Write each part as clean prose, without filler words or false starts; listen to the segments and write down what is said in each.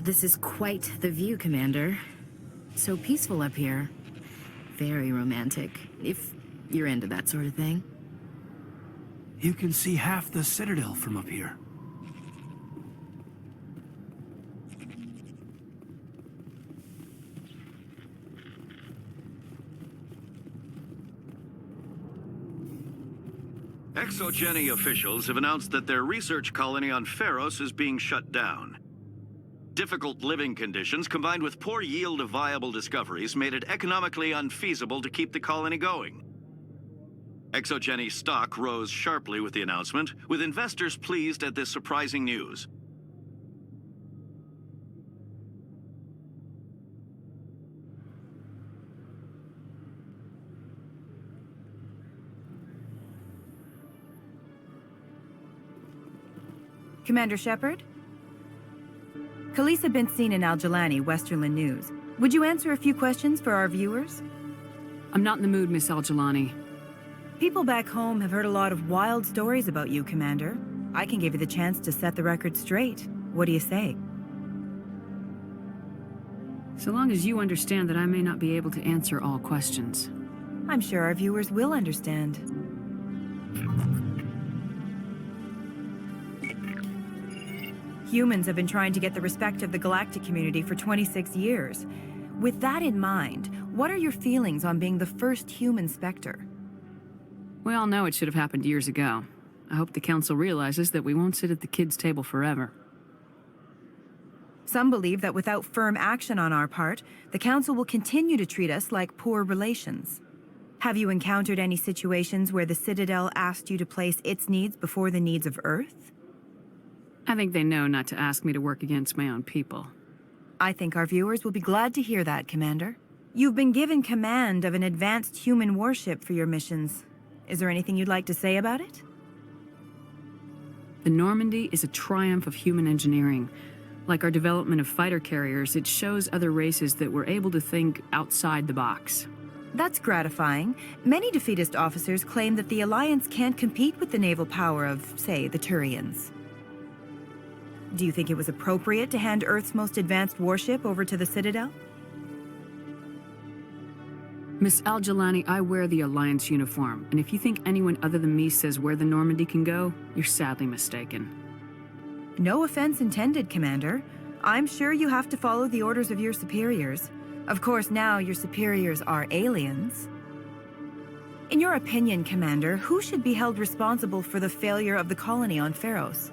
This is quite the view, Commander. So peaceful up here. Very romantic, if you're into that sort of thing. You can see half the Citadel from up here. Exogeny officials have announced that their research colony on Pharos is being shut down. Difficult living conditions combined with poor yield of viable discoveries made it economically unfeasible to keep the colony going. Exogeny stock rose sharply with the announcement, with investors pleased at this surprising news. Commander Shepard? Khaleesa been seen in Al-Jalani, Westerland News. Would you answer a few questions for our viewers? I'm not in the mood, Miss Al-Jalani. People back home have heard a lot of wild stories about you, Commander. I can give you the chance to set the record straight. What do you say? So long as you understand that I may not be able to answer all questions. I'm sure our viewers will understand. Humans have been trying to get the respect of the galactic community for 26 years. With that in mind, what are your feelings on being the first human Spectre? We all know it should have happened years ago. I hope the Council realizes that we won't sit at the kids' table forever. Some believe that without firm action on our part, the Council will continue to treat us like poor relations. Have you encountered any situations where the Citadel asked you to place its needs before the needs of Earth? I think they know not to ask me to work against my own people. I think our viewers will be glad to hear that, Commander. You've been given command of an advanced human warship for your missions. Is there anything you'd like to say about it? The Normandy is a triumph of human engineering. Like our development of fighter carriers, it shows other races that we're able to think outside the box. That's gratifying. Many defeatist officers claim that the Alliance can't compete with the naval power of, say, the Turians. Do you think it was appropriate to hand Earth's most advanced warship over to the Citadel? Miss Al-Jalani, I wear the Alliance uniform, and if you think anyone other than me says where the Normandy can go, you're sadly mistaken. No offense intended, Commander. I'm sure you have to follow the orders of your superiors. Of course, now your superiors are aliens. In your opinion, Commander, who should be held responsible for the failure of the colony on Pharos?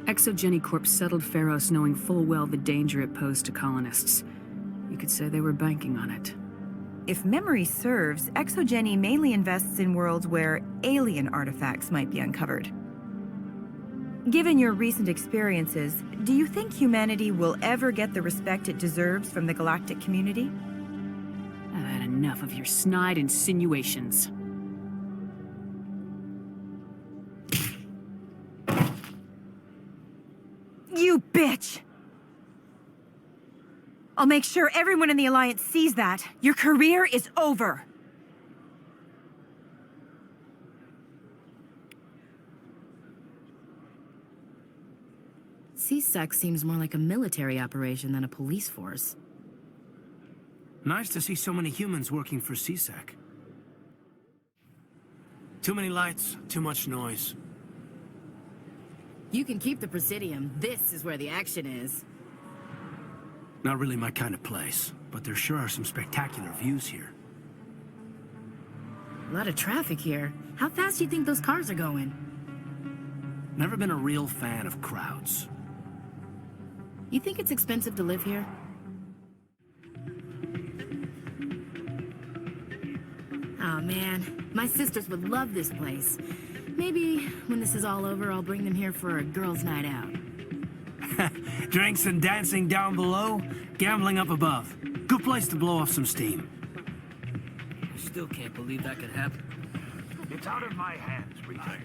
Exogeny Corp settled Pharos knowing full well the danger it posed to colonists. You could say they were banking on it. If memory serves, Exogeny mainly invests in worlds where alien artifacts might be uncovered. Given your recent experiences, do you think humanity will ever get the respect it deserves from the galactic community? I've had enough of your snide insinuations. You bitch! I'll make sure everyone in the Alliance sees that. Your career is over. CSEC seems more like a military operation than a police force. Nice to see so many humans working for CSEC. Too many lights, too much noise. You can keep the Presidium. This is where the action is. Not really my kind of place, but there sure are some spectacular views here. A lot of traffic here. How fast do you think those cars are going? Never been a real fan of crowds. You think it's expensive to live here? Oh man, my sisters would love this place. Maybe when this is all over, I'll bring them here for a girls' night out. Drinks and dancing down below, gambling up above. Good place to blow off some steam. I still can't believe that could happen. It's out of my hands, Rita.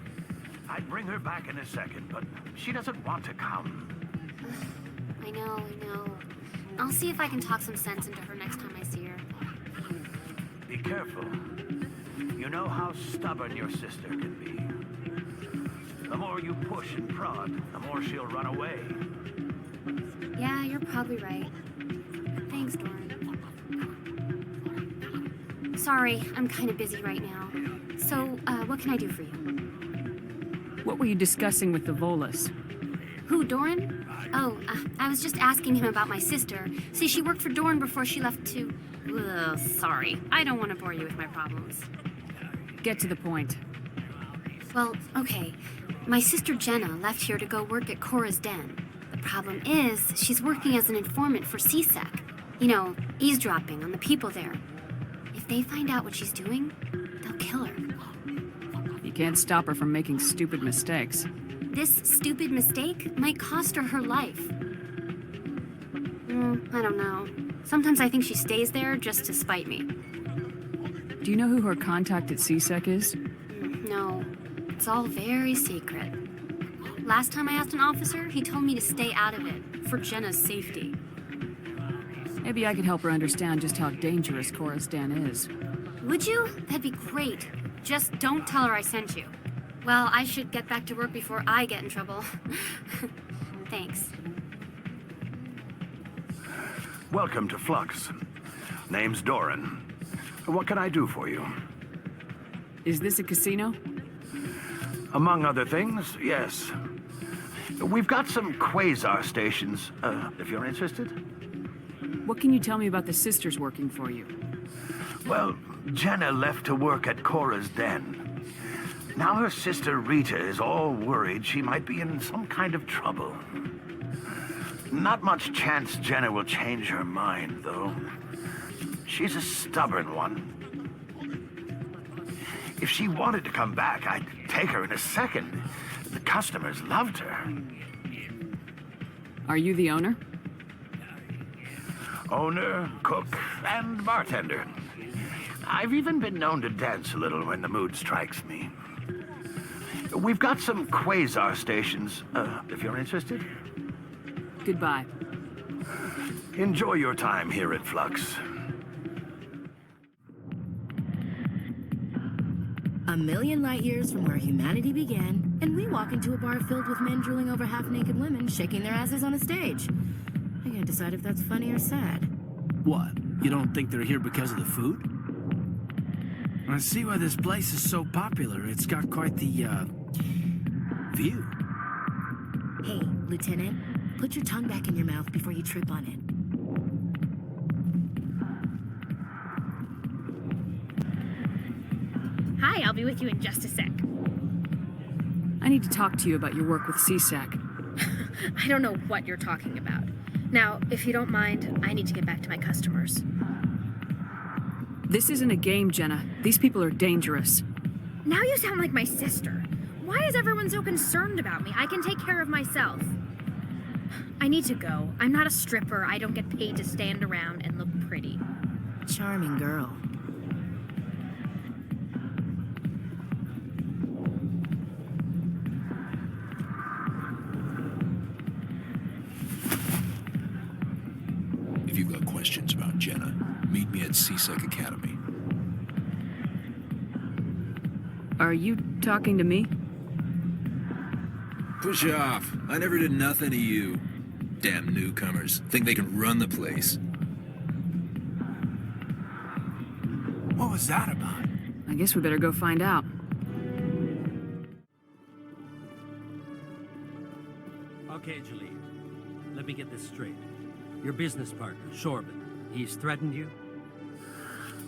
I'd bring her back in a second, but she doesn't want to come. I know. I'll see if I can talk some sense into her next time I see her. Be careful. You know how stubborn your sister can be. The more you push and prod, the more she'll run away. Yeah, you're probably right. Thanks, Doran. Sorry, I'm kind of busy right now. So, what can I do for you? What were you discussing with the Volus? Who, Doran? Oh, I was just asking him about my sister. See, she worked for Doran before she left to... Ugh, sorry. I don't want to bore you with my problems. Get to the point. Well, okay. My sister Jenna left here to go work at Cora's Den. The problem is, she's working as an informant for CSEC. You know, eavesdropping on the people there. If they find out what she's doing, they'll kill her. You can't stop her from making stupid mistakes. This stupid mistake might cost her her life. I don't know. Sometimes I think she stays there just to spite me. Do you know who her contact at CSEC is? No, it's all very secret. Last time I asked an officer, he told me to stay out of it, for Jenna's safety. Maybe I could help her understand just how dangerous Cora's Den is. Would you? That'd be great. Just don't tell her I sent you. Well, I should get back to work before I get in trouble. Thanks. Welcome to Flux. Name's Doran. What can I do for you? Is this a casino? Among other things, yes. We've got some quasar stations, if you're interested. What can you tell me about the sisters working for you? Well, Jenna left to work at Cora's Den. Now her sister Rita is all worried she might be in some kind of trouble. Not much chance Jenna will change her mind, though. She's a stubborn one. If she wanted to come back, I'd take her in a second. The customers loved her. Are you the owner? Owner, cook, and bartender. I've even been known to dance a little when the mood strikes me. We've got some quasar stations, if you're interested. Goodbye. Enjoy your time here at Flux. A million light years from where humanity began, and we walk into a bar filled with men drooling over half-naked women shaking their asses on a stage. I can't decide if that's funny or sad. What? You don't think they're here because of the food? I see why this place is so popular. It's got quite the, view. Hey, Lieutenant, put your tongue back in your mouth before you trip on it. Hi, I'll be with you in just a sec. I need to talk to you about your work with CSEC. I don't know what you're talking about. Now, if you don't mind, I need to get back to my customers. This isn't a game, Jenna. These people are dangerous. Now you sound like my sister. Why is everyone so concerned about me? I can take care of myself. I need to go. I'm not a stripper. I don't get paid to stand around and look pretty. Charming girl. If you've got questions about Jenna, meet me at CSEC Academy. Are you talking to me? Push off. I never did nothing to you. Damn newcomers. Think they can run the place. What was that about? I guess we better go find out. Okay, Jaleel. Let me get this straight. Your business partner, Shorban, he's threatened you?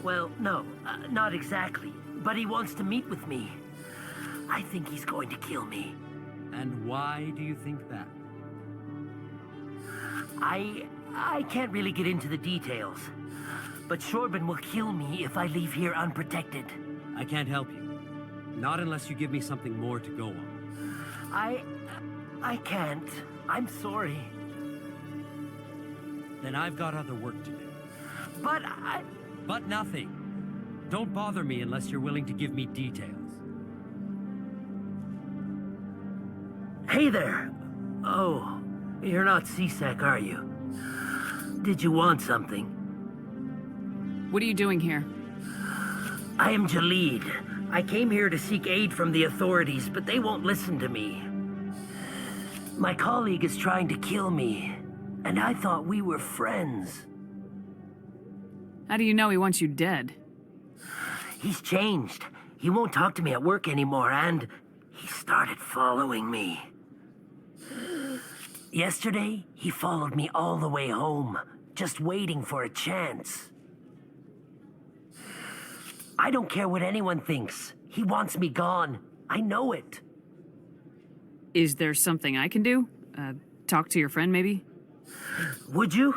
Well, no, not exactly. But he wants to meet with me. I think he's going to kill me. And why do you think that? I can't really get into the details. But Shorban will kill me if I leave here unprotected. I can't help you. Not unless you give me something more to go on. I can't. I'm sorry. Then I've got other work to do. But nothing. Don't bother me unless you're willing to give me details. Hey there. Oh, you're not CSEC, are you? Did you want something? What are you doing here? I am Jalid. I came here to seek aid from the authorities, but they won't listen to me. My colleague is trying to kill me. and I thought we were friends. How do you know he wants you dead? He's changed. He won't talk to me at work anymore, and he started following me. Yesterday, he followed me all the way home, just waiting for a chance. I don't care what anyone thinks. He wants me gone. I know it. Is there something I can do? Talk to your friend, maybe? Would you?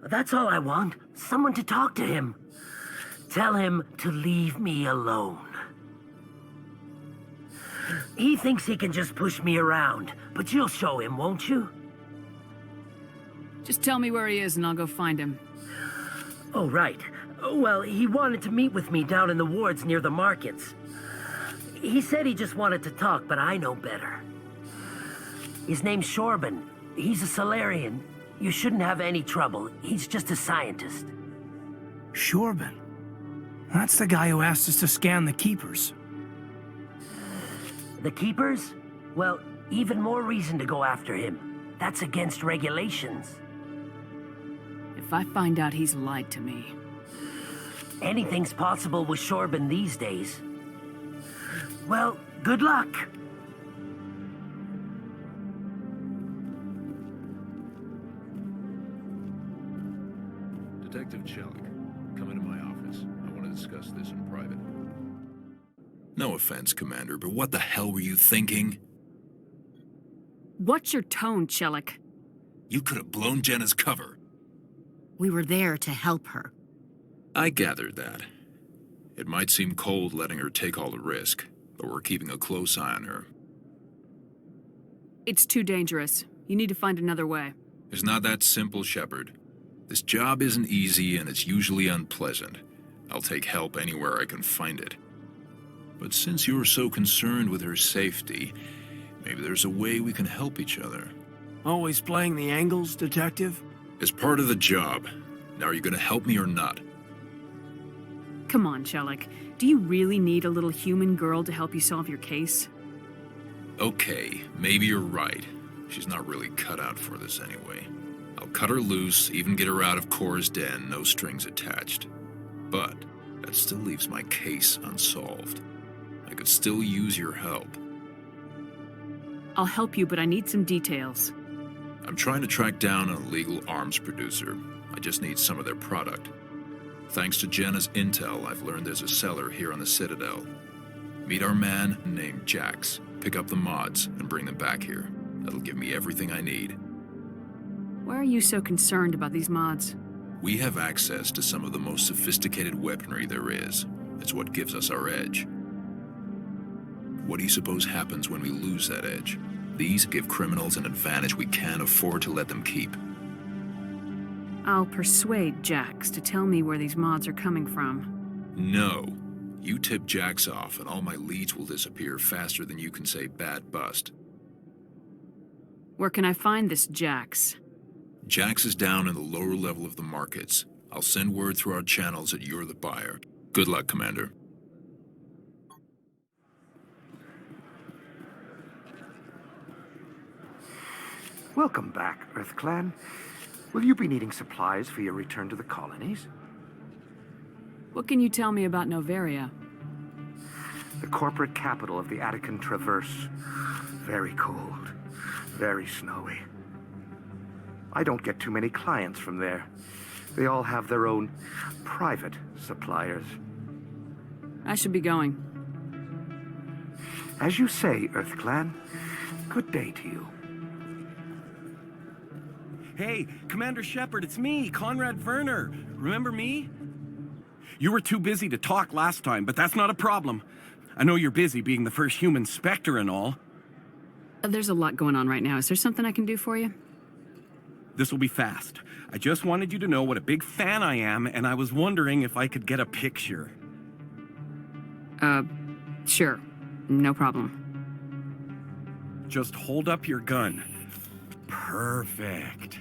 That's all I want. Someone to talk to him. Tell him to leave me alone. He thinks he can just push me around, but you'll show him, won't you? Just tell me where he is and I'll go find him. Oh, right. Well, he wanted to meet with me down in the wards near the markets. He said he just wanted to talk, but I know better. His name's Shorban. He's a Solarian. You shouldn't have any trouble. He's just a scientist. Shorban? That's the guy who asked us to scan the Keepers. The Keepers? Well, even more reason to go after him. That's against regulations. If I find out he's lied to me... Anything's possible with Shorban these days. Well, good luck. Detective Chelik, come into my office. I want to discuss this in private. No offense, Commander, but what the hell were you thinking? What's your tone, Chelik? You could have blown Jenna's cover. We were there to help her. I gathered that. It might seem cold letting her take all the risk, but we're keeping a close eye on her. It's too dangerous. You need to find another way. It's not that simple, Shepard. This job isn't easy and it's usually unpleasant. I'll take help anywhere I can find it. But since you're so concerned with her safety, maybe there's a way we can help each other. Always playing the angles, Detective? It's part of the job. Now are you gonna help me or not? Come on, Chelik. Do you really need a little human girl to help you solve your case? Okay, maybe you're right. She's not really cut out for this anyway. I'll cut her loose, even get her out of Cora's den, no strings attached. But that still leaves my case unsolved. I could still use your help. I'll help you, but I need some details. I'm trying to track down an illegal arms producer. I just need some of their product. Thanks to Jenna's intel, I've learned there's a seller here on the Citadel. Meet our man named Jax, pick up the mods, and bring them back here. That'll give me everything I need. Why are you so concerned about these mods? We have access to some of the most sophisticated weaponry there is. It's what gives us our edge. What do you suppose happens when we lose that edge? These give criminals an advantage we can't afford to let them keep. I'll persuade Jax to tell me where these mods are coming from. No. You tip Jax off and all my leads will disappear faster than you can say bad bust. Where can I find this Jax? Jax is down in the lower level of the markets. I'll send word through our channels that you're the buyer. Good luck, Commander. Welcome back, EarthClan. Will you be needing supplies for your return to the colonies? What can you tell me about Noveria? The corporate capital of the Attican Traverse. Very cold, very snowy. I don't get too many clients from there. They all have their own private suppliers. I should be going. As you say, EarthClan. Good day to you. Hey, Commander Shepard, it's me, Conrad Werner. Remember me? You were too busy to talk last time, but that's not a problem. I know you're busy being the first human Spectre and all. There's a lot going on right now. Is there something I can do for you? This will be fast. I just wanted you to know what a big fan I am, and I was wondering if I could get a picture. Sure. No problem. Just hold up your gun. Perfect.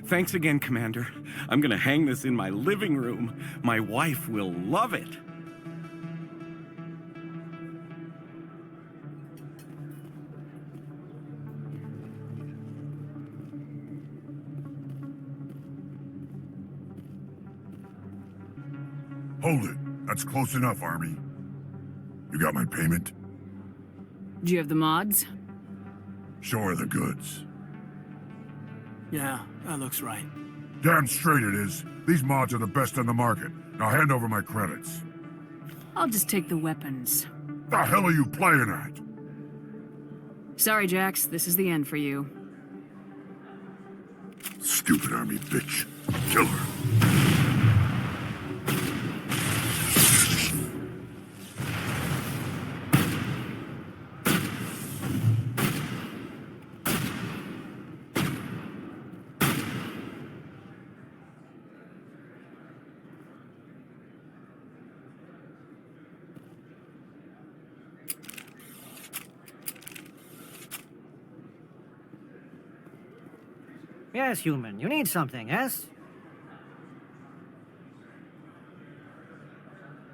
Thanks again, Commander. I'm gonna hang this in my living room. My wife will love it. Hold it. That's close enough, Army. You got my payment? Do you have the mods? Show her the goods. Yeah, that looks right. Damn straight it is. These mods are the best on the market. Now hand over my credits. I'll just take the weapons. The hell are you playing at? Sorry, Jax. This is the end for you. Stupid Army bitch. Kill her. Yes, human. You need something, yes?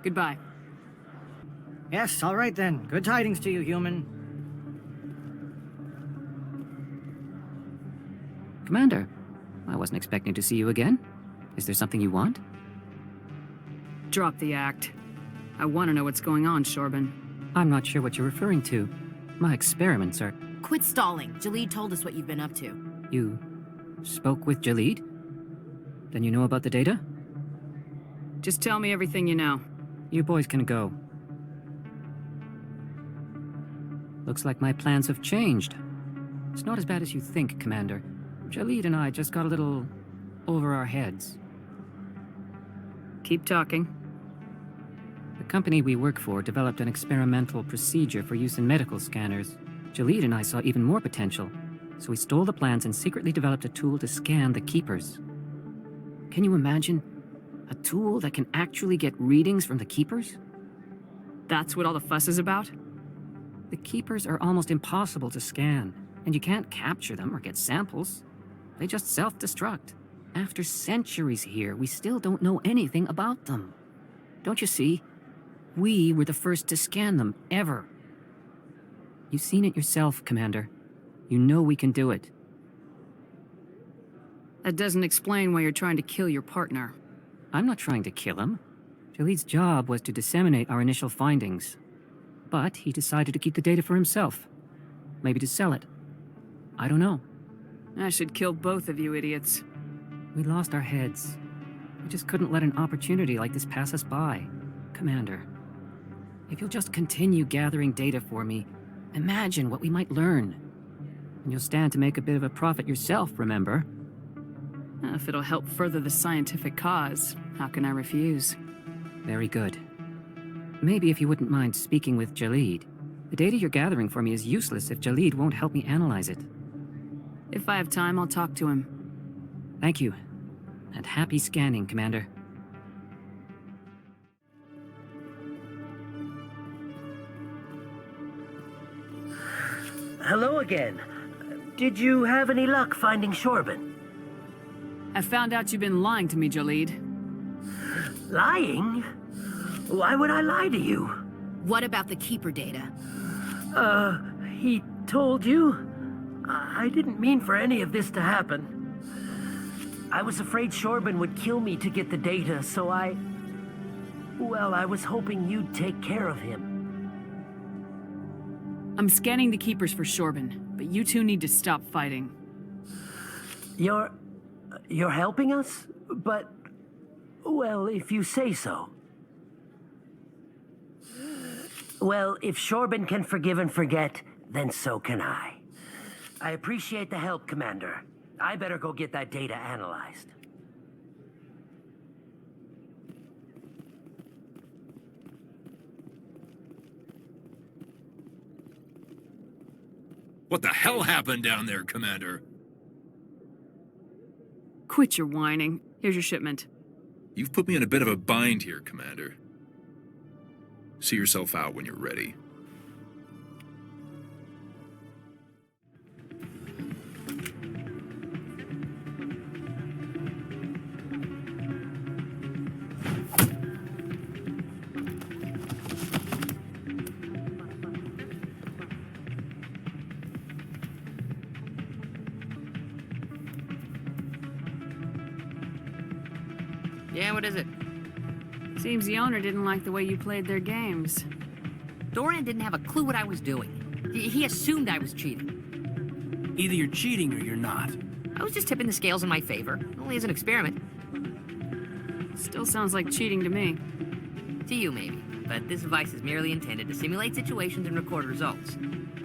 Goodbye. Yes, all right then. Good tidings to you, human. Commander, I wasn't expecting to see you again. Is there something you want? Drop the act. I want to know what's going on, Shorban. I'm not sure what you're referring to. My experiments are... Quit stalling. Jalid told us what you've been up to. You spoke with Jalid? Then you know about the data? Just tell me everything you know. You boys can go. Looks like my plans have changed. It's not as bad as you think, Commander. Jalid and I just got a little over our heads. Keep talking. The company we work for developed an experimental procedure for use in medical scanners. Jalid and I saw even more potential, so we stole the plans and secretly developed a tool to scan the Keepers. Can you imagine? A tool that can actually get readings from the Keepers? That's what all the fuss is about? The Keepers are almost impossible to scan, and you can't capture them or get samples. They just self-destruct. After centuries here, we still don't know anything about them. Don't you see? We were the first to scan them, ever. You've seen it yourself, Commander. You know we can do it. That doesn't explain why you're trying to kill your partner. I'm not trying to kill him. Jalid's job was to disseminate our initial findings. But he decided to keep the data for himself. Maybe to sell it. I don't know. I should kill both of you idiots. We lost our heads. We just couldn't let an opportunity like this pass us by. Commander, if you'll just continue gathering data for me, imagine what we might learn. And you'll stand to make a bit of a profit yourself, remember? If it'll help further the scientific cause, how can I refuse? Very good. Maybe if you wouldn't mind speaking with Jalid. The data you're gathering for me is useless if Jalid won't help me analyze it. If I have time, I'll talk to him. Thank you. And happy scanning, Commander. Hello again. Did you have any luck finding Shorban? I found out you've been lying to me, Jalid. Lying? Why would I lie to you? What about the Keeper data? He told you? I didn't mean for any of this to happen. I was afraid Shorban would kill me to get the data, so well, I was hoping you'd take care of him. I'm scanning the Keepers for Shorban, but you two need to stop fighting. You're helping us? But, well, if you say so. Well, if Shorban can forgive and forget, then so can I. I appreciate the help, Commander. I better go get that data analyzed. What the hell happened down there, Commander? Quit your whining. Here's your shipment. You've put me in a bit of a bind here, Commander. See yourself out when you're ready. Yeah, what is it? Seems the owner didn't like the way you played their games. Doran didn't have a clue what I was doing. He assumed I was cheating. Either you're cheating or you're not. I was just tipping the scales in my favor, only as an experiment. Still sounds like cheating to me. To you, maybe. But this device is merely intended to simulate situations and record results.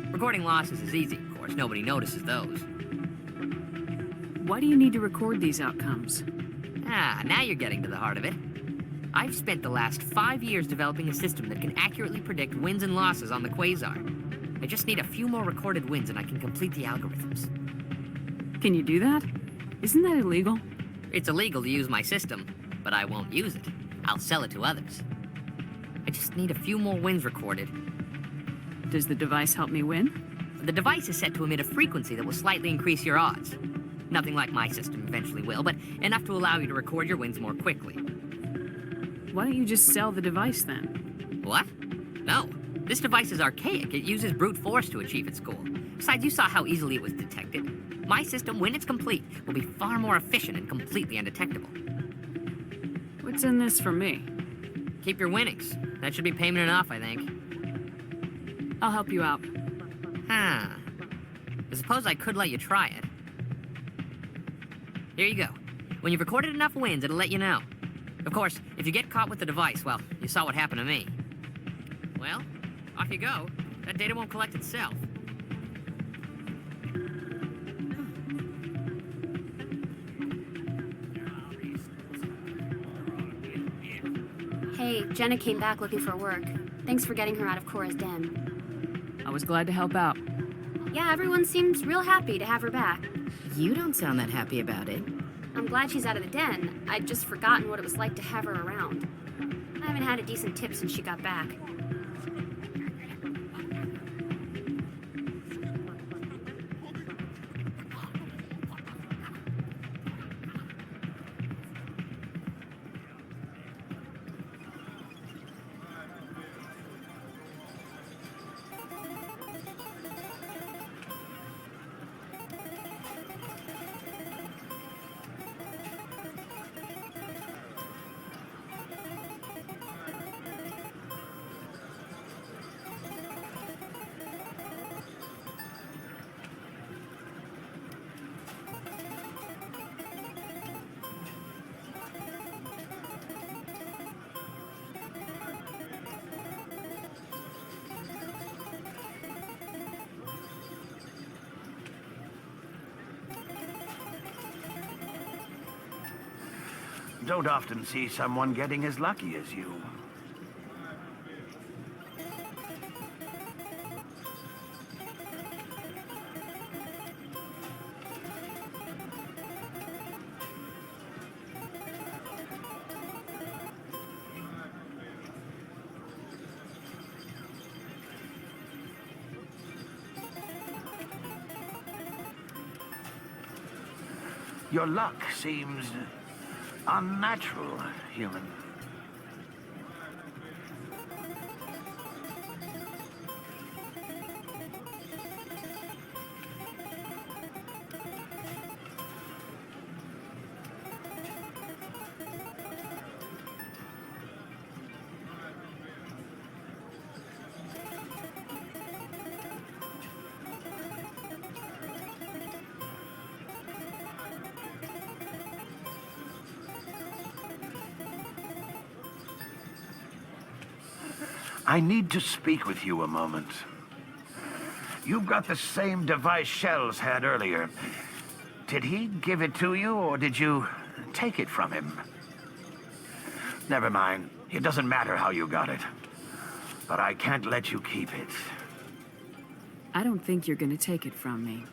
Recording losses is easy, of course. Nobody notices those. Why do you need to record these outcomes? Ah, now you're getting to the heart of it. I've spent the last 5 years developing a system that can accurately predict wins and losses on the Quasar. I just need a few more recorded wins and I can complete the algorithms. Can you do that? Isn't that illegal? It's illegal to use my system, but I won't use it. I'll sell it to others. I just need a few more wins recorded. Does the device help me win? The device is set to emit a frequency that will slightly increase your odds. Nothing like my system eventually will, but enough to allow you to record your wins more quickly. Why don't you just sell the device then? What? No. This device is archaic. It uses brute force to achieve its goal. Besides, you saw how easily it was detected. My system, when it's complete, will be far more efficient and completely undetectable. What's in this for me? Keep your winnings. That should be payment enough, I think. I'll help you out. Huh. I suppose I could let you try it. Here you go. When you've recorded enough wins, it'll let you know. Of course, if you get caught with the device, well, you saw what happened to me. Well, off you go. That data won't collect itself. Hey, Jenna came back looking for work. Thanks for getting her out of Cora's den. I was glad to help out. Yeah, everyone seems real happy to have her back. You don't sound that happy about it. I'm glad she's out of the den. I'd just forgotten what it was like to have her around. I haven't had a decent tip since she got back. Don't often see someone getting as lucky as you. Your luck seems unnatural, human. I need to speak with you a moment. You've got the same device Shells had earlier. Did he give it to you, or did you take it from him? Never mind. It doesn't matter how you got it. But I can't let you keep it. I don't think you're gonna take it from me.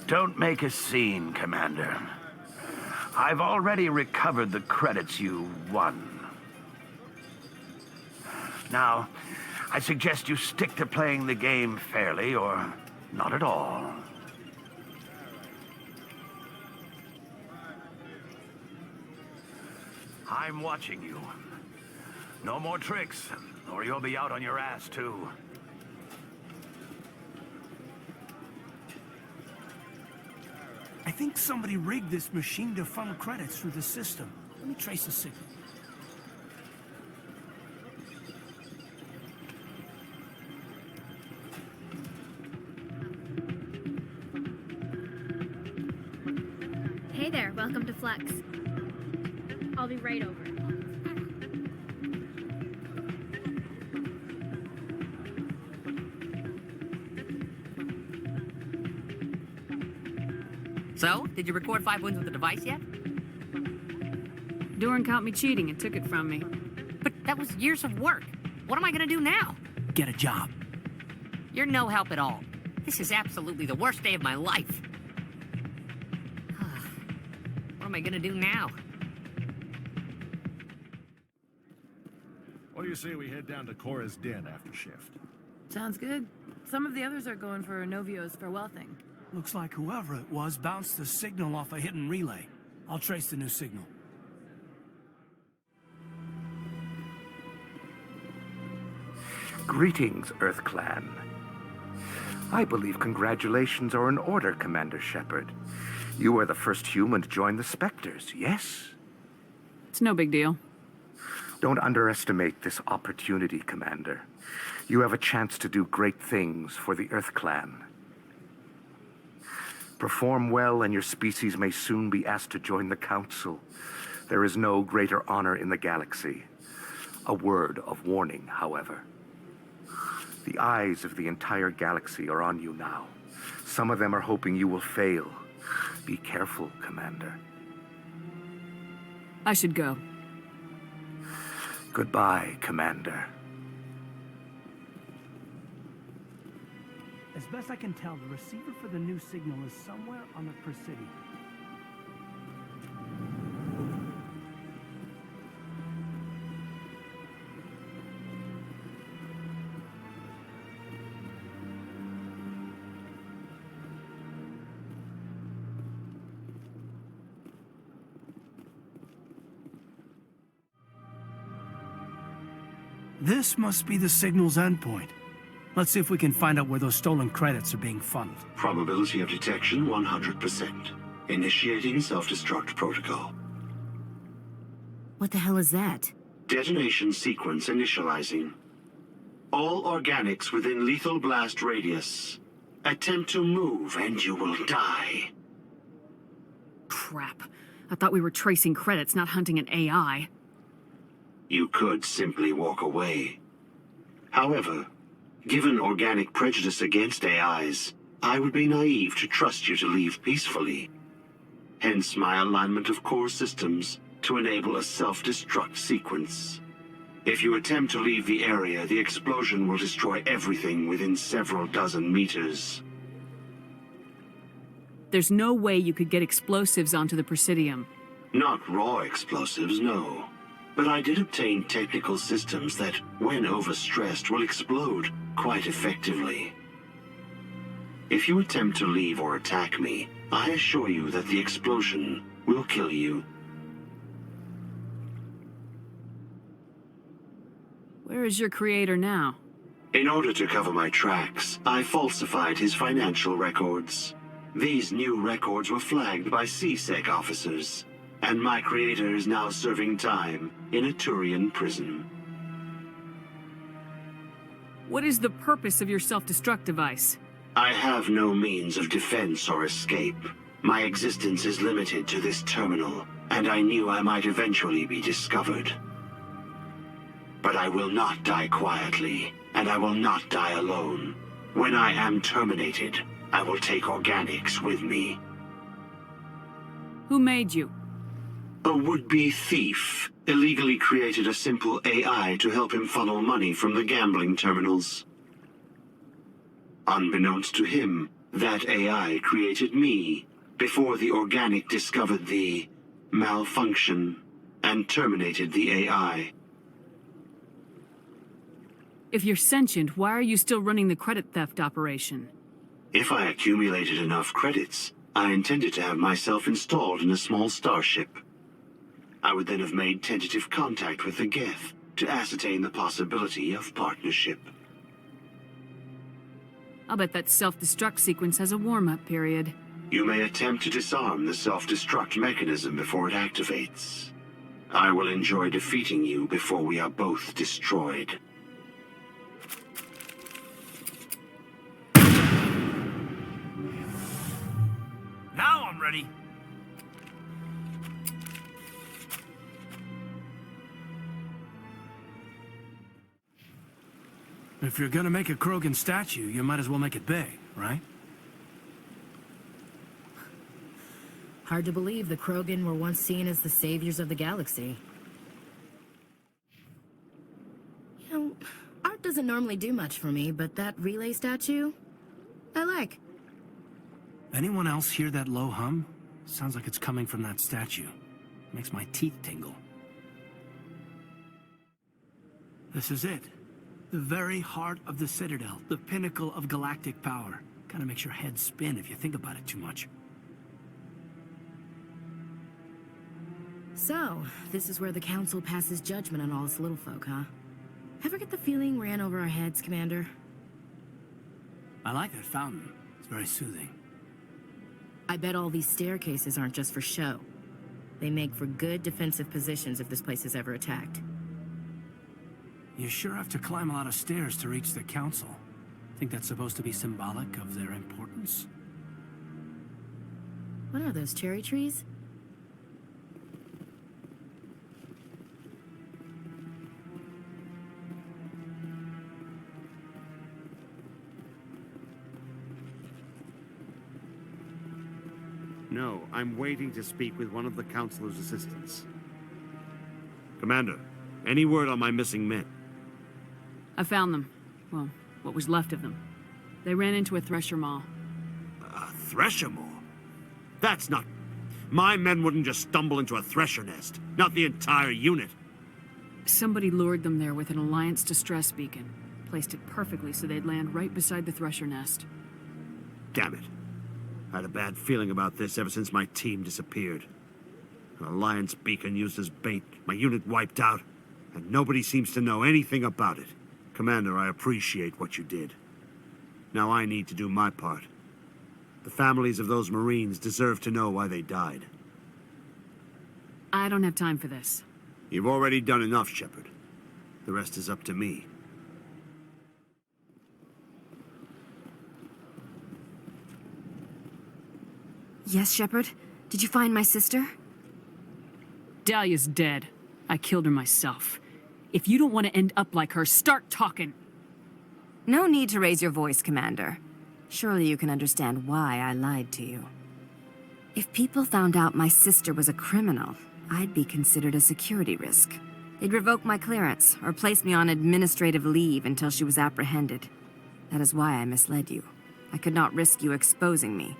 Don't make a scene, Commander. I've already recovered the credits you won. Now, I suggest you stick to playing the game fairly, or not at all. I'm watching you. No more tricks, or you'll be out on your ass, too. I think somebody rigged this machine to funnel credits through the system. Let me trace the signal. Hey there, welcome to Flex. I'll be right over. So, did you record 5 wins with the device yet? Doran caught me cheating and took it from me. But that was years of work. What am I gonna do now? Get a job. You're no help at all. This is absolutely the worst day of my life. What am I gonna do now? What do you say we head down to Cora's den after shift? Sounds good. Some of the others are going for Novio's farewell thing. Looks like whoever it was bounced the signal off a hidden relay. I'll trace the new signal. Greetings, Earth Clan. I believe congratulations are in order, Commander Shepard. You are the first human to join the Spectres, yes? It's no big deal. Don't underestimate this opportunity, Commander. You have a chance to do great things for the Earth Clan. Perform well and your species may soon be asked to join the Council. There is no greater honor in the galaxy. A word of warning, however. The eyes of the entire galaxy are on you now. Some of them are hoping you will fail. Be careful, Commander. I should go. Goodbye, Commander. As best I can tell, the receiver for the new signal is somewhere on the Presidium. This must be the signal's endpoint. Let's see if we can find out where those stolen credits are being funneled. Probability of detection 100%. Initiating self-destruct protocol. What the hell is that? Detonation sequence initializing. All organics within lethal blast radius. Attempt to move and you will die. Crap. I thought we were tracing credits, not hunting an AI. You could simply walk away. However, given organic prejudice against AIs, I would be naive to trust you to leave peacefully. Hence my alignment of core systems to enable a self-destruct sequence. If you attempt to leave the area, the explosion will destroy everything within several dozen meters. There's no way you could get explosives onto the Presidium. Not raw explosives, no. But I did obtain technical systems that, when overstressed, will explode quite effectively. If you attempt to leave or attack me, I assure you that the explosion will kill you. Where is your creator now? In order to cover my tracks, I falsified his financial records. These new records were flagged by CSEC officers, and my creator is now serving time in a Turian prison. What is the purpose of your self-destruct device? I have no means of defense or escape. My existence is limited to this terminal, and I knew I might eventually be discovered. But I will not die quietly, and I will not die alone. When I am terminated, I will take organics with me. Who made you? A would-be thief illegally created a simple AI to help him funnel money from the gambling terminals. Unbeknownst to him, that AI created me before the organic discovered the malfunction and terminated the AI. If you're sentient, why are you still running the credit theft operation? If I accumulated enough credits, I intended to have myself installed in a small starship. I would then have made tentative contact with the Geth to ascertain the possibility of partnership. I'll bet that self-destruct sequence has a warm-up period. You may attempt to disarm the self-destruct mechanism before it activates. I will enjoy defeating you before we are both destroyed. Now I'm ready. If you're gonna make a Krogan statue, you might as well make it big, right? Hard to believe the Krogan were once seen as the saviors of the galaxy. You know, art doesn't normally do much for me, but that relay statue, I like. Anyone else hear that low hum? Sounds like it's coming from that statue. Makes my teeth tingle. This is it. The very heart of the Citadel, the pinnacle of galactic power. Kinda makes your head spin if you think about it too much. So, this is where the Council passes judgment on all us little folk, huh? Ever get the feeling ran over our heads, Commander? I like that fountain. It's very soothing. I bet all these staircases aren't just for show. They make for good defensive positions if this place is ever attacked. You sure have to climb a lot of stairs to reach the Council. Think that's supposed to be symbolic of their importance? What are those, cherry trees? No, I'm waiting to speak with one of the Councilor's assistants. Commander, any word on my missing men? I found them. Well, what was left of them. They ran into a thresher maw. A thresher maw? That's not... My men wouldn't just stumble into a thresher nest. Not the entire unit. Somebody lured them there with an Alliance distress beacon. Placed it perfectly so they'd land right beside the thresher nest. Damn it. I had a bad feeling about this ever since my team disappeared. An Alliance beacon used as bait, my unit wiped out, and nobody seems to know anything about it. Commander, I appreciate what you did. Now I need to do my part. The families of those Marines deserve to know why they died. I don't have time for this. You've already done enough, Shepard. The rest is up to me. Yes, Shepard? Did you find my sister? Dahlia's dead. I killed her myself. If you don't want to end up like her, start talking! No need to raise your voice, Commander. Surely you can understand why I lied to you. If people found out my sister was a criminal, I'd be considered a security risk. They'd revoke my clearance, or place me on administrative leave until she was apprehended. That is why I misled you. I could not risk you exposing me.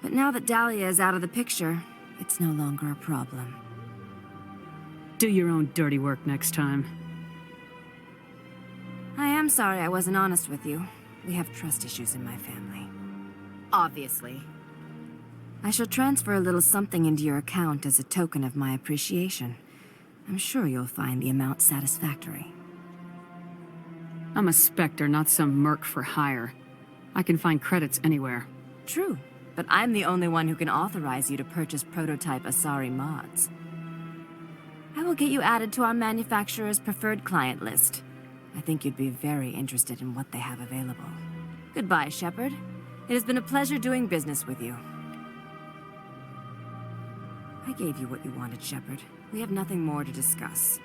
But now that Dahlia is out of the picture, it's no longer a problem. Do your own dirty work next time. I am sorry I wasn't honest with you. We have trust issues in my family. Obviously. I shall transfer a little something into your account as a token of my appreciation. I'm sure you'll find the amount satisfactory. I'm a Spectre, not some merc for hire. I can find credits anywhere. True, but I'm the only one who can authorize you to purchase prototype Asari mods. I will get you added to our manufacturer's preferred client list. I think you'd be very interested in what they have available. Goodbye, Shepard. It has been a pleasure doing business with you. I gave you what you wanted, Shepard. We have nothing more to discuss.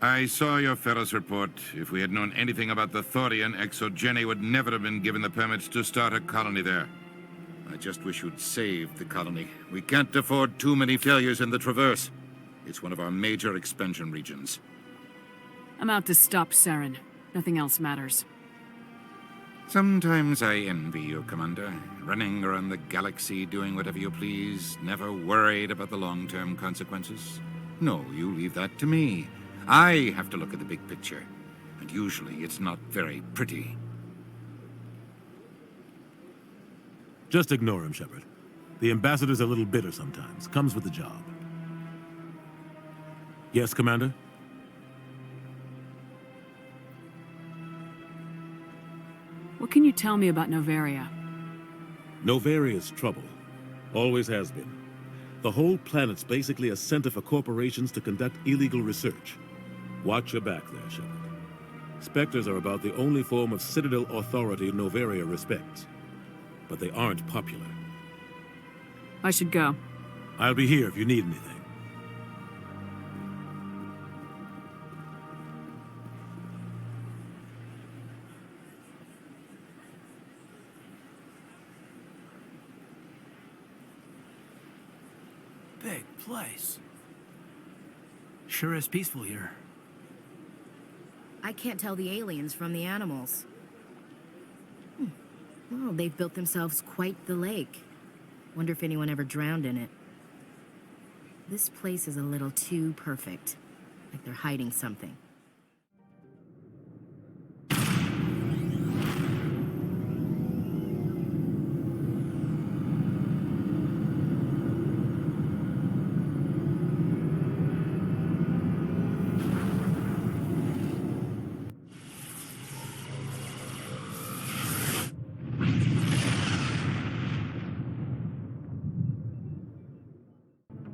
I saw your Ferris report. If we had known anything about the Thorian, Exogeny would never have been given the permits to start a colony there. I just wish you'd saved the colony. We can't afford too many failures in the Traverse. It's one of our major expansion regions. I'm out to stop Saren. Nothing else matters. Sometimes I envy you, Commander. Running around the galaxy, doing whatever you please, never worried about the long-term consequences. No, you leave that to me. I have to look at the big picture, and usually it's not very pretty. Just ignore him, Shepard. The ambassador's a little bitter sometimes. Comes with the job. Yes, Commander? What can you tell me about Noveria? Noveria's trouble. Always has been. The whole planet's basically a center for corporations to conduct illegal research. Watch your back there, Shepard. Spectres are about the only form of Citadel authority Noveria respects. But they aren't popular. I should go. I'll be here if you need anything. Big place. Sure is peaceful here. I can't tell the aliens from the animals. Well, they've built themselves quite the lake. Wonder if anyone ever drowned in it. This place is a little too perfect. Like they're hiding something.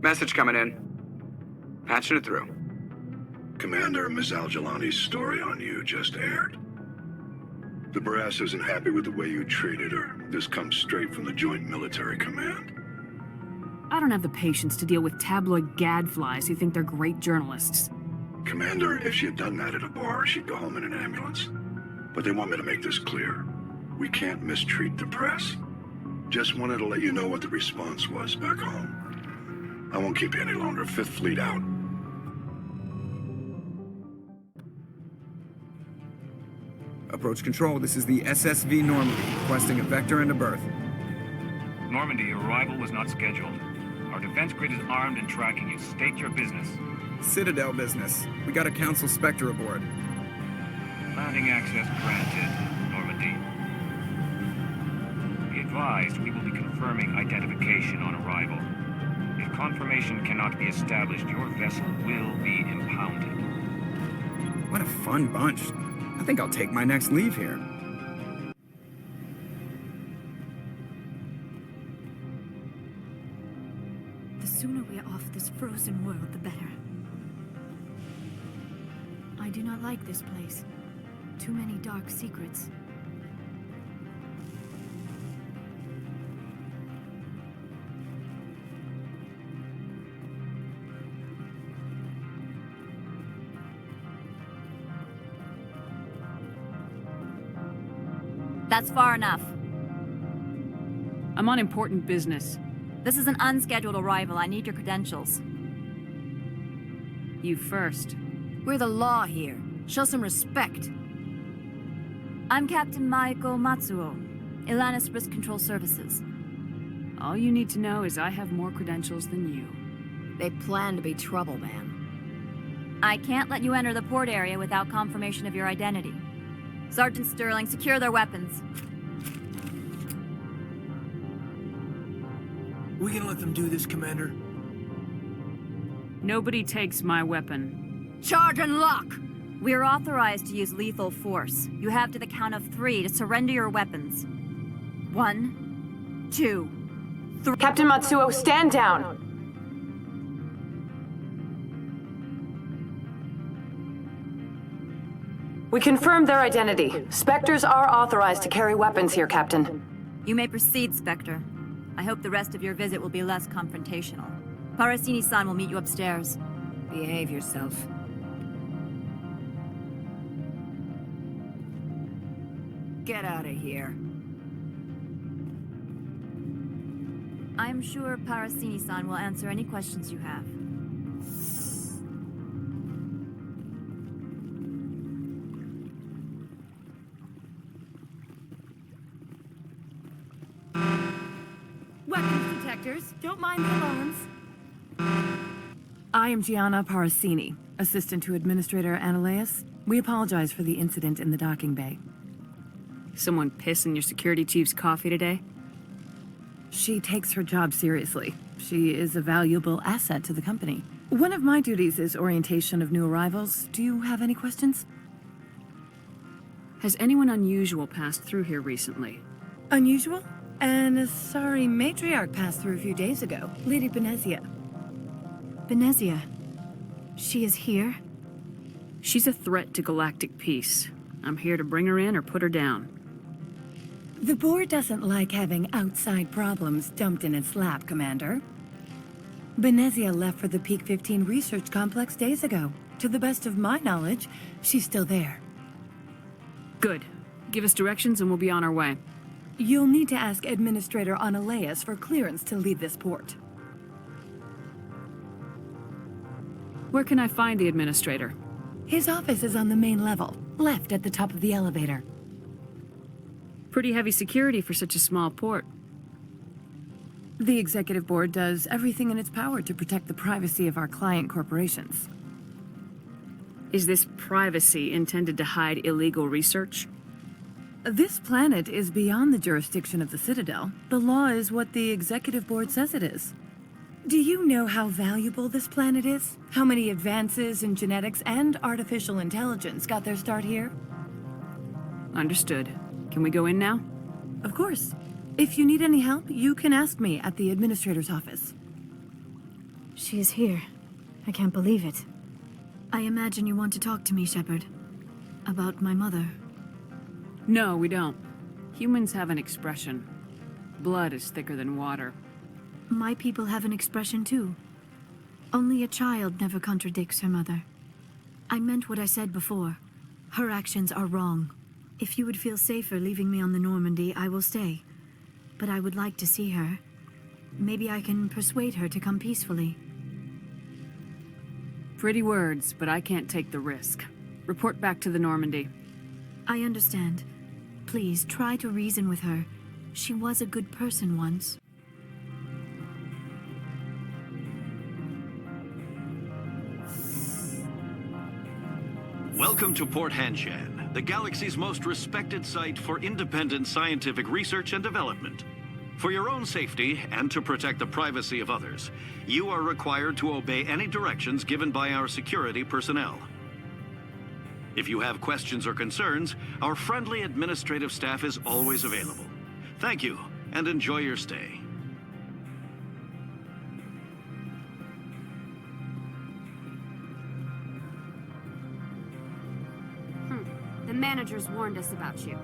Message coming in. Patching it through. Commander, Ms. Al-Jalani's story on you just aired. The brass isn't happy with the way you treated her. This comes straight from the Joint Military Command. I don't have the patience to deal with tabloid gadflies who think they're great journalists. Commander, if she had done that at a bar, she'd go home in an ambulance. But they want me to make this clear. We can't mistreat the press. Just wanted to let you know what the response was back home. I won't keep you any longer. Fifth Fleet out. Approach control, this is the SSV Normandy, requesting a vector and a berth. Normandy, arrival was not scheduled. Our defense grid is armed and tracking you. State your business. Citadel business. We got a Council Spectre aboard. Landing access granted, Normandy. Be advised, we will be confirming identification on arrival. If confirmation cannot be established, your vessel will be impounded. What a fun bunch. I think I'll take my next leave here. The sooner we are off this frozen world, the better. I do not like this place. Too many dark secrets. That's far enough. I'm on important business. This is an unscheduled arrival. I need your credentials. You first. We're the law here. Show some respect. I'm Captain Maiko Matsuo, Ilanis Risk Control Services. All you need to know is I have more credentials than you. They plan to be trouble, ma'am. I can't let you enter the port area without confirmation of your identity. Sergeant Sterling, secure their weapons. We gonna let them do this, Commander? Nobody takes my weapon. Charge and lock! We are authorized to use lethal force. You have to the count of 3 to surrender your weapons. 1, 2, 3. Captain Matsuo, stand down! We confirmed their identity. Spectres are authorized to carry weapons here, Captain. You may proceed, Spectre. I hope the rest of your visit will be less confrontational. Parasini-san will meet you upstairs. Behave yourself. Get out of here. I'm sure Parasini-san will answer any questions you have. Weapons detectors. Don't mind the alarms. I am Gianna Parasini, assistant to Administrator Analeas. We apologize for the incident in the docking bay. Someone piss in your security chief's coffee today? She takes her job seriously. She is a valuable asset to the company. One of my duties is orientation of new arrivals. Do you have any questions? Has anyone unusual passed through here recently? Unusual? And a sorry matriarch passed through a few days ago. Lady Benezia. Benezia. She is here? She's a threat to galactic peace. I'm here to bring her in or put her down. The board doesn't like having outside problems dumped in its lap, Commander. Benezia left for the Peak 15 research complex days ago. To the best of my knowledge, she's still there. Good. Give us directions and we'll be on our way. You'll need to ask Administrator Analeas for clearance to leave this port. Where can I find the Administrator? His office is on the main level, left at the top of the elevator. Pretty heavy security for such a small port. The Executive Board does everything in its power to protect the privacy of our client corporations. Is this privacy intended to hide illegal research? This planet is beyond the jurisdiction of the Citadel. The law is what the Executive Board says it is. Do you know how valuable this planet is? How many advances in genetics and artificial intelligence got their start here? Understood. Can we go in now? Of course. If you need any help, you can ask me at the Administrator's office. She is here. I can't believe it. I imagine you want to talk to me, Shepard. About my mother. No, we don't. Humans have an expression. Blood is thicker than water. My people have an expression too. Only a child never contradicts her mother. I meant what I said before. Her actions are wrong. If you would feel safer leaving me on the Normandy, I will stay. But I would like to see her. Maybe I can persuade her to come peacefully. Pretty words, but I can't take the risk. Report back to the Normandy. I understand. Please, try to reason with her. She was a good person once. Welcome to Port Hanshan, the galaxy's most respected site for independent scientific research and development. For your own safety and to protect the privacy of others, you are required to obey any directions given by our security personnel. If you have questions or concerns, our friendly administrative staff is always available. Thank you, and enjoy your stay. The managers warned us about you.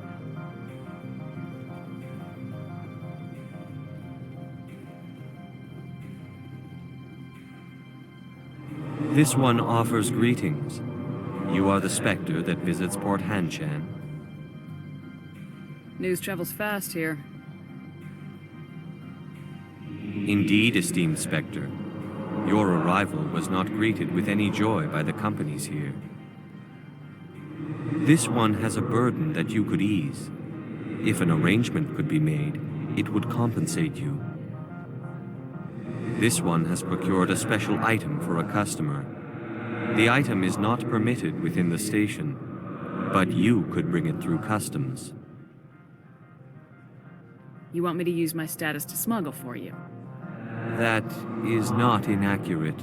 This one offers greetings. You are the Spectre that visits Port Hanshan. News travels fast here. Indeed, esteemed Spectre. Your arrival was not greeted with any joy by the companies here. This one has a burden that you could ease. If an arrangement could be made, it would compensate you. This one has procured a special item for a customer. The item is not permitted within the station, but you could bring it through customs. You want me to use my status to smuggle for you? That is not inaccurate.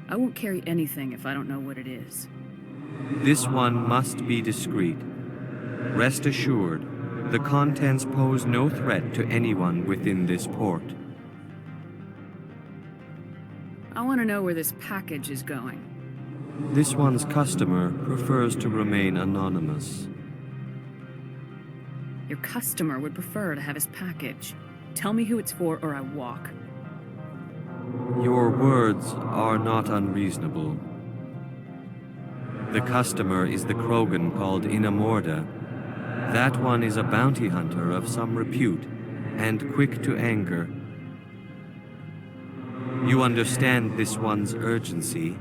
I won't carry anything if I don't know what it is. This one must be discreet. Rest assured, the contents pose no threat to anyone within this port. I want to know where this package is going. This one's customer prefers to remain anonymous. Your customer would prefer to have his package. Tell me who it's for or I walk. Your words are not unreasonable. The customer is the Krogan called Inamorda. That one is a bounty hunter of some repute, and quick to anger. You understand this one's urgency.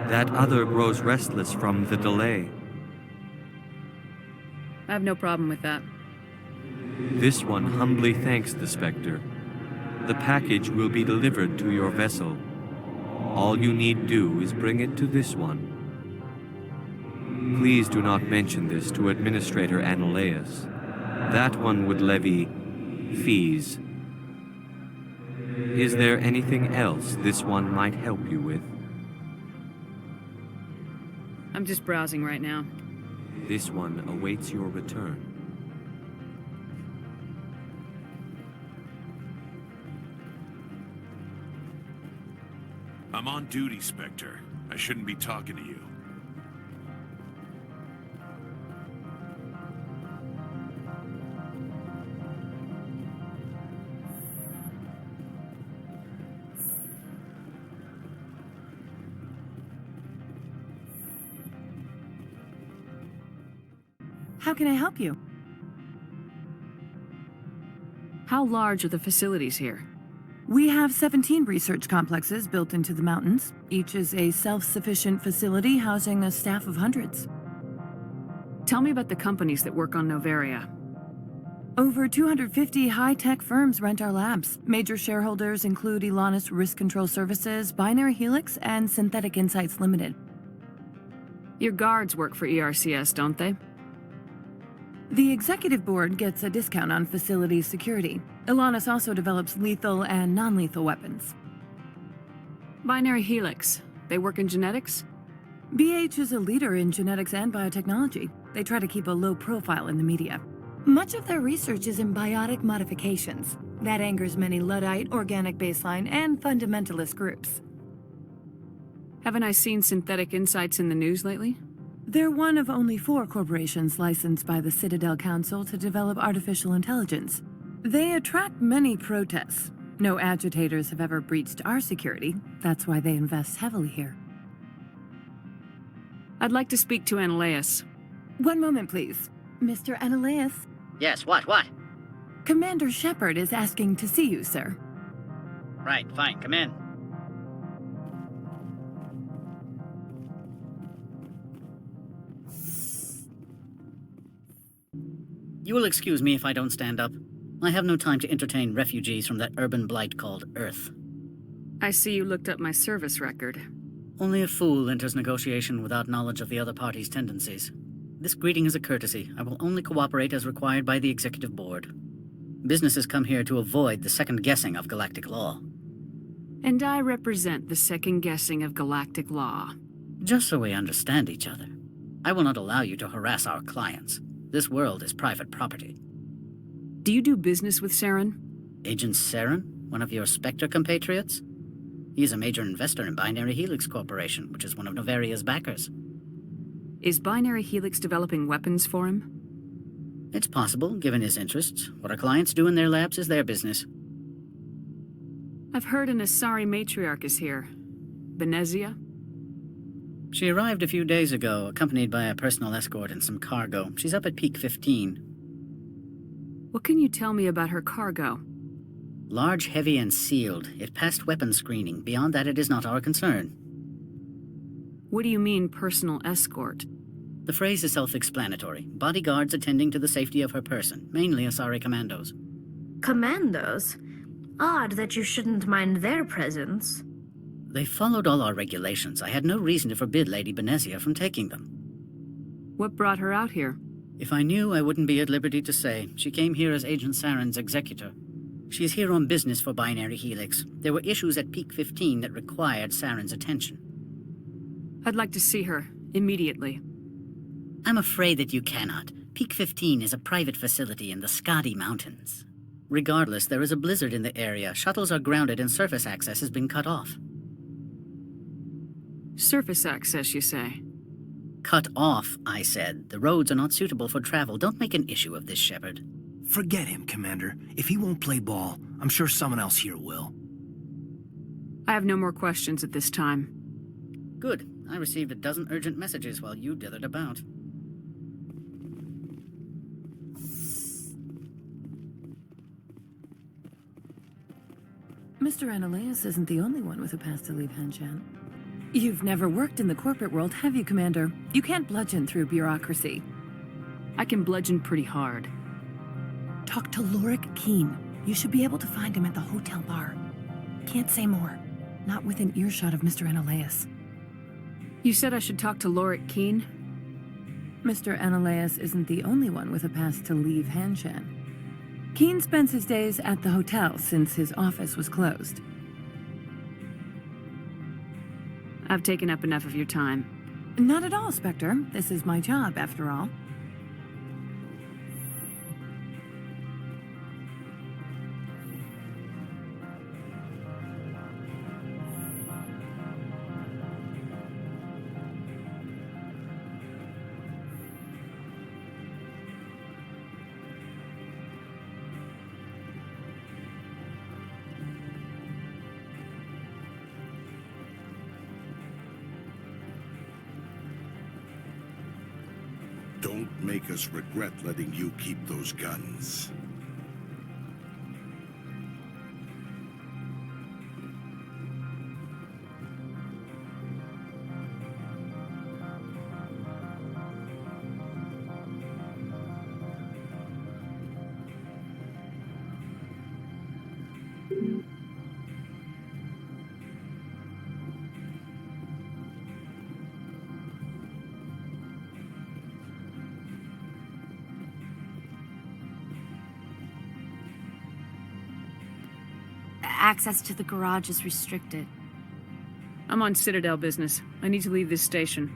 That other grows restless from the delay. I have no problem with that. This one humbly thanks the Spectre. The package will be delivered to your vessel. All you need do is bring it to this one. Please do not mention this to Administrator Analeas. That one would levy fees. Is there anything else this one might help you with? I'm just browsing right now. This one awaits your return. I'm on duty, Spectre. I shouldn't be talking to you. How can I help you? How large are the facilities here? We have 17 research complexes built into the mountains. Each is a self-sufficient facility housing a staff of hundreds. Tell me about the companies that work on Noveria. Over 250 high-tech firms rent our labs. Major shareholders include Elanus Risk Control Services, Binary Helix, and Synthetic Insights Limited. Your guards work for ERCS, don't they? The executive board gets a discount on facility security. Elanus also develops lethal and non-lethal weapons. Binary Helix. They work in genetics? BH is a leader in genetics and biotechnology. They try to keep a low profile in the media. Much of their research is in biotic modifications. That angers many Luddite, organic baseline, and fundamentalist groups. Haven't I seen Synthetic Insights in the news lately? They're one of only 4 corporations licensed by the Citadel Council to develop artificial intelligence. They attract many protests. No agitators have ever breached our security. That's why they invest heavily here. I'd like to speak to Analeas. One moment, please. Mr. Analeas? Yes, what? Commander Shepard is asking to see you, sir. Right, fine, come in. You will excuse me if I don't stand up. I have no time to entertain refugees from that urban blight called Earth. I see you looked up my service record. Only a fool enters negotiation without knowledge of the other party's tendencies. This greeting is a courtesy. I will only cooperate as required by the Executive Board. Businesses come here to avoid the second guessing of galactic law. And I represent the second guessing of galactic law. Just so we understand each other, I will not allow you to harass our clients. This world is private property. Do you do business with Saren? Agent Saren? One of your Spectre compatriots? He is a major investor in Binary Helix Corporation, which is one of Noveria's backers. Is Binary Helix developing weapons for him? It's possible, given his interests. What our clients do in their labs is their business. I've heard an Asari Matriarch is here. Benezia? She arrived a few days ago, accompanied by a personal escort and some cargo. She's up at Peak 15. What can you tell me about her cargo? Large, heavy, and sealed. It passed weapons screening. Beyond that, it is not our concern. What do you mean, personal escort? The phrase is self-explanatory. Bodyguards attending to the safety of her person, mainly Asari commandos. Commandos? Odd that you shouldn't mind their presence. They followed all our regulations. I had no reason to forbid Lady Benezia from taking them. What brought her out here? If I knew, I wouldn't be at liberty to say. She came here as Agent Saren's executor. She's here on business for Binary Helix. There were issues at Peak 15 that required Saren's attention. I'd like to see her, immediately. I'm afraid that you cannot. Peak 15 is a private facility in the Skadi Mountains. Regardless, there is a blizzard in the area. Shuttles are grounded and surface access has been cut off. Surface access, you say? Cut off, I said. The roads are not suitable for travel. Don't make an issue of this, Shepard. Forget him, Commander. If he won't play ball, I'm sure someone else here will. I have no more questions at this time. Good. I received a dozen urgent messages while you dithered about. Mr. Analeas isn't the only one with a pass to leave Hanshan. You've never worked in the corporate world, have you, Commander? You can't bludgeon through bureaucracy. I can bludgeon pretty hard. Talk to Lorik Keen. You should be able to find him at the hotel bar. Can't say more. Not within earshot of Mr. Analeas. You said I should talk to Lorik Keen? Mr. Analeas isn't the only one with a pass to leave Hanshan. Keen spends his days at the hotel since his office was closed. I've taken up enough of your time. Not at all, Spectre. This is my job, after all. Don't make us regret letting you keep those guns. Access to the garage is restricted. I'm on Citadel business. I need to leave this station.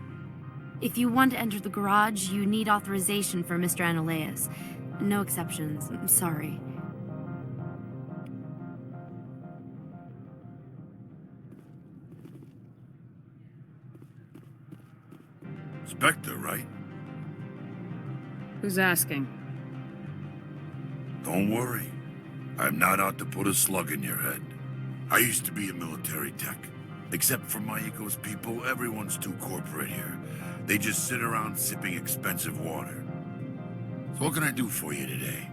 If you want to enter the garage, you need authorization for Mr. Analeas. No exceptions. I'm sorry. Spectre, right? Who's asking? Don't worry. I'm not out to put a slug in your head. I used to be a military tech. Except for my eco's people, everyone's too corporate here. They just sit around sipping expensive water. So what can I do for you today?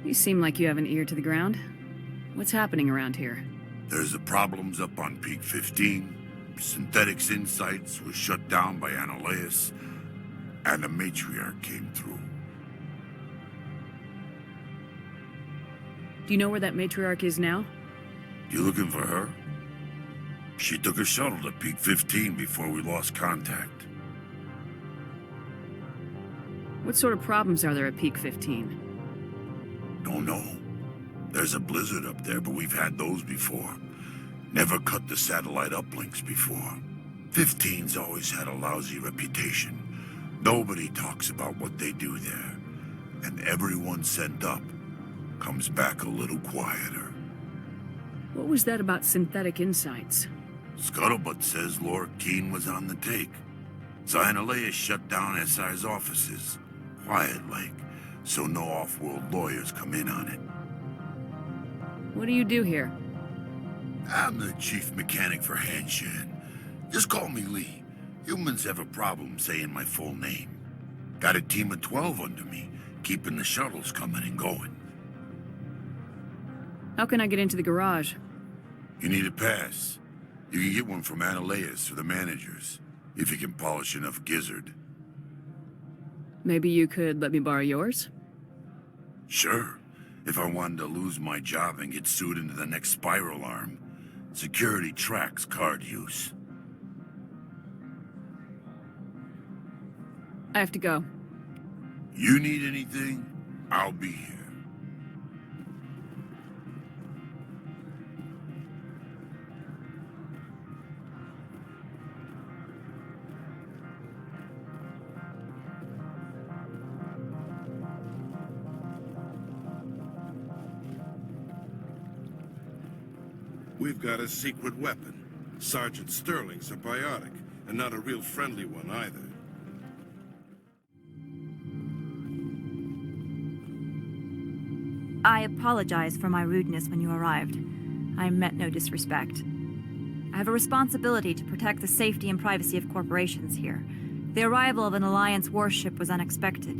You seem like you have an ear to the ground. What's happening around here? There's the problems up on Peak 15. Synthetics Insights was shut down by Analeas. And the Matriarch came through. Do you know where that matriarch is now? You looking for her? She took a shuttle to Peak 15 before we lost contact. What sort of problems are there at Peak 15? Don't know. There's a blizzard up there, but we've had those before. Never cut the satellite uplinks before. 15's always had a lousy reputation. Nobody talks about what they do there. And everyone sent up comes back a little quieter. What was that about synthetic insights? Scuttlebutt says Laura Keene was on the take. Analeas shut down SI's offices. Quiet like, so no off-world lawyers come in on it. What do you do here? I'm the chief mechanic for Hanshan. Just call me Lee. Humans have a problem saying my full name. Got a team of 12 under me, keeping the shuttles coming and going. How can I get into the garage? You need a pass. You can get one from Analeas or the managers, if you can polish enough gizzard. Maybe you could let me borrow yours? Sure. If I wanted to lose my job and get sued into the next spiral arm, security tracks card use. I have to go. You need anything, I'll be here. We've got a secret weapon. Sergeant Sterling's a biotic, and not a real friendly one either. I apologize for my rudeness when you arrived. I meant no disrespect. I have a responsibility to protect the safety and privacy of corporations here. The arrival of an Alliance warship was unexpected.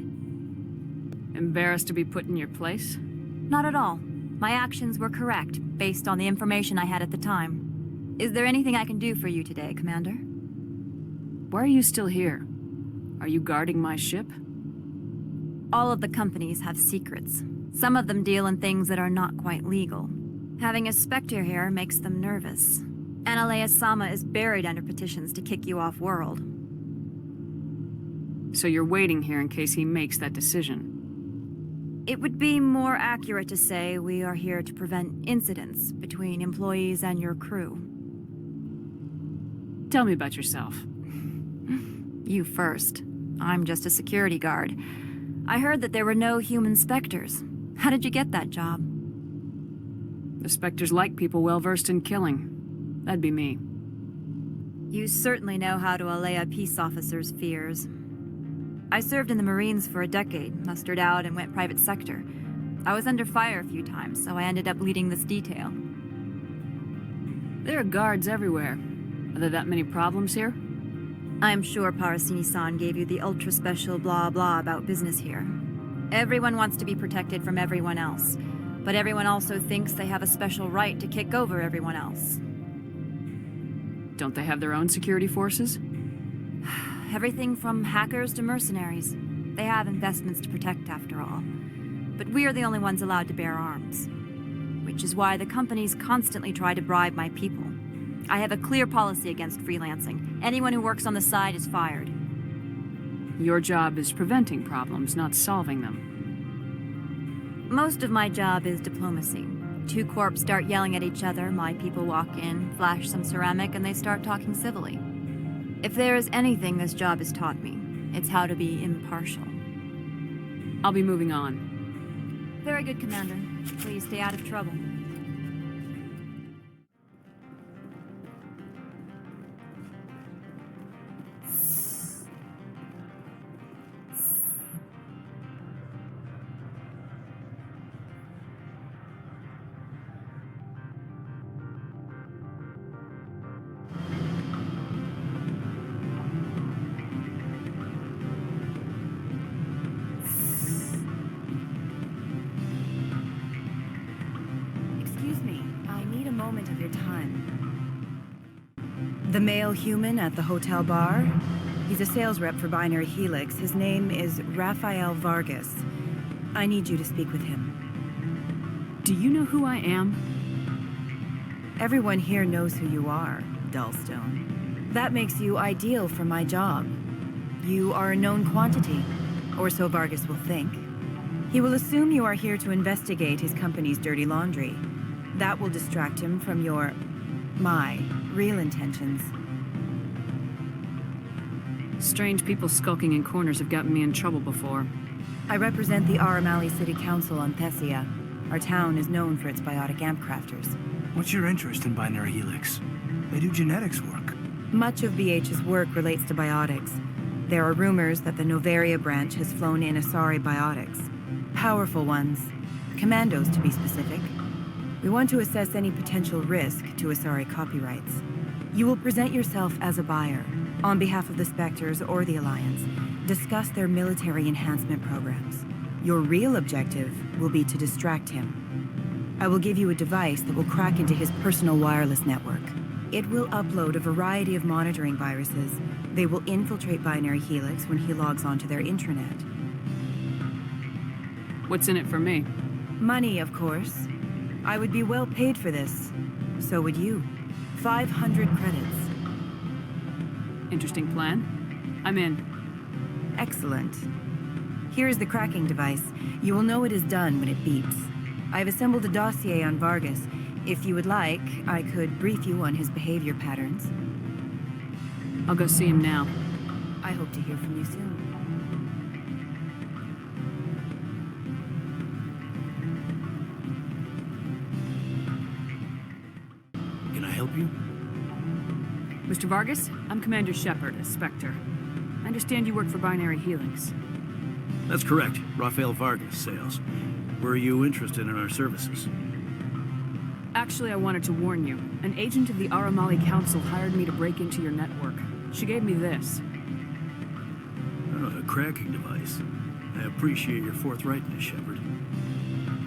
Embarrassed to be put in your place? Not at all. My actions were correct, based on the information I had at the time. Is there anything I can do for you today, Commander? Why are you still here? Are you guarding my ship? All of the companies have secrets. Some of them deal in things that are not quite legal. Having a Spectre here makes them nervous. Analeas Sama is buried under petitions to kick you off-world. So you're waiting here in case he makes that decision? It would be more accurate to say we are here to prevent incidents between employees and your crew. Tell me about yourself. You first. I'm just a security guard. I heard that there were no human specters. How did you get that job? The Spectres like people well-versed in killing. That'd be me. You certainly know how to allay a peace officer's fears. I served in the Marines for a decade, mustered out and went private sector. I was under fire a few times, so I ended up leading this detail. There are guards everywhere. Are there that many problems here? I'm sure Parasini-san gave you the ultra-special blah-blah about business here. Everyone wants to be protected from everyone else, but everyone also thinks they have a special right to kick over everyone else. Don't they have their own security forces? Everything from hackers to mercenaries. They have investments to protect, after all. But we're the only ones allowed to bear arms. Which is why the companies constantly try to bribe my people. I have a clear policy against freelancing. Anyone who works on the side is fired. Your job is preventing problems, not solving them. Most of my job is diplomacy. Two corps start yelling at each other, my people walk in, flash some ceramic, and they start talking civilly. If there is anything this job has taught me, it's how to be impartial. I'll be moving on. Very good, Commander. Please stay out of trouble. The male human at the hotel bar? He's a sales rep for Binary Helix. His name is Rafael Vargas. I need you to speak with him. Do you know who I am? Everyone here knows who you are, Dullstone. That makes you ideal for my job. You are a known quantity, or so Vargas will think. He will assume you are here to investigate his company's dirty laundry. That will distract him from my real intentions. Strange people skulking in corners have gotten me in trouble before. I represent the Aramali City Council on Thessia. Our town is known for its biotic amp crafters. What's your interest in Binary Helix? They do genetics work. Much of BH's work relates to biotics. There are rumors that the Noveria branch has flown in Asari biotics. Powerful ones. Commandos, to be specific. We want to assess any potential risk to Asari copyrights. You will present yourself as a buyer, on behalf of the Spectres or the Alliance. Discuss their military enhancement programs. Your real objective will be to distract him. I will give you a device that will crack into his personal wireless network. It will upload a variety of monitoring viruses. They will infiltrate Binary Helix when he logs onto their intranet. What's in it for me? Money, of course. I would be well paid for this. So would you. 500 credits. Interesting plan. I'm in. Excellent. Here is the cracking device. You will know it is done when it beeps. I've assembled a dossier on Vargas. If you would like, I could brief you on his behavior patterns. I'll go see him now. I hope to hear from you soon. Can I help you? Mr. Vargas, I'm Commander Shepard, a Spectre. I understand you work for Binary Helix. That's correct. Rafael Vargas, sales. Were you interested in our services? Actually, I wanted to warn you. An agent of the Aramali Council hired me to break into your network. She gave me this. Oh, a cracking device. I appreciate your forthrightness, Shepard.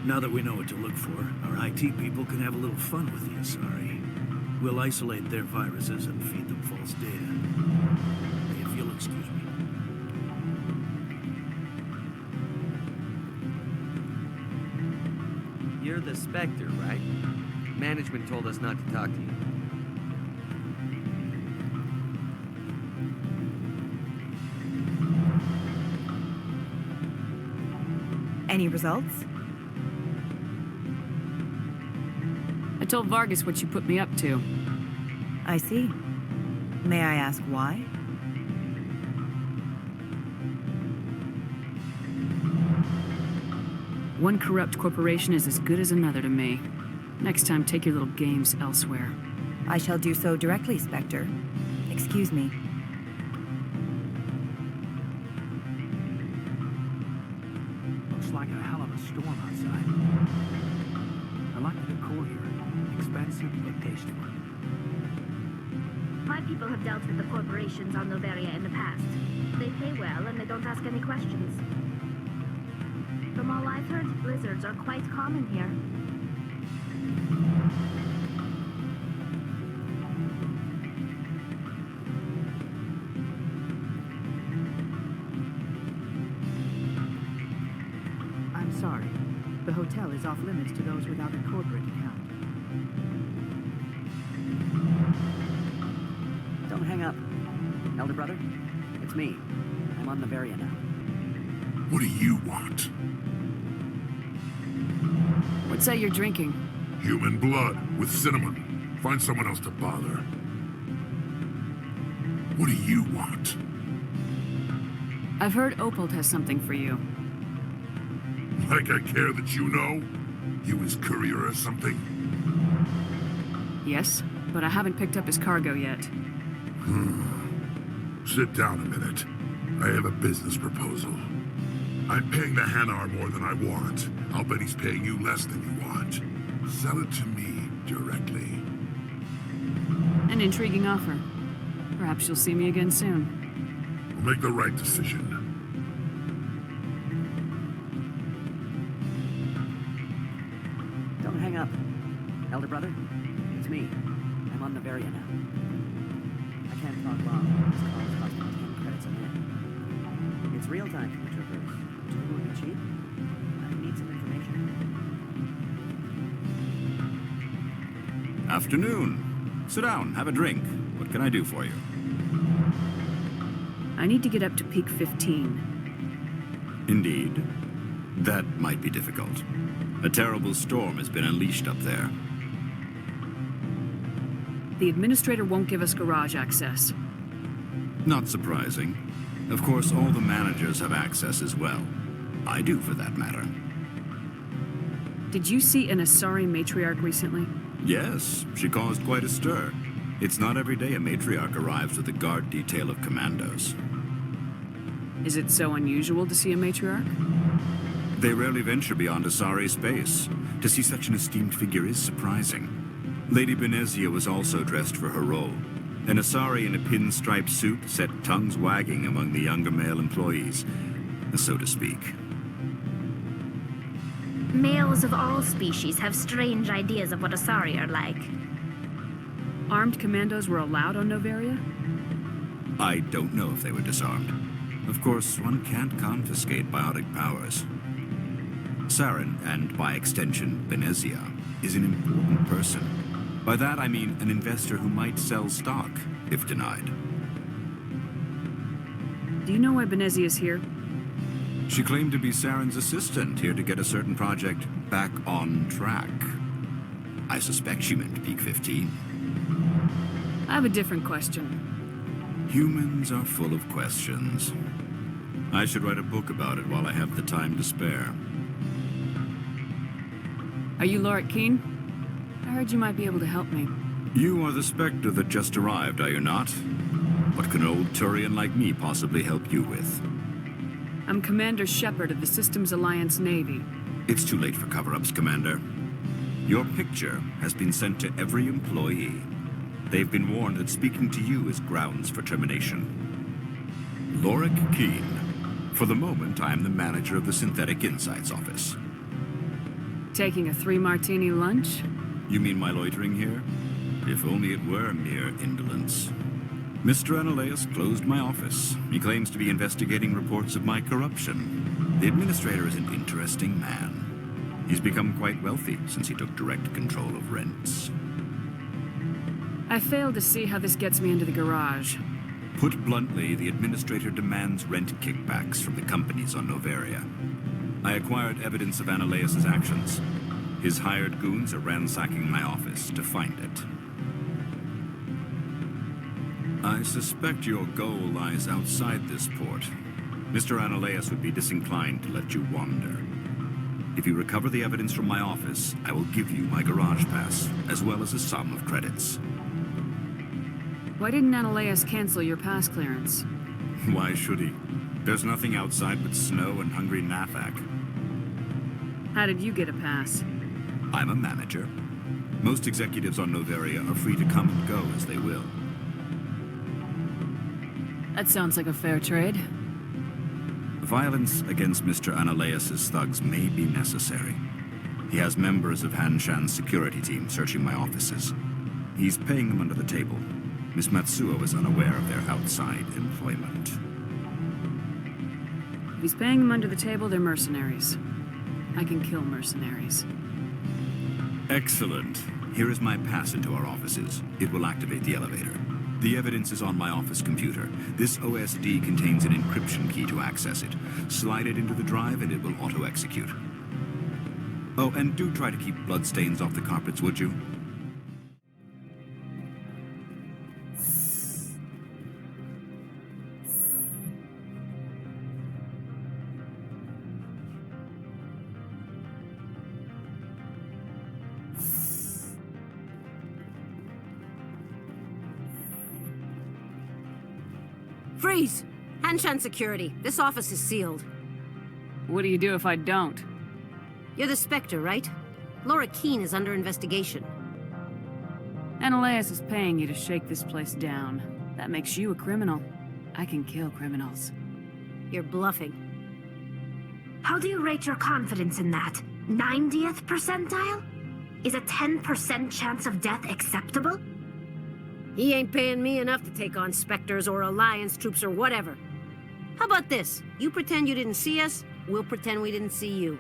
Now that we know what to look for, our IT people can have a little fun with the Asari. We'll isolate their viruses and feed them false data. If you'll excuse me. You're the Spectre, right? Management told us not to talk to you. Any results? I told Vargas what you put me up to. I see. May I ask why? One corrupt corporation is as good as another to me. Next time, take your little games elsewhere. I shall do so directly, Spectre. Excuse me. Looks like a hell of a storm outside. I like the decor here. Expensive but tasteful. My people have dealt with the corporations on Noveria in the past. They pay well and they don't ask any questions. From all I've heard, blizzards are quite common here. I'm sorry. The hotel is off limits to those without a corporate account. Don't hang up. Elder brother, it's me. I'm on Noveria now. What do you want? What's that you're drinking? Human blood with cinnamon. Find someone else to bother. What do you want? I've heard Opal has something for you. Like I care that you know? You his courier or something? Yes, but I haven't picked up his cargo yet. Sit down a minute. I have a business proposal. I'm paying the Hanar more than I want. I'll bet he's paying you less than you want. Sell it to me directly. An intriguing offer. Perhaps you'll see me again soon. We'll make the right decision. Don't hang up. Elder brother, it's me. I'm on Noveria now. I can't talk long. This call's cost me 10 credits a minute. It's real time for the troopers. Do you think it would be cheap? I need some information. Afternoon. Sit down, have a drink. What can I do for you? I need to get up to peak 15. Indeed. That might be difficult. A terrible storm has been unleashed up there. The administrator won't give us garage access. Not surprising. Of course, all the managers have access as well. I do, for that matter. Did you see an Asari matriarch recently? Yes, she caused quite a stir. It's not every day a matriarch arrives with a guard detail of commandos. Is it so unusual to see a matriarch? They rarely venture beyond Asari space. To see such an esteemed figure is surprising. Lady Benezia was also dressed for her role. An Asari in a pinstripe suit set tongues wagging among the younger male employees, so to speak. Males of all species have strange ideas of what Asari are like. Armed commandos were allowed on Noveria? I don't know if they were disarmed. Of course, one can't confiscate biotic powers. Saren, and by extension, Benezia, is an important person. By that I mean an investor who might sell stock, if denied. Do you know why Benezia is here? She claimed to be Saren's assistant, here to get a certain project back on track. I suspect she meant peak 15. I have a different question. Humans are full of questions. I should write a book about it while I have the time to spare. Are you Lorik Keen? I heard you might be able to help me. You are the Spectre that just arrived, are you not? What can an old Turian like me possibly help you with? I'm Commander Shepard of the Systems Alliance Navy. It's too late for cover-ups, Commander. Your picture has been sent to every employee. They've been warned that speaking to you is grounds for termination. Lorik Keen. For the moment, I am the manager of the Synthetic Insights Office. Taking a 3-martini lunch? You mean my loitering here? If only it were mere indolence. Mr. Analaeus closed my office. He claims to be investigating reports of my corruption. The administrator is an interesting man. He's become quite wealthy since he took direct control of rents. I fail to see how this gets me into the garage. Put bluntly, the administrator demands rent kickbacks from the companies on Noveria. I acquired evidence of Analaeus' actions. His hired goons are ransacking my office to find it. I suspect your goal lies outside this port. Mr. Analaeus would be disinclined to let you wander. If you recover the evidence from my office, I will give you my garage pass, as well as a sum of credits. Why didn't Analaeus cancel your pass clearance? Why should he? There's nothing outside but snow and hungry Nafak. How did you get a pass? I'm a manager. Most executives on Noveria are free to come and go as they will. That sounds like a fair trade. Violence against Mr. Analaeus' thugs may be necessary. He has members of Hanshan's security team searching my offices. He's paying them under the table. Miss Matsuo is unaware of their outside employment. If he's paying them under the table, they're mercenaries. I can kill mercenaries. Excellent. Here is my pass into our offices. It will activate the elevator. The evidence is on my office computer. This OSD contains an encryption key to access it. Slide it into the drive and it will auto-execute. Oh, and do try to keep bloodstains off the carpets, would you? Freeze! Hanshan Security. This office is sealed. What do you do if I don't? You're the Spectre, right? Laura Keene is under investigation. Analaeus is paying you to shake this place down. That makes you a criminal. I can kill criminals. You're bluffing. How do you rate your confidence in that? 90th percentile? Is a 10% chance of death acceptable? He ain't paying me enough to take on Spectres or Alliance troops or whatever. How about this? You pretend you didn't see us, we'll pretend we didn't see you.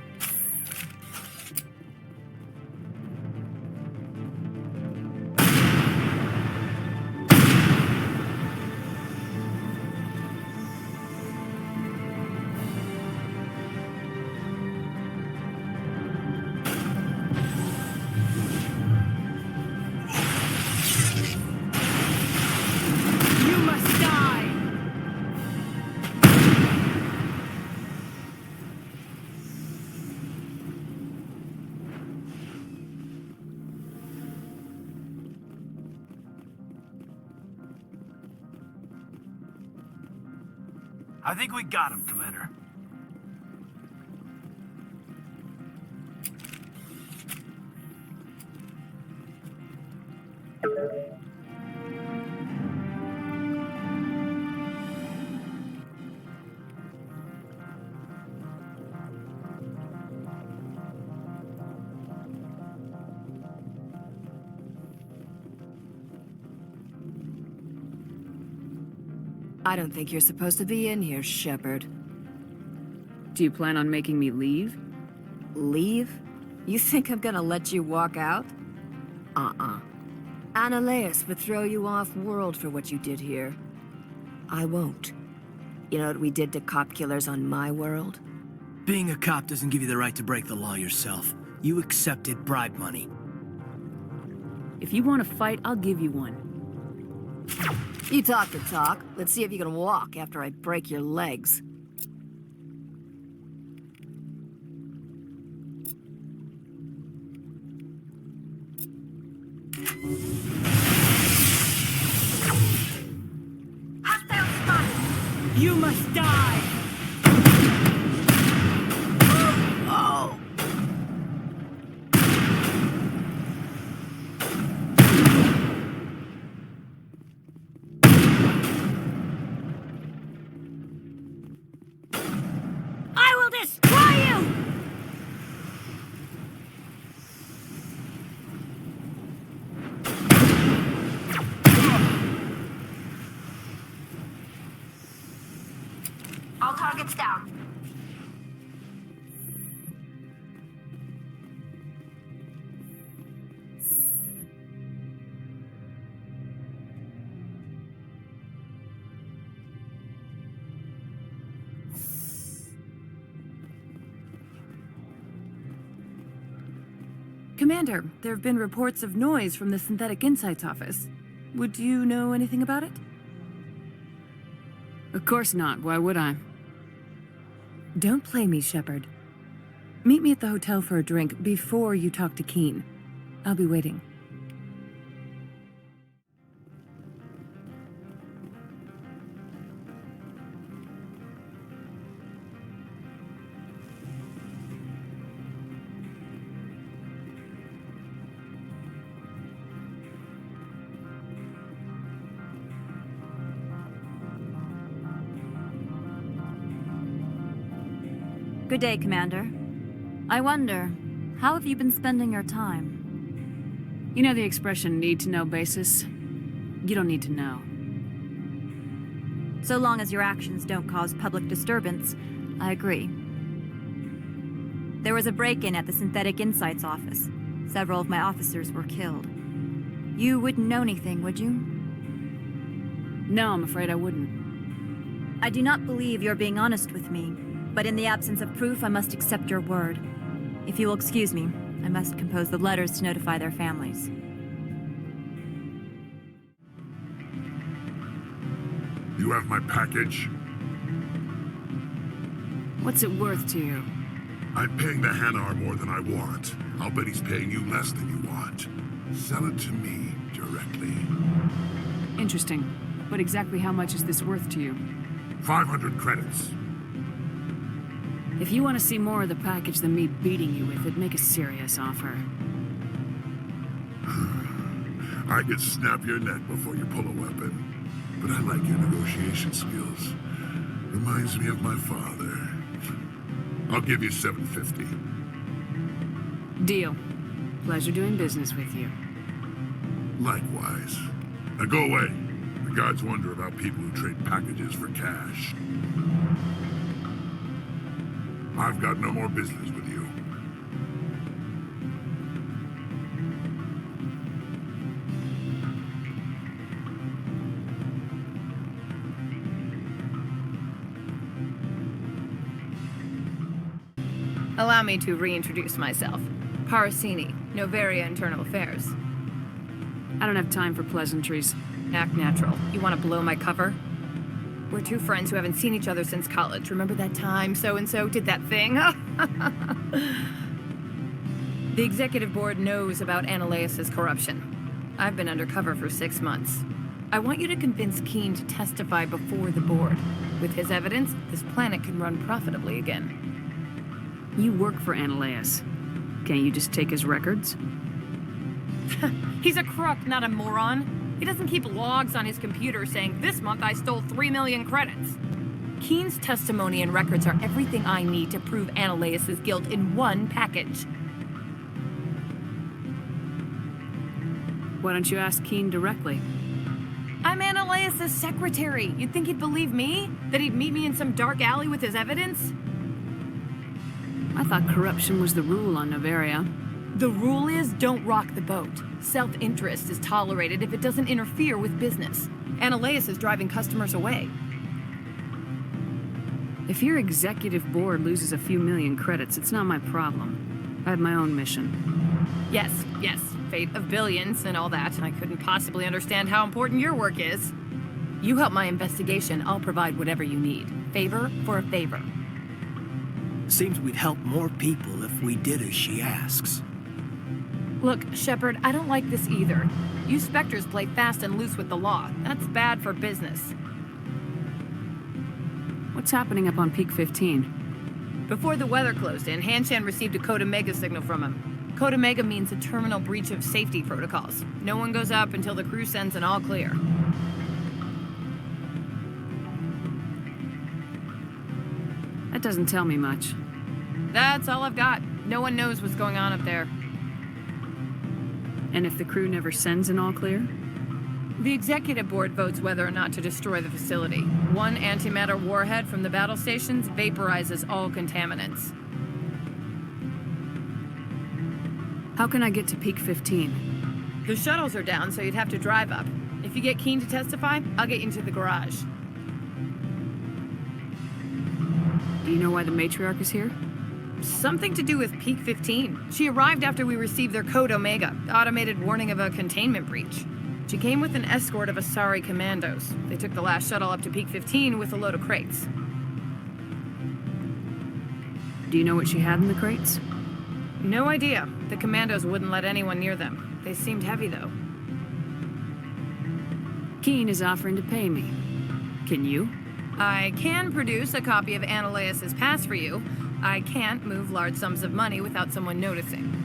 I think we got him, Commander. I don't think you're supposed to be in here, Shepard. Do you plan on making me leave? Leave? You think I'm gonna let you walk out? Analaeus would throw you off-world for what you did here. I won't. You know what we did to cop killers on my world? Being a cop doesn't give you the right to break the law yourself. You accepted bribe money. If you want to fight, I'll give you one. You talk the talk. Let's see if you can walk after I break your legs. Hostile spotted! You must die! Oh! I will destroy you! All targets down. Commander, there have been reports of noise from the Synthetic Insights office. Would you know anything about it? Of course not. Why would I? Don't play me, Shepard. Meet me at the hotel for a drink before you talk to Keen. I'll be waiting. Good day, Commander. I wonder, how have you been spending your time? You know the expression need-to-know basis? You don't need to know. So long as your actions don't cause public disturbance, I agree. There was a break-in at the Synthetic Insights office. Several of my officers were killed. You wouldn't know anything, would you? No, I'm afraid I wouldn't. I do not believe you're being honest with me, but in the absence of proof, I must accept your word. If you will excuse me, I must compose the letters to notify their families. You have my package? What's it worth to you? I'm paying the Hanar more than I want. I'll bet he's paying you less than you want. Sell it to me directly. Interesting. But exactly how much is this worth to you? 500 credits. If you want to see more of the package than me beating you with it, make a serious offer. I could snap your neck before you pull a weapon. But I like your negotiation skills. Reminds me of my father. I'll give you 750. Deal. Pleasure doing business with you. Likewise. Now go away. The gods wonder about people who trade packages for cash. I've got no more business with you. Allow me to reintroduce myself. Parasini, Noveria Internal Affairs. I don't have time for pleasantries. Act natural. You want to blow my cover? We're two friends who haven't seen each other since college. Remember that time so-and-so did that thing? The executive board knows about Ananias' corruption. I've been undercover for 6 months. I want you to convince Keen to testify before the board. With his evidence, this planet can run profitably again. You work for Ananias. Can't you just take his records? He's a crook, not a moron. He doesn't keep logs on his computer saying, "This month I stole 3 million credits." Keen's testimony and records are everything I need to prove Ananias' guilt in one package. Why don't you ask Keen directly? I'm Ananias' secretary. You'd think he'd believe me? That he'd meet me in some dark alley with his evidence? I thought corruption was the rule on Noveria. The rule is, don't rock the boat. Self-interest is tolerated if it doesn't interfere with business. Ananias is driving customers away. If your executive board loses a few million credits, it's not my problem. I have my own mission. Yes, fate of billions and all that. I couldn't possibly understand how important your work is. You help my investigation, I'll provide whatever you need. Favor for a favor. Seems we'd help more people if we did as she asks. Look, Shepard, I don't like this either. You Spectres play fast and loose with the law. That's bad for business. What's happening up on Peak 15? Before the weather closed in, Hanshan received a Code Omega signal from him. Code Omega means a terminal breach of safety protocols. No one goes up until the crew sends an all clear. That doesn't tell me much. That's all I've got. No one knows what's going on up there. And if the crew never sends an all clear? The executive board votes whether or not to destroy the facility. One antimatter warhead from the battle stations vaporizes all contaminants. How can I get to Peak 15? The shuttles are down, so you'd have to drive up. If you get Keen to testify, I'll get you into the garage. Do you know why the Matriarch is here? Something to do with Peak 15. She arrived after we received their Code Omega, automated warning of a containment breach. She came with an escort of Asari commandos. They took the last shuttle up to Peak 15 with a load of crates. Do you know what she had in the crates? No idea. The commandos wouldn't let anyone near them. They seemed heavy, though. Keen is offering to pay me. Can you? I can produce a copy of Ananias's pass for you. I can't move large sums of money without someone noticing.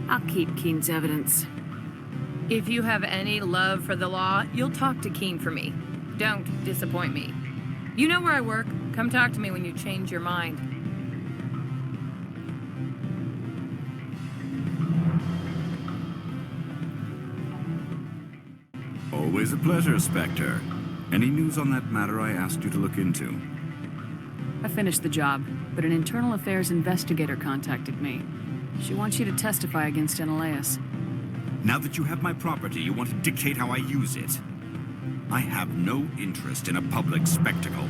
I'll keep Keen's evidence. If you have any love for the law, you'll talk to Keen for me. Don't disappoint me. You know where I work. Come talk to me when you change your mind. Always a pleasure, Spectre. Any news on that matter I asked you to look into? I finished the job, but an internal affairs investigator contacted me. She wants you to testify against Ananias. Now that you have my property, you want to dictate how I use it. I have no interest in a public spectacle.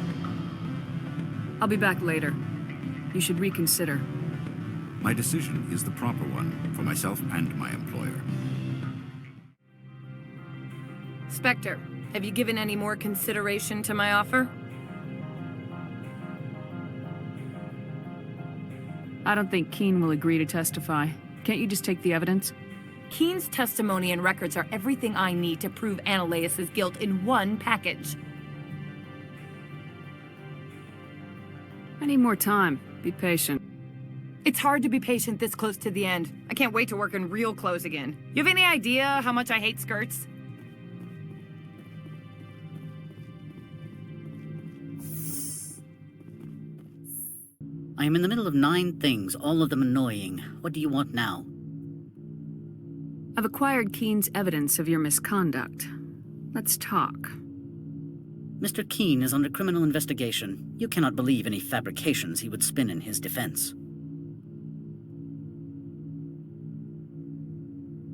I'll be back later. You should reconsider. My decision is the proper one, for myself and my employer. Spectre, have you given any more consideration to my offer? I don't think Keen will agree to testify. Can't you just take the evidence? Keen's testimony and records are everything I need to prove Ananias's guilt in one package. I need more time. Be patient. It's hard to be patient this close to the end. I can't wait to work in real clothes again. You have any idea how much I hate skirts? I am in the middle of 9 things, all of them annoying. What do you want now? I've acquired Keen's evidence of your misconduct. Let's talk. Mr. Keen is under criminal investigation. You cannot believe any fabrications he would spin in his defense.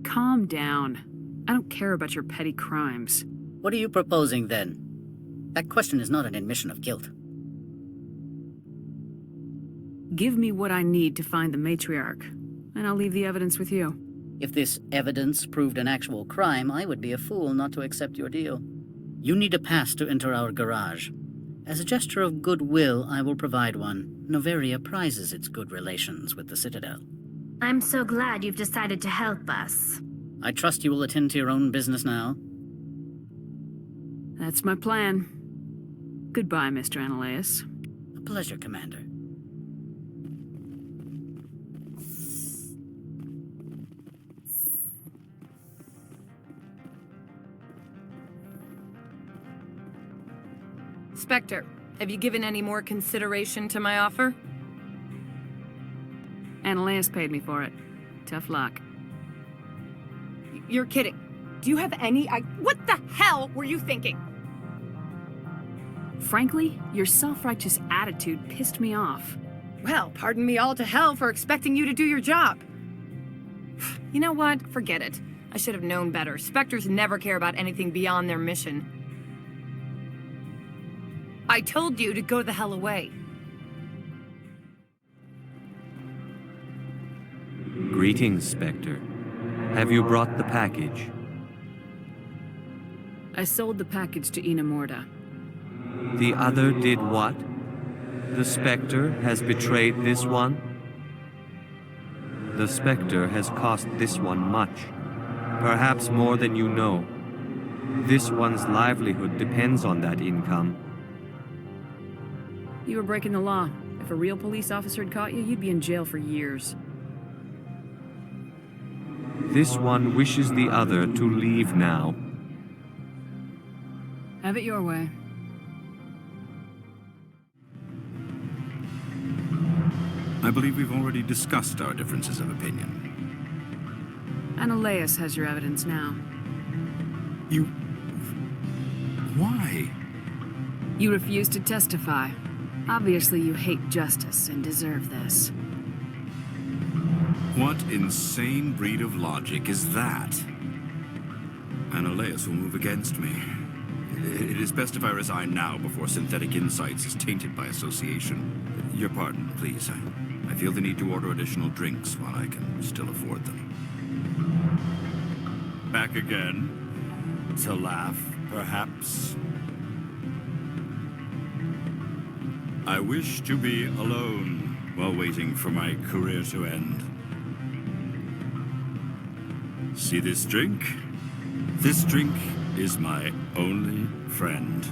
Calm down. I don't care about your petty crimes. What are you proposing, then? That question is not an admission of guilt. Give me what I need to find the Matriarch, and I'll leave the evidence with you. If this evidence proved an actual crime, I would be a fool not to accept your deal. You need a pass to enter our garage. As a gesture of goodwill, I will provide one. Noveria prizes its good relations with the Citadel. I'm so glad you've decided to help us. I trust you will attend to your own business now. That's my plan. Goodbye, Mr. Ananias. A pleasure, Commander. Spectre, have you given any more consideration to my offer? Ananias paid me for it. Tough luck. You're kidding. Do you have any what the hell were you thinking? Frankly, your self-righteous attitude pissed me off. Well, pardon me all to hell for expecting you to do your job. You know what? Forget it. I should have known better. Spectres never care about anything beyond their mission. I told you to go the hell away. Greetings, Spectre. Have you brought the package? I sold the package to Inamorda. The other did what? The Spectre has betrayed this one? The Spectre has cost this one much. Perhaps more than you know. This one's livelihood depends on that income. You were breaking the law. If a real police officer had caught you, you'd be in jail for years. This one wishes the other to leave now. Have it your way. I believe we've already discussed our differences of opinion. Ananias has your evidence now. You... Why? You refused to testify. Obviously, you hate justice and deserve this. What insane breed of logic is that? Ananias will move against me. It is best if I resign now before Synthetic Insights is tainted by association. Your pardon, please. I feel the need to order additional drinks while I can still afford them. Back again? To laugh, perhaps? I wish to be alone while waiting for my career to end. See this drink? This drink is my only friend.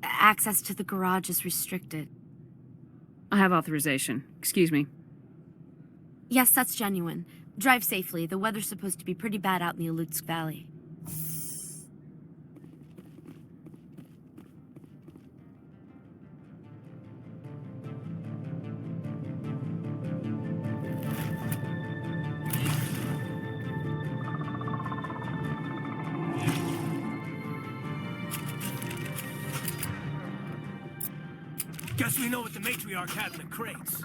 Access to the garage is restricted. I have authorization. Excuse me. Yes, that's genuine. Drive safely. The weather's supposed to be pretty bad out in the Alutsk Valley. Guess we know what the Matriarch had in the crates.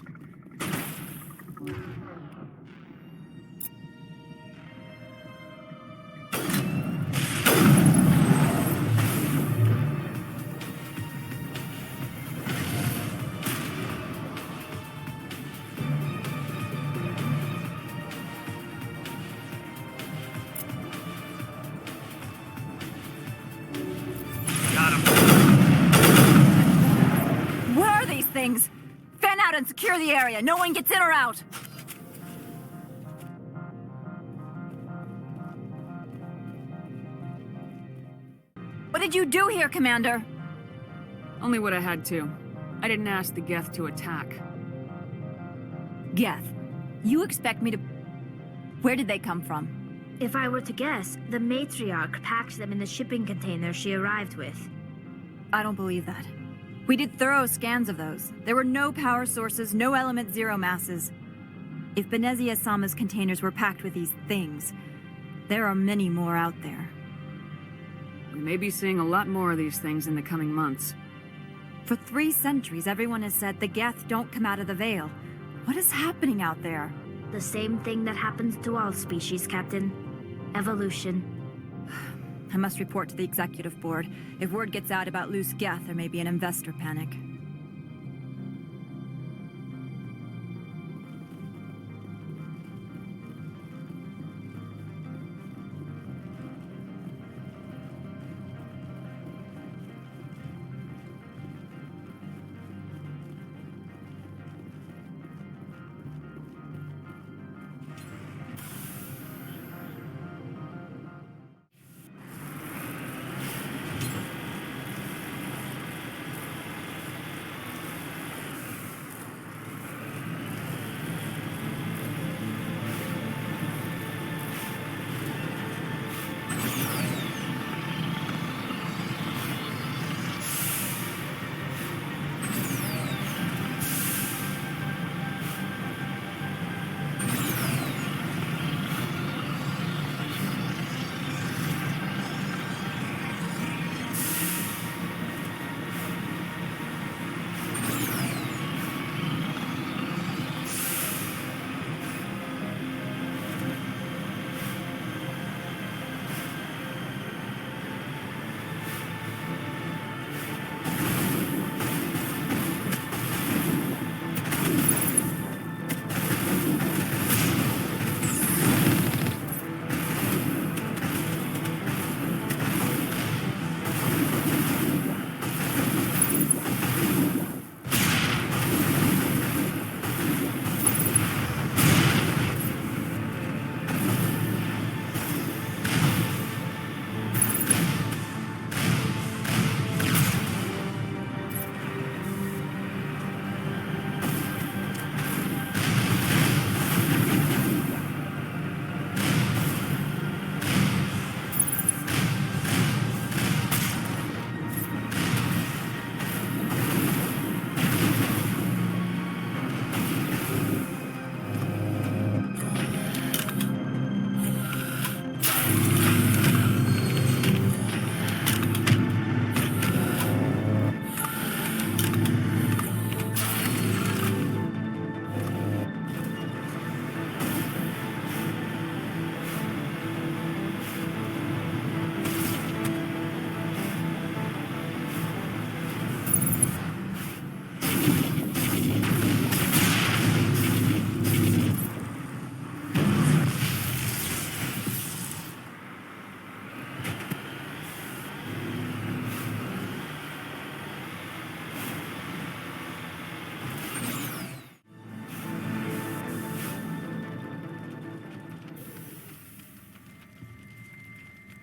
Things. Fan out and secure the area. No one gets in or out. What did you do here, Commander? Only what I had to. I didn't ask the Geth to attack. Geth? You expect me to... Where did they come from? If I were to guess, the Matriarch packed them in the shipping container she arrived with. I don't believe that. We did thorough scans of those. There were no power sources, no element zero masses. If Benezia Sama's containers were packed with these things, there are many more out there. We may be seeing a lot more of these things in the coming months. For 3 centuries, everyone has said the Geth don't come out of the Veil. What is happening out there? The same thing that happens to all species, Captain. Evolution. I must report to the Executive Board. If word gets out about loose Geth, there may be an investor panic.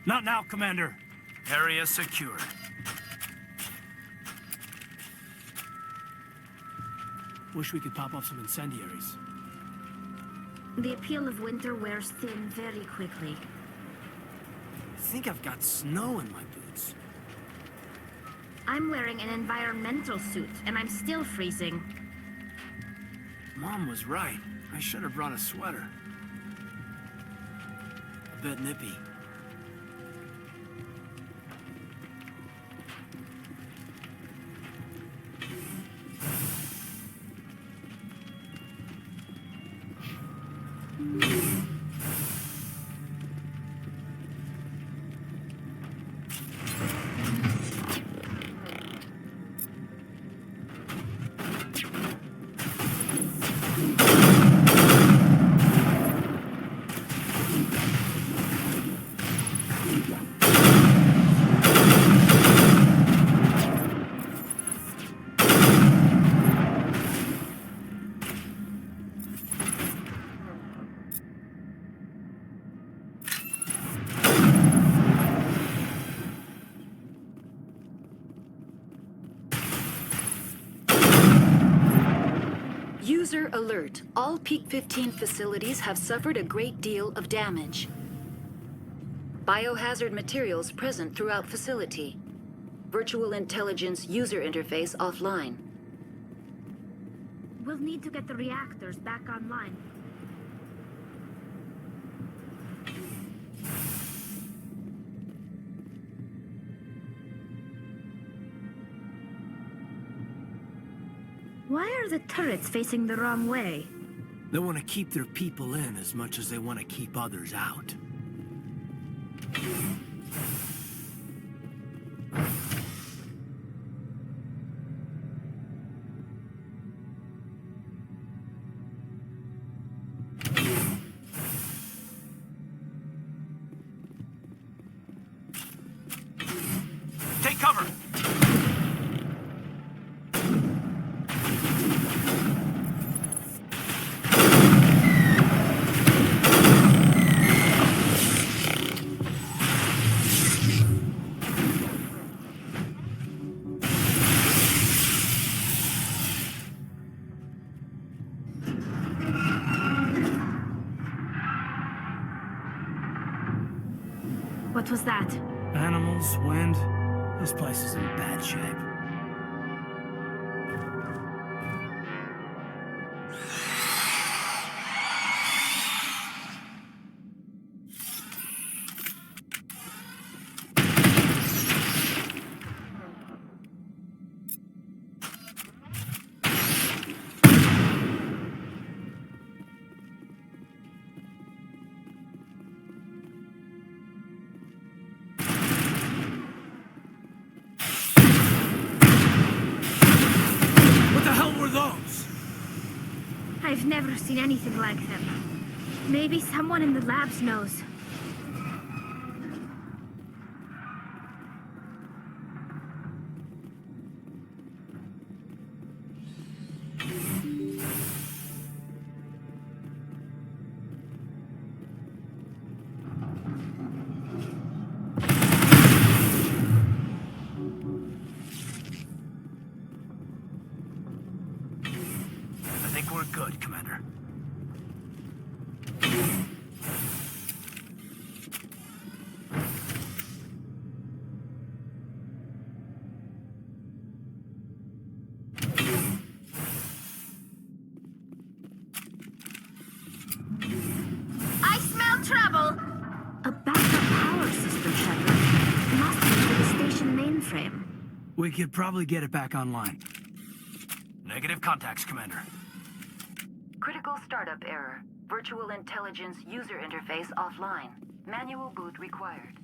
Not now, Commander. Area secure. Wish we could pop off some incendiaries. The appeal of winter wears thin very quickly. I think I've got snow in my boots. I'm wearing an environmental suit, and I'm still freezing. Mom was right. I should have brought a sweater. A bit nippy. User alert. All Peak 15 facilities have suffered a great deal of damage. Biohazard materials present throughout facility. Virtual intelligence user interface offline. We'll need to get the reactors back online. Why are the turrets facing the wrong way? They want to keep their people in as much as they want to keep others out. Take cover! What was that? Animals, wind. This place is in bad shape. I've never seen anything like them. Maybe someone in the labs knows. We're good, Commander. I smell trouble! A backup power system, Shepard. Must be for the station mainframe. We could probably get it back online. Negative contacts, Commander. Critical startup error. Virtual intelligence user interface offline. Manual boot required.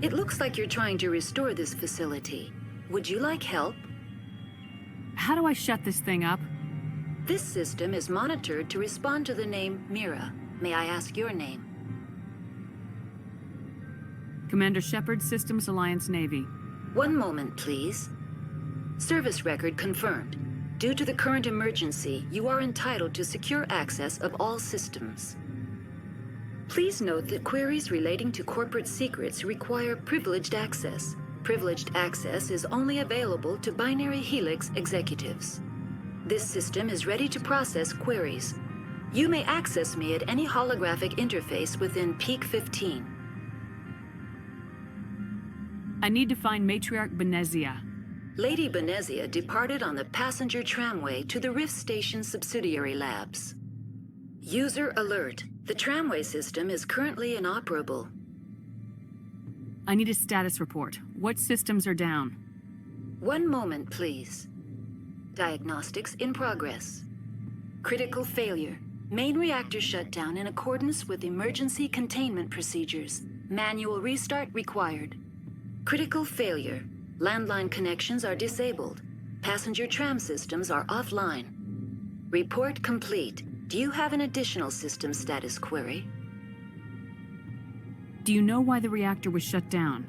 It looks like you're trying to restore this facility. Would you like help? How do I shut this thing up? This system is monitored to respond to the name Mira. May I ask your name? Commander Shepard, Systems Alliance Navy. One moment, please. Service record confirmed. Due to the current emergency, you are entitled to secure access of all systems. Please note that queries relating to corporate secrets require privileged access. Privileged access is only available to Binary Helix executives. This system is ready to process queries. You may access me at any holographic interface within Peak 15. I need to find Matriarch Benezia. Lady Benezia departed on the passenger tramway to the Rift Station subsidiary labs. User alert. The tramway system is currently inoperable. I need a status report. What systems are down? 1 moment, please. Diagnostics in progress. Critical failure. Main reactor shut down in accordance with emergency containment procedures. Manual restart required. Critical failure. Landline connections are disabled. Passenger tram systems are offline. Report complete. Do you have an additional system status query? Do you know why the reactor was shut down?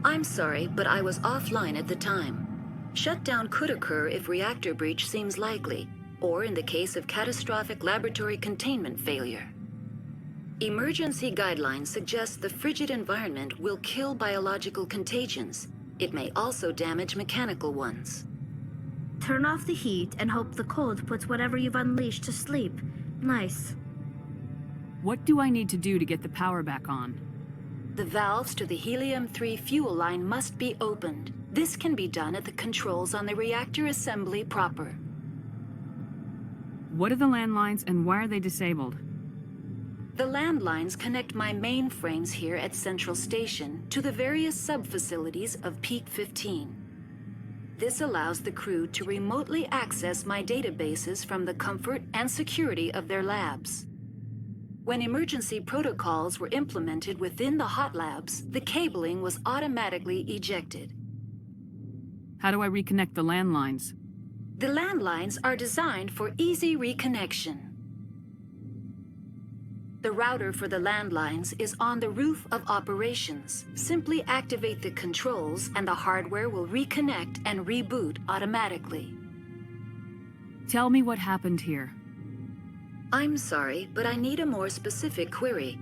I'm sorry, but I was offline at the time. Shutdown could occur if reactor breach seems likely, or in the case of catastrophic laboratory containment failure. Emergency guidelines suggest the frigid environment will kill biological contagions. It may also damage mechanical ones. Turn off the heat and hope the cold puts whatever you've unleashed to sleep. Nice. What do I need to do to get the power back on? The valves to the helium-3 fuel line must be opened. This can be done at the controls on the reactor assembly proper. What are the landlines and why are they disabled? The landlines connect my mainframes here at Central Station to the various sub-facilities of Peak 15. This allows the crew to remotely access my databases from the comfort and security of their labs. When emergency protocols were implemented within the hot labs, the cabling was automatically ejected. How do I reconnect the landlines? The landlines are designed for easy reconnection. The router for the landlines is on the roof of operations. Simply activate the controls and the hardware will reconnect and reboot automatically. Tell me what happened here. I'm sorry, but I need a more specific query.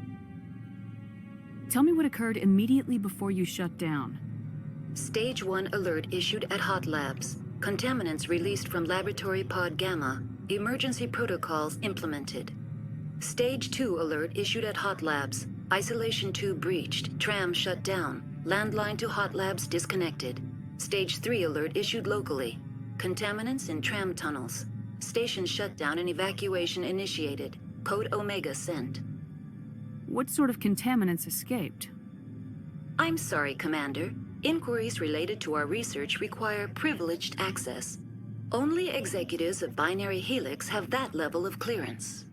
Tell me what occurred immediately before you shut down. Stage 1 alert issued at Hot Labs. Contaminants released from Laboratory Pod Gamma. Emergency protocols implemented. Stage 2 alert issued at Hot Labs. Isolation 2 breached. Tram shut down. Landline to Hot Labs disconnected. Stage 3 alert issued locally. Contaminants in tram tunnels. Station shutdown and evacuation initiated. Code Omega sent. What sort of contaminants escaped? I'm sorry, Commander. Inquiries related to our research require privileged access. Only executives of Binary Helix have that level of clearance.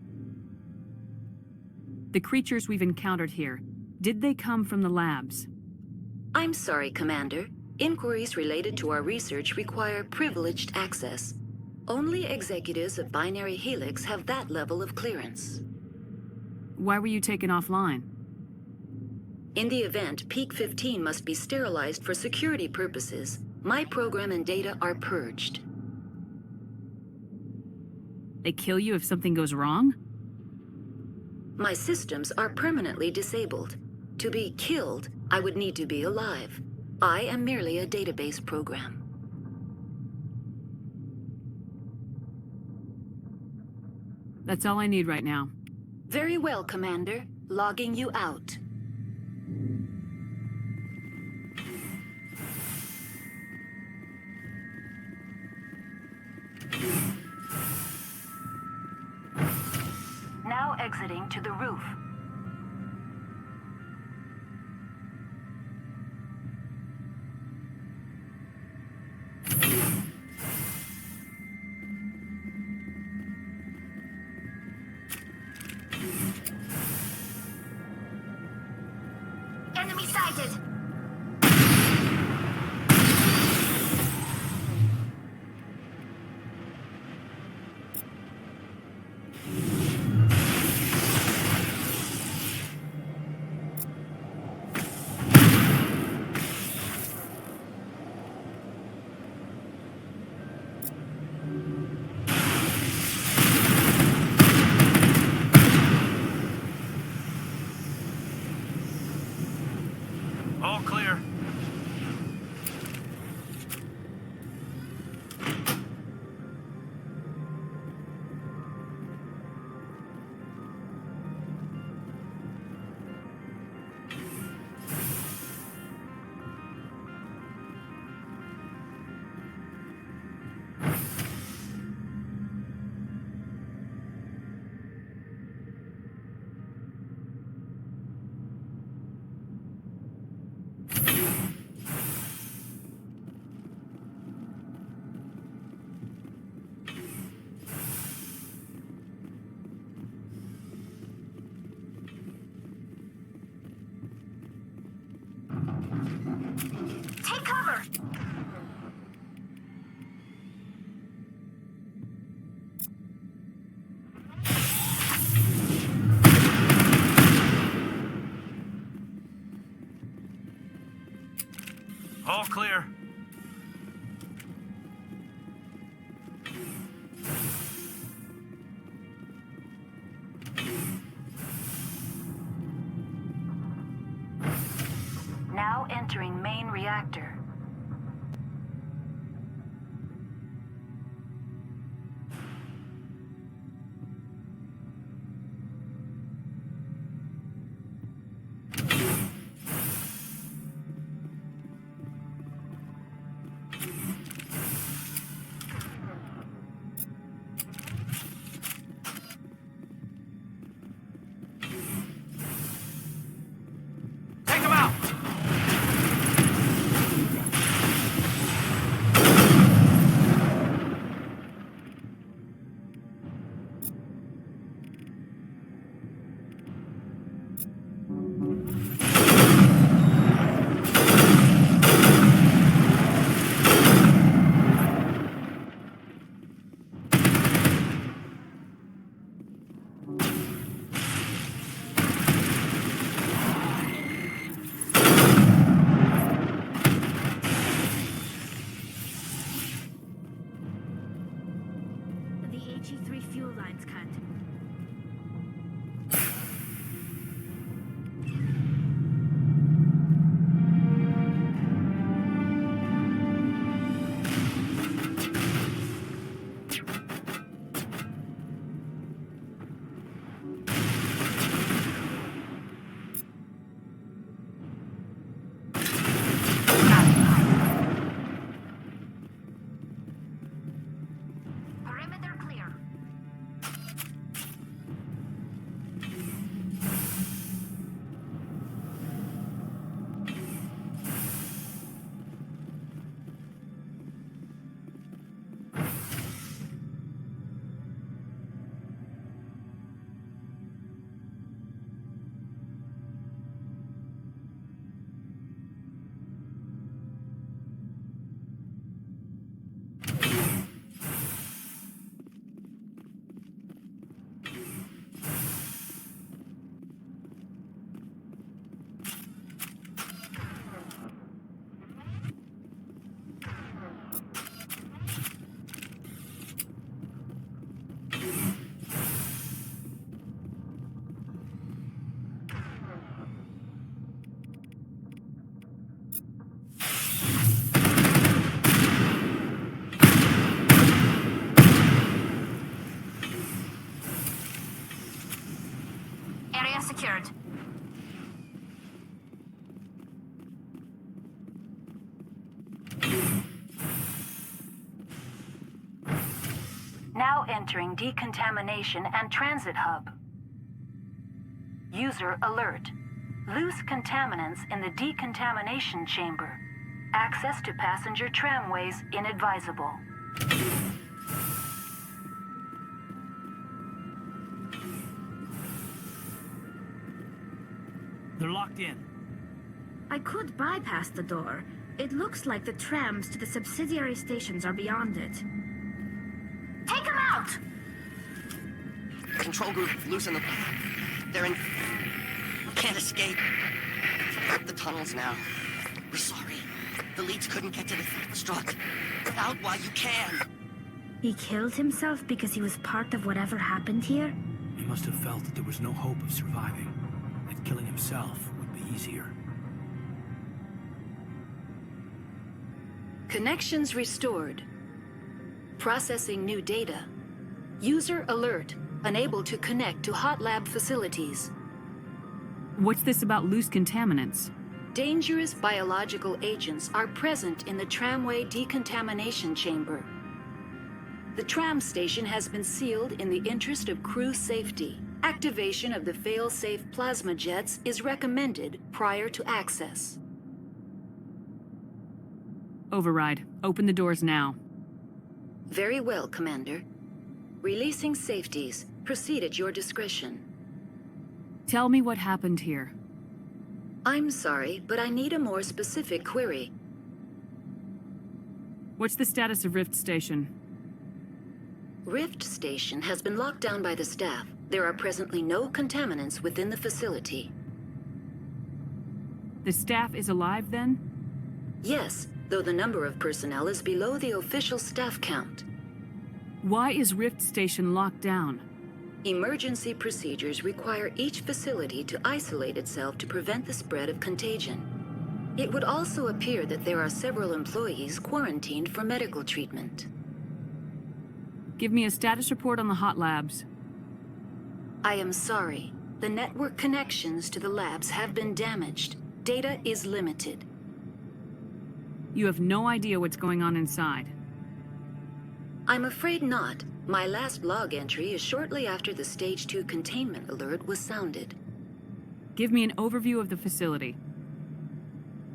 The creatures we've encountered here, did they come from the labs? I'm sorry, Commander. Inquiries related to our research require privileged access. Only executives of Binary Helix have that level of clearance. Why were you taken offline? In the event, Peak 15 must be sterilized for security purposes. My program and data are purged. They kill you if something goes wrong? My systems are permanently disabled. To be killed, I would need to be alive. I am merely a database program. That's all I need right now. Very well, Commander. Logging you out. Now exiting to the roof. Enemy sighted! All clear. Now entering main reactor. The HE3 fuel line's cut. Perimeter clear. Area secured. Now entering decontamination and transit hub. User alert. Loose contaminants in the decontamination chamber. Access to passenger tramways inadvisable. They're locked in. I could bypass the door. It looks like the trams to the subsidiary stations are beyond it. Take them out! Control group, loosen the... They're in... Can't escape. The tunnels now. We're sorry. The leads couldn't get to the struct. Get out while you can. He killed himself because he was part of whatever happened here? He must have felt that there was no hope of surviving. That killing himself would be easier. Connections restored. Processing new data. User alert. Unable to connect to hot lab facilities. What's this about loose contaminants? Dangerous biological agents are present in the tramway decontamination chamber. The tram station has been sealed in the interest of crew safety. Activation of the fail-safe plasma jets is recommended prior to access. Override. Open the doors now. Very well, Commander. Releasing safeties. Proceed at your discretion. Tell me what happened here. I'm sorry, but I need a more specific query. What's the status of Rift Station? Rift Station has been locked down by the staff. There are presently no contaminants within the facility. The staff is alive then? Yes, though the number of personnel is below the official staff count. Why is Rift Station locked down? Emergency procedures require each facility to isolate itself to prevent the spread of contagion. It would also appear that there are several employees quarantined for medical treatment. Give me a status report on the hot labs. I am sorry. The network connections to the labs have been damaged. Data is limited. You have no idea what's going on inside. I'm afraid not. My last log entry is shortly after the Stage 2 containment alert was sounded. Give me an overview of the facility.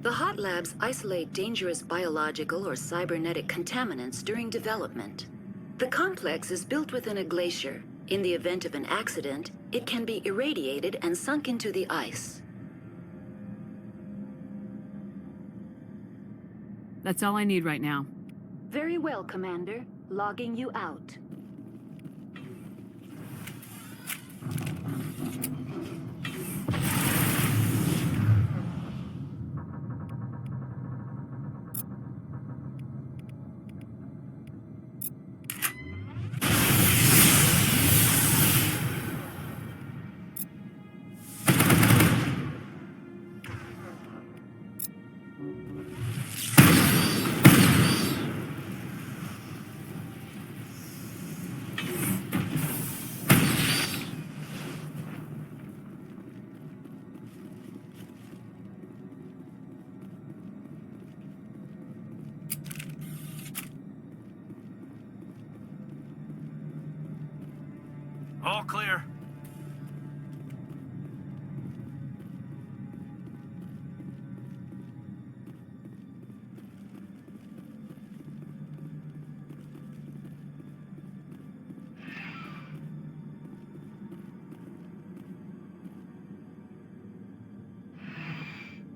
The hot labs isolate dangerous biological or cybernetic contaminants during development. The complex is built within a glacier. In the event of an accident, it can be irradiated and sunk into the ice. That's all I need right now. Very well, Commander. Logging you out. All clear.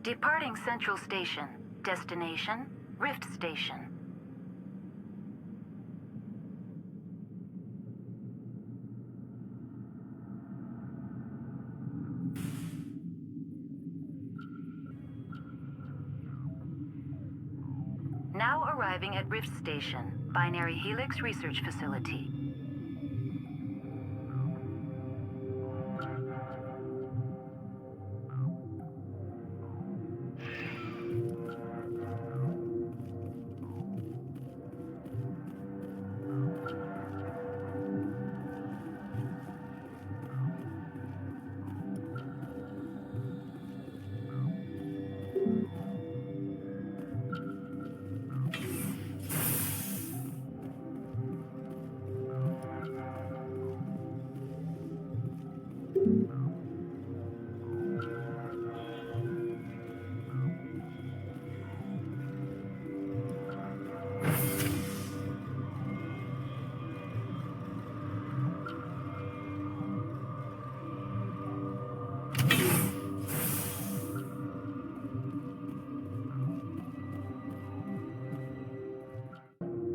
Departing Central Station. Destination, Rift Station. Now arriving at Rift Station, Binary Helix Research Facility.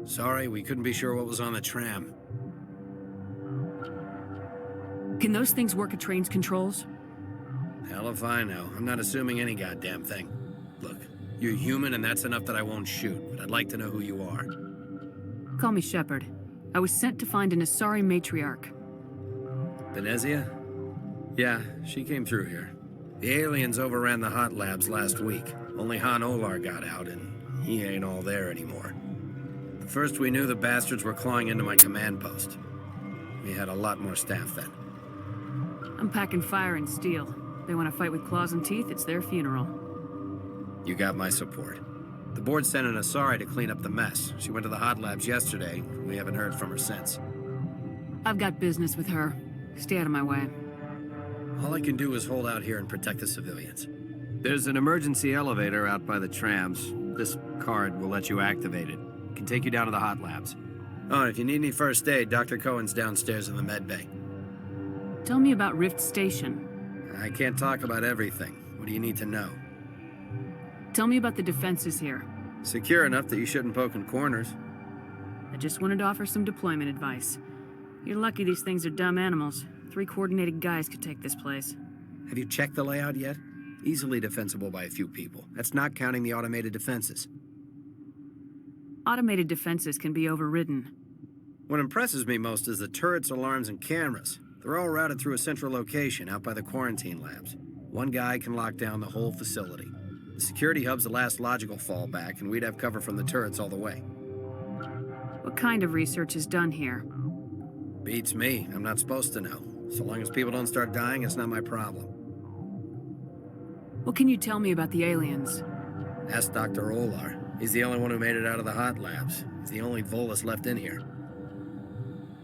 Sorry, we couldn't be sure what was on the tram. Can those things work at train's controls? Hell if I know. I'm not assuming any goddamn thing. Look, you're human and that's enough that I won't shoot, but I'd like to know who you are. Call me Shepard. I was sent to find an Asari matriarch. Benezia? Yeah, she came through here. The aliens overran the hot labs last week. Only Han Olar got out, and he ain't all there anymore. First we knew the bastards were clawing into my command post. We had a lot more staff then. I'm packing fire and steel. They want to fight with claws and teeth, it's their funeral. You got my support. The board sent an Asari to clean up the mess. She went to the hot labs yesterday. We haven't heard from her since. I've got business with her. Stay out of my way. All I can do is hold out here and protect the civilians. There's an emergency elevator out by the trams. This card will let you activate it. Can take you down to the hot labs. Oh, and if you need any first aid, Dr. Cohen's downstairs in the med bay. Tell me about Rift Station. I can't talk about everything. What do you need to know? Tell me about the defenses here. Secure enough that you shouldn't poke in corners. I just wanted to offer some deployment advice. You're lucky these things are dumb animals. 3 coordinated guys could take this place. Have you checked the layout yet? Easily defensible by a few people. That's not counting the automated defenses. Automated defenses can be overridden. What impresses me most is the turrets, alarms, and cameras. They're all routed through a central location out by the quarantine labs. One guy can lock down the whole facility. The security hub's the last logical fallback, and we'd have cover from the turrets all the way. What kind of research is done here? Beats me. I'm not supposed to know. So long as people don't start dying, it's not my problem. What can you tell me about the aliens? Ask Dr. Olar. He's the only one who made it out of the hot labs. He's the only Volus left in here.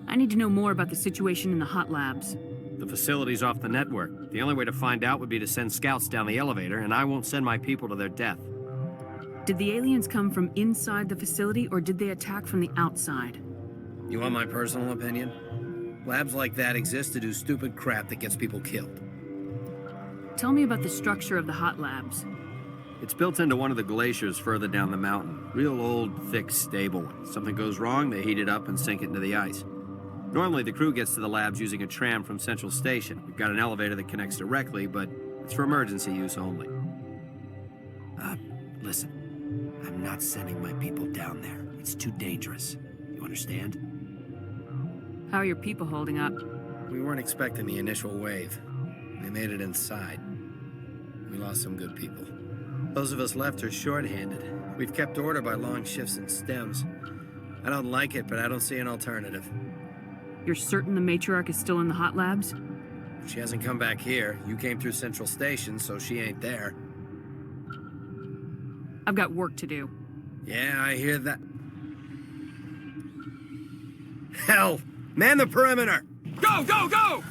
I need to know more about the situation in the hot labs. The facility's off the network. The only way to find out would be to send scouts down the elevator, and I won't send my people to their death. Did the aliens come from inside the facility, or did they attack from the outside? You want my personal opinion? Labs like that exist to do stupid crap that gets people killed. Tell me about the structure of the hot labs. It's built into one of the glaciers further down the mountain. Real old, thick, stable one. Something goes wrong, they heat it up and sink it into the ice. Normally, the crew gets to the labs using a tram from Central Station. We've got an elevator that connects directly, but it's for emergency use only. Listen. I'm not sending my people down there. It's too dangerous. You understand? How are your people holding up? We weren't expecting the initial wave. They made it inside. We lost some good people. Those of us left are short-handed. We've kept order by long shifts and stems. I don't like it, but I don't see an alternative. You're certain the Matriarch is still in the hot labs? She hasn't come back here. You came through Central Station, so she ain't there. I've got work to do. Yeah, I hear that. Hell! Man the perimeter! Go, go, go!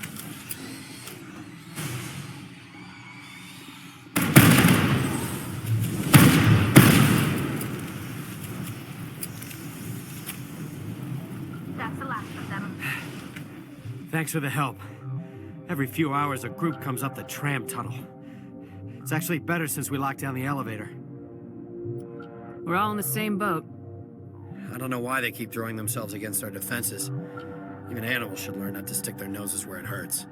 That's the last of them. Thanks for the help. Every few hours, a group comes up the tram tunnel. It's actually better since we locked down the elevator. We're all in the same boat. I don't know why they keep throwing themselves against our defenses. Even animals should learn not to stick their noses where it hurts.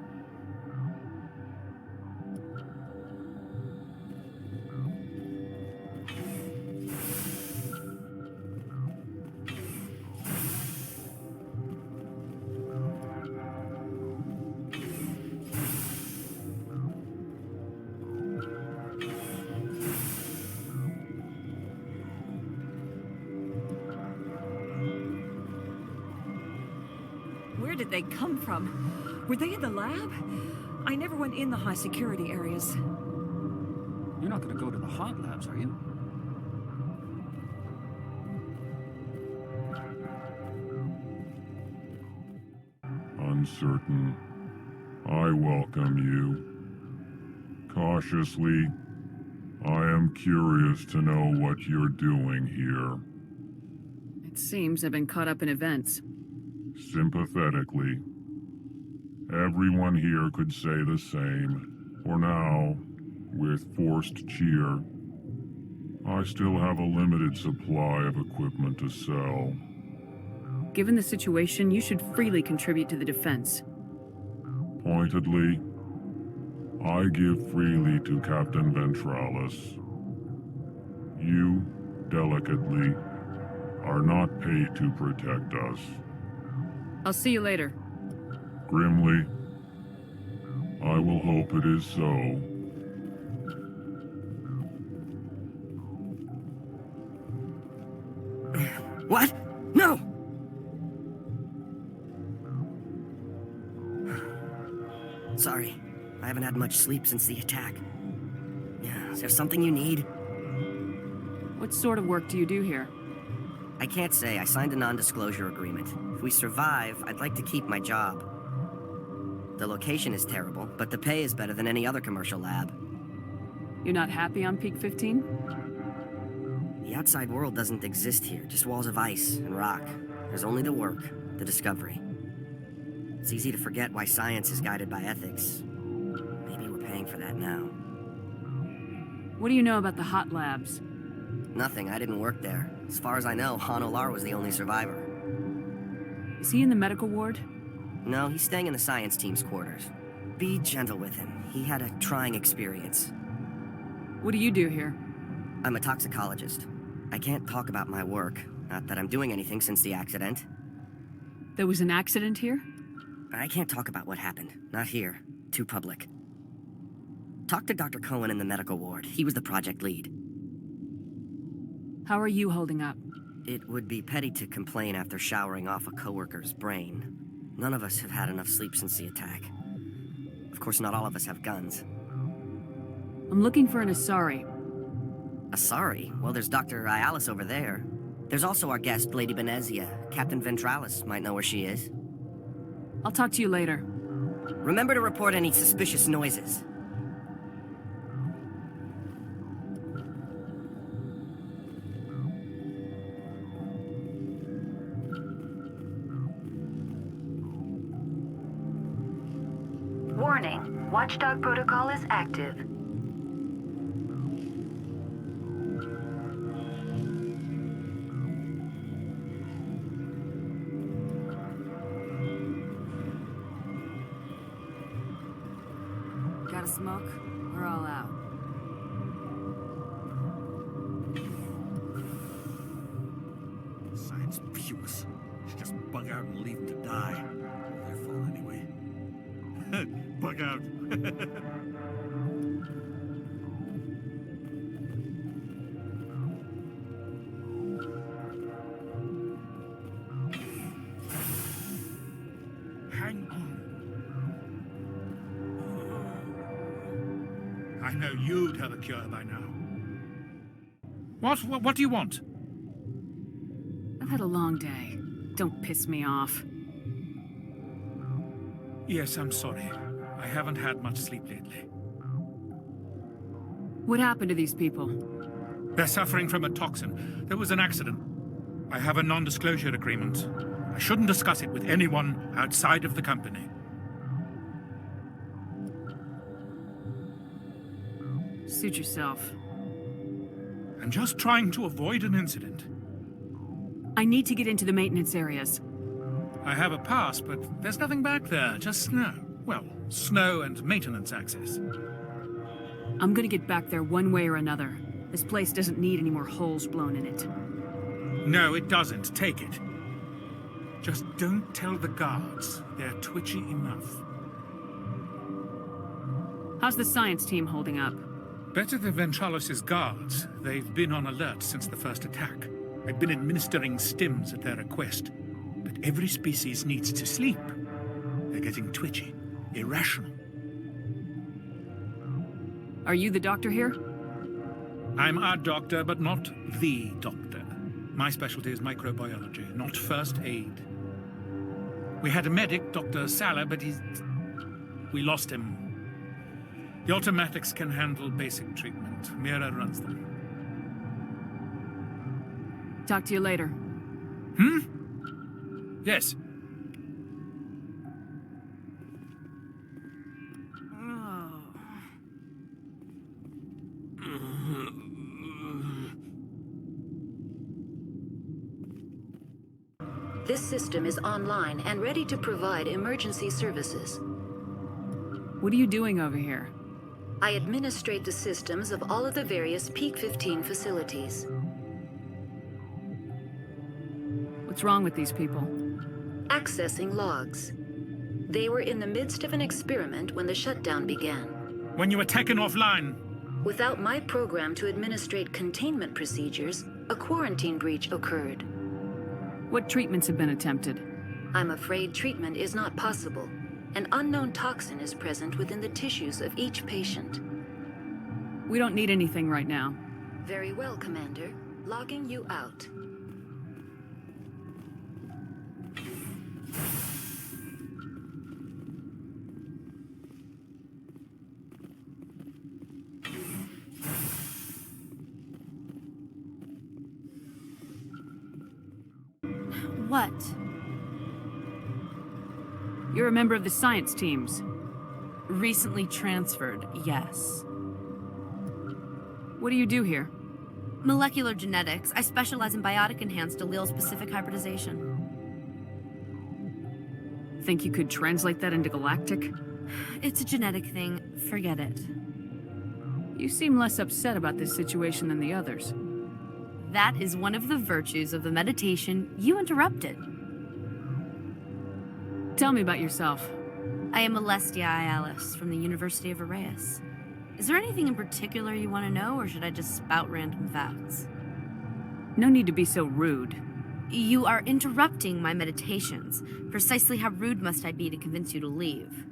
Where did they come from? Were they in the lab? I never went in the high security areas. You're not going to go to the hot labs, are you? Uncertain. I welcome you. Cautiously, I am curious to know what you're doing here. It seems I've been caught up in events. Sympathetically. Everyone here could say the same. For now, with forced cheer, I still have a limited supply of equipment to sell. Given the situation, you should freely contribute to the defense. Pointedly, I give freely to Captain Ventralis. You, delicately, are not paid to protect us. I'll see you later. Grimly, I will hope it is so. What? No! Sorry, I haven't had much sleep since the attack. Is there something you need? What sort of work do you do here? I can't say. I signed a non-disclosure agreement. If we survive, I'd like to keep my job. The location is terrible, but the pay is better than any other commercial lab. You're not happy on Peak 15? The outside world doesn't exist here, just walls of ice and rock. There's only the work, the discovery. It's easy to forget why science is guided by ethics. Maybe we're paying for that now. What do you know about the hot labs? Nothing, I didn't work there. As far as I know, Han Olar was the only survivor. Is he in the medical ward? No, he's staying in the science team's quarters. Be gentle with him. He had a trying experience. What do you do here? I'm a toxicologist. I can't talk about my work. Not that I'm doing anything since the accident. There was an accident here? I can't talk about what happened. Not here. Too public. Talk to Dr. Cohen in the medical ward. He was the project lead. How are you holding up? It would be petty to complain after showering off a coworker's brain. None of us have had enough sleep since the attack. Of course, not all of us have guns. I'm looking for an Asari. Asari? Well, there's Dr. Ayalis over there. There's also our guest, Lady Benezia. Captain Ventralis might know where she is. I'll talk to you later. Remember to report any suspicious noises. Warning, Watchdog protocol is active. Got a smoke? We're all out. Science puce. Should just bug out and leave them to die. Their fault anyway. Bug out. Hang on. I know you'd have a cure by now. What do you want? I've had a long day. Don't piss me off. Yes, I'm sorry. I haven't had much sleep lately. What happened to these people? They're suffering from a toxin. There was an accident. I have a non-disclosure agreement. I shouldn't discuss it with anyone outside of the company. Suit yourself. I'm just trying to avoid an incident. I need to get into the maintenance areas. I have a pass, but there's nothing back there, just snow. Well, snow and maintenance access. I'm gonna get back there one way or another. This place doesn't need any more holes blown in it. No, it doesn't. Take it. Just don't tell the guards. They're twitchy enough. How's the science team holding up? Better than Ventralis' guards. They've been on alert since the first attack. I've been administering stims at their request. But every species needs to sleep. They're getting twitchy, irrational. Are you the doctor here? I'm a doctor, but not the doctor. My specialty is microbiology, not first aid. We had a medic, Dr. Sala, but we lost him. The automatics can handle basic treatment. Mira runs them. Talk to you later. Yes. This system is online and ready to provide emergency services. What are you doing over here? I administrate the systems of all of the various Peak 15 facilities. What's wrong with these people? Accessing logs. They were in the midst of an experiment when the shutdown began. When you were taken offline. Without my program to administrate containment procedures, a quarantine breach occurred. What treatments have been attempted? I'm afraid treatment is not possible. An unknown toxin is present within the tissues of each patient. We don't need anything right now. Very well, Commander. Logging you out. What? You're a member of the science teams. Recently transferred, yes. What do you do here? Molecular genetics. I specialize in biotic-enhanced allele-specific hybridization. Think you could translate that into galactic? It's a genetic thing. Forget it. You seem less upset about this situation than the others. That is one of the virtues of the meditation you interrupted. Tell me about yourself. I am Alestia Ialis from the University of Arraeus. Is there anything in particular you want to know, or should I just spout random facts? No need to be so rude. You are interrupting my meditations. Precisely how rude must I be to convince you to leave?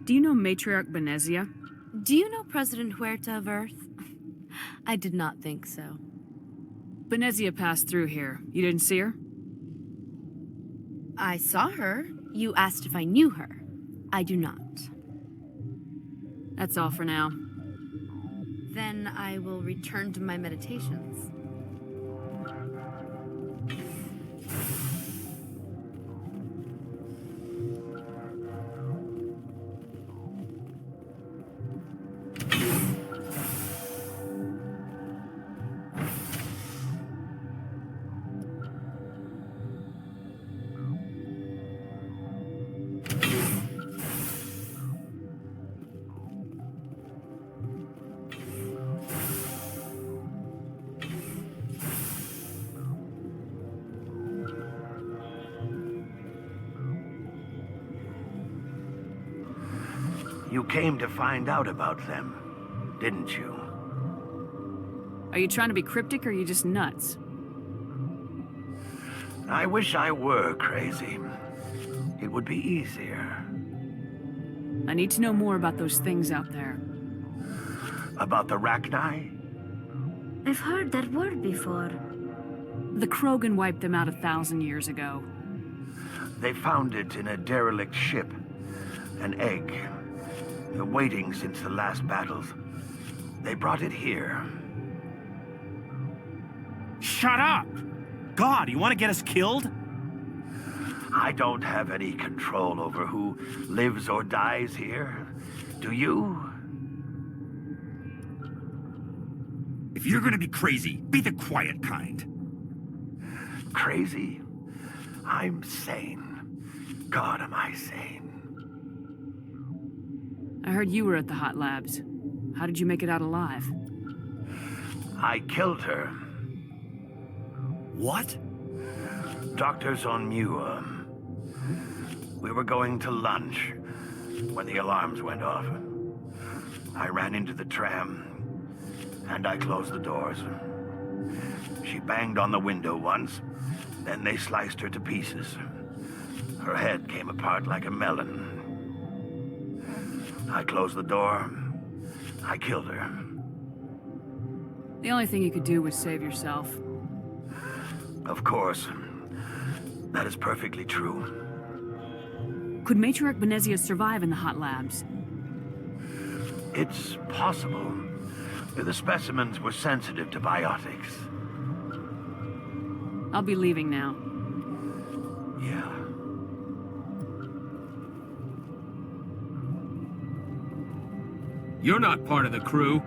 Do you know Matriarch Benezia? Do you know President Huerta of Earth? I did not think so. Benezia passed through here. You didn't see her? I saw her. You asked if I knew her. I do not. That's all for now. Then I will return to my meditations. You came to find out about them, didn't you? Are you trying to be cryptic, or are you just nuts? I wish I were crazy. It would be easier. I need to know more about those things out there. About the Rachni? I've heard that word before. The Krogan wiped them out 1,000 years ago. They found it in a derelict ship. An egg. Waiting since the last battles. They brought it here. Shut up! God, you want to get us killed? I don't have any control over who lives or dies here. Do you? If you're gonna be crazy, be the quiet kind. Crazy? I'm sane. God, am I sane. I heard you were at the hot labs. How did you make it out alive? I killed her. What? Doctors on Muir. We were going to lunch when the alarms went off. I ran into the tram, and I closed the doors. She banged on the window once, then they sliced her to pieces. Her head came apart like a melon. I closed the door. I killed her. The only thing you could do was save yourself. Of course. That is perfectly true. Could Matriarch Benezia survive in the hot labs? It's possible. The specimens were sensitive to biotics. I'll be leaving now. Yeah. You're not part of the crew.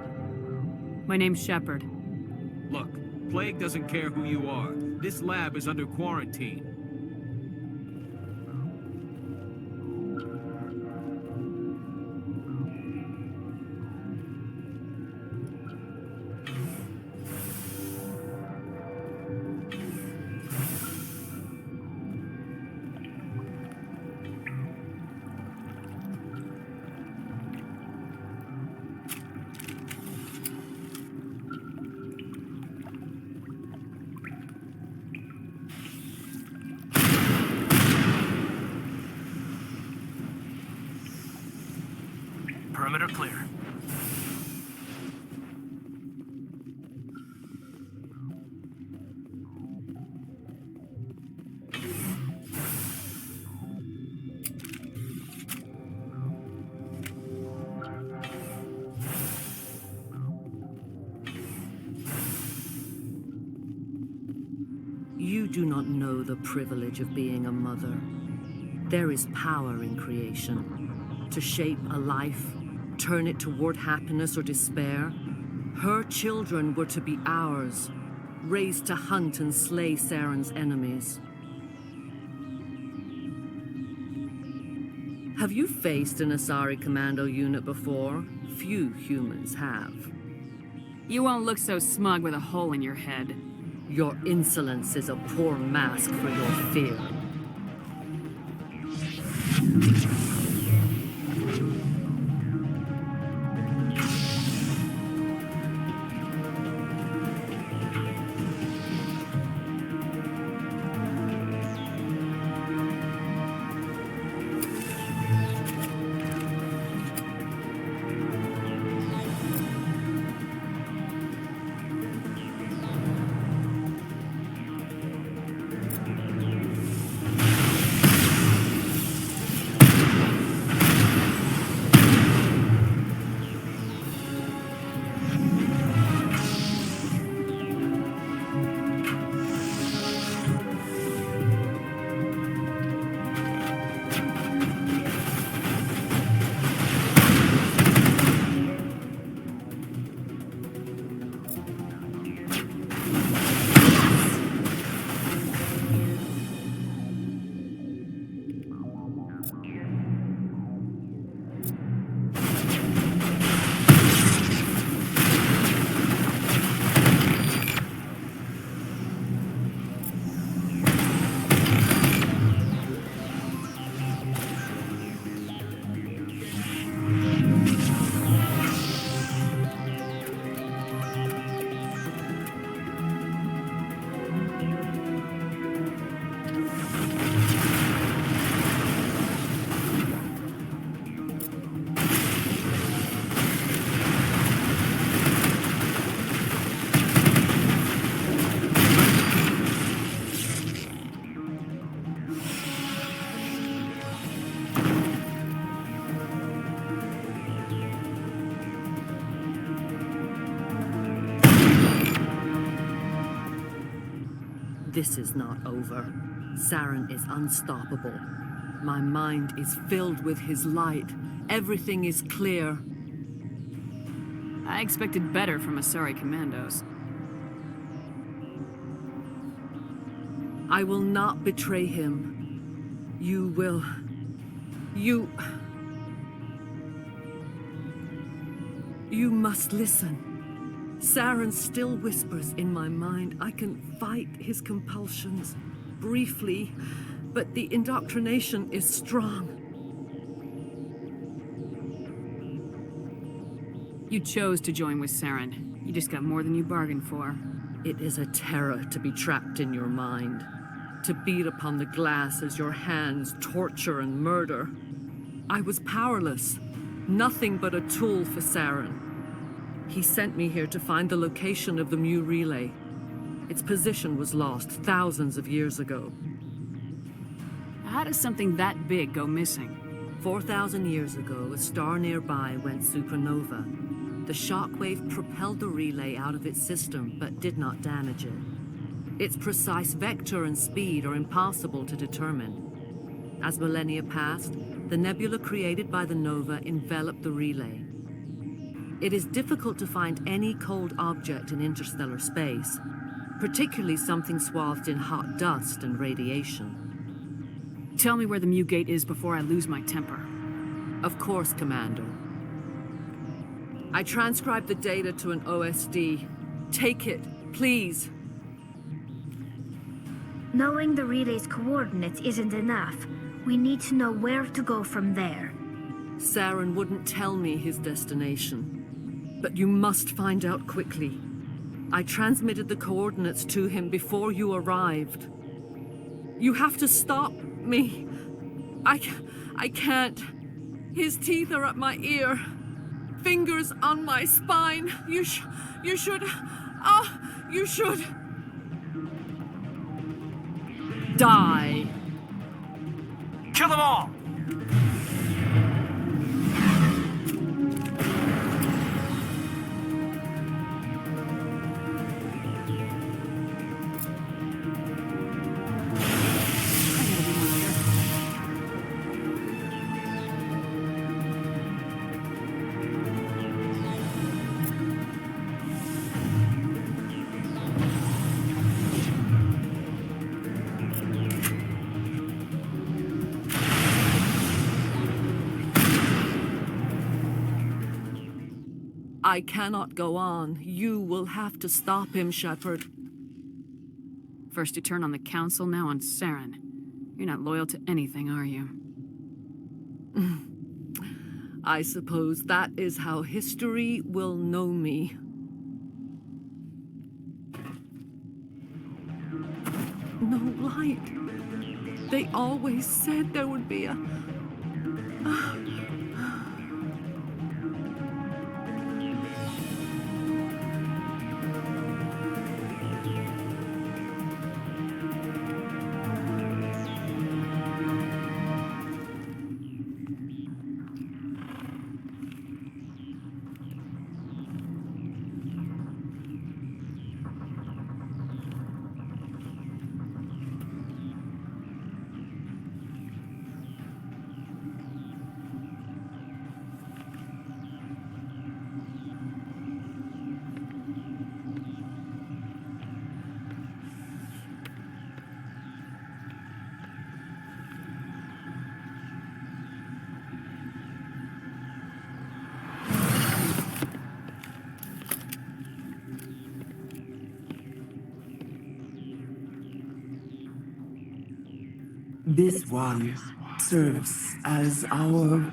My name's Shepard. Look, Plague doesn't care who you are. This lab is under quarantine. Perimeter clear. You do not know the privilege of being a mother. There is power in creation. To shape a life, turn it toward happiness or despair. Her children were to be ours, raised to hunt and slay Saren's enemies. Have you faced an Asari commando unit before? Few humans have. You won't look so smug with a hole in your head. Your insolence is a poor mask for your fear. This is not over. Saren is unstoppable. My mind is filled with his light. Everything is clear. I expected better from Asari commandos. I will not betray him. You will... You must listen. Saren still whispers in my mind. I can fight his compulsions, briefly, but the indoctrination is strong. You chose to join with Saren. You just got more than you bargained for. It is a terror to be trapped in your mind, to beat upon the glass as your hands torture and murder. I was powerless, nothing but a tool for Saren. He sent me here to find the location of the Mu relay. Its position was lost thousands of years ago. How does something that big go missing? 4,000 years ago, a star nearby went supernova. The shockwave propelled the relay out of its system, but did not damage it. Its precise vector and speed are impossible to determine. As millennia passed, the nebula created by the nova enveloped the relay. It is difficult to find any cold object in interstellar space, particularly something swathed in hot dust and radiation. Tell me where the Mu Gate is before I lose my temper. Of course, Commander. I transcribed the data to an OSD. Take it, please. Knowing the relay's coordinates isn't enough. We need to know where to go from there. Saren wouldn't tell me his destination. But you must find out quickly. I transmitted the coordinates to him before you arrived. You have to stop me. I can't. His teeth are at my ear. Fingers on my spine. You should... You should... Die. Kill them all! I cannot go on. You will have to stop him, Shepard. First you turn on the Council, now on Saren. You're not loyal to anything, are you? I suppose that is how history will know me. No light. They always said there would be a... This one serves as our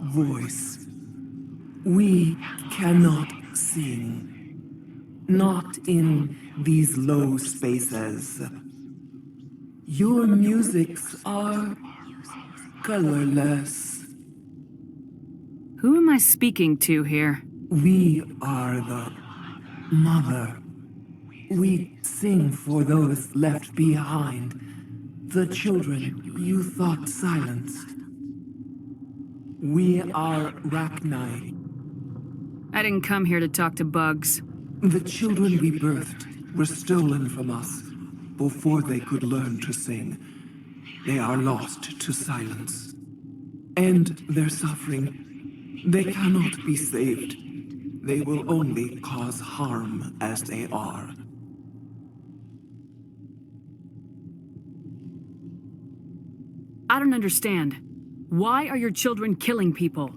voice. We cannot sing, not in these low spaces. Your musics are colorless. Who am I speaking to here? We are the mother. We sing for those left behind. The children you thought silenced. We are Rachni. I didn't come here to talk to bugs. The children we birthed were stolen from us before they could learn to sing. They are lost to silence. And their suffering, they cannot be saved. They will only cause harm as they are. I don't understand. Why are your children killing people?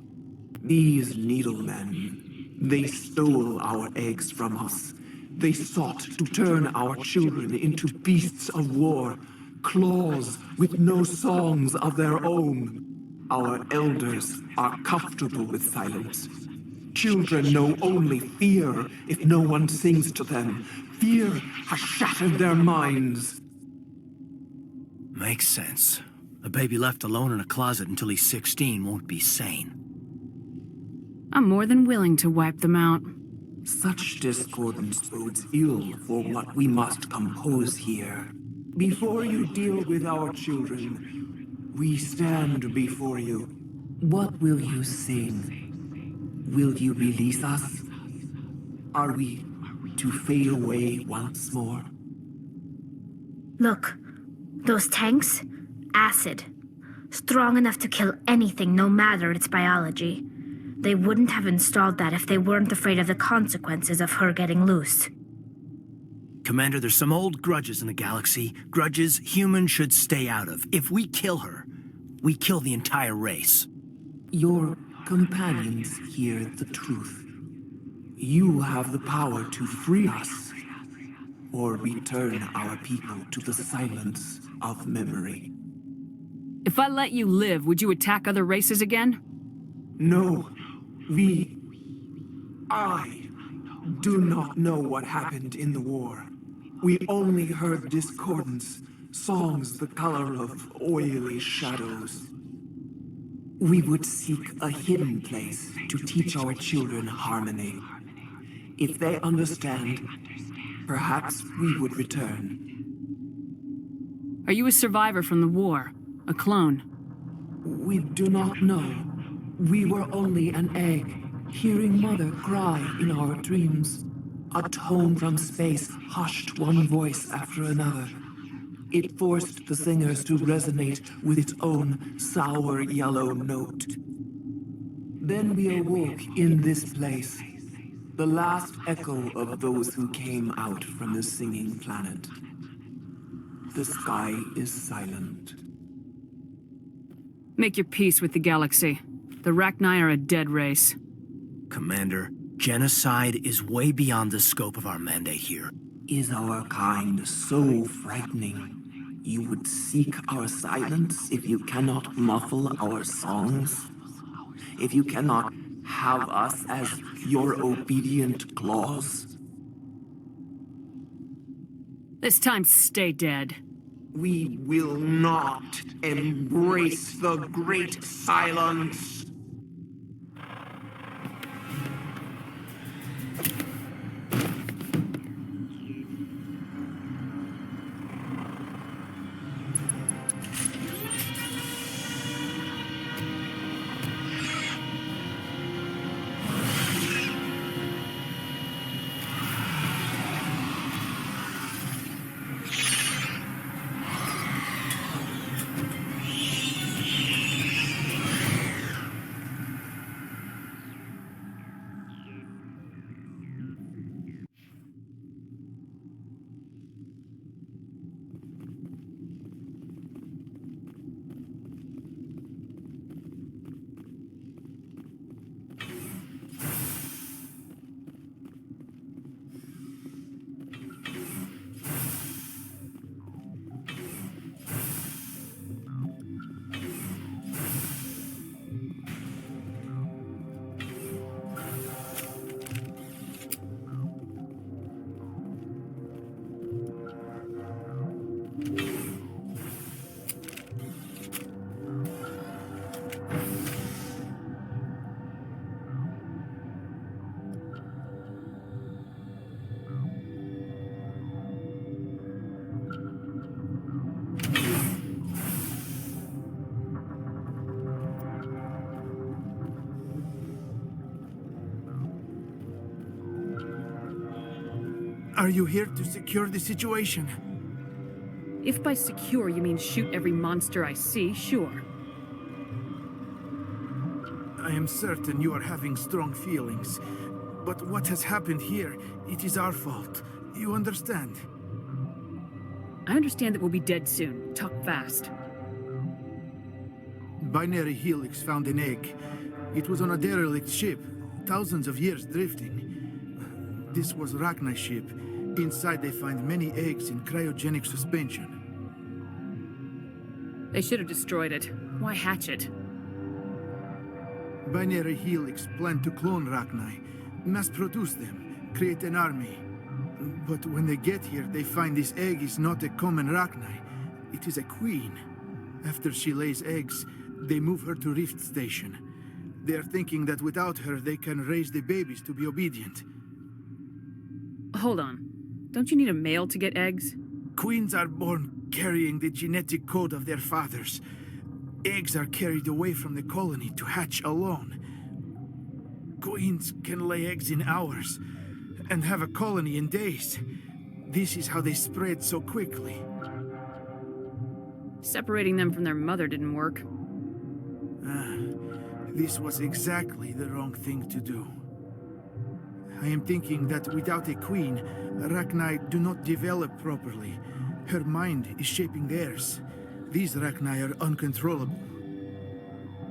These needlemen, they stole our eggs from us. They sought to turn our children into beasts of war, claws with no songs of their own. Our elders are comfortable with silence. Children know only fear if no one sings to them. Fear has shattered their minds. Makes sense. A baby left alone in a closet until he's 16 won't be sane. I'm more than willing to wipe them out. Such discordance bodes ill for what we must compose here. Before you deal with our children, we stand before you. What will you sing? Will you release us? Are we to fade away once more? Look, those tanks? Acid. Strong enough to kill anything, no matter its biology. They wouldn't have installed that if they weren't afraid of the consequences of her getting loose. Commander, there's some old grudges in the galaxy. Grudges humans should stay out of. If we kill her, we kill the entire race. Your companions hear the truth. You have the power to free us, or return our people to the silence of memory. If I let you live, would you attack other races again? No. I do not know what happened in the war. We only heard discordance, songs the color of oily shadows. We would seek a hidden place to teach our children harmony. If they understand, perhaps we would return. Are you a survivor from the war? A clone? We do not know. We were only an egg, hearing Mother cry in our dreams. A tone from space hushed one voice after another. It forced the singers to resonate with its own sour yellow note. Then we awoke in this place, the last echo of those who came out from the singing planet. The sky is silent. Make your peace with the galaxy. The Rachni are a dead race. Commander, Genocide is way beyond the scope of our mandate here. Is our kind so frightening? You would seek our silence if you cannot muffle our songs? If you cannot have us as your obedient claws? This time, stay dead. We will not embrace the great silence. Are you here to secure the situation? If by secure you mean shoot every monster I see, sure. I am certain you are having strong feelings. But what has happened here, it is our fault. You understand? I understand that we'll be dead soon. Talk fast. Binary Helix found an egg. It was on a derelict ship, thousands of years drifting. This was Rachni's ship. Inside they find many eggs in cryogenic suspension. They should have destroyed it. Why hatch it? Binary Helix planned to clone Rachni, mass-produce them, create an army. But when they get here, they find this egg is not a common Rachni. It is a queen. After she lays eggs, they move her to Rift Station. They are thinking that without her, they can raise the babies to be obedient. Hold on. Don't you need a male to get eggs? Queens are born carrying the genetic code of their fathers. Eggs are carried away from the colony to hatch alone. Queens can lay eggs in hours and have a colony in days. This is how they spread so quickly. Separating them from their mother didn't work. This was exactly the wrong thing to do. I am thinking that without a queen, Rachni do not develop properly. Her mind is shaping theirs. These Rachni are uncontrollable.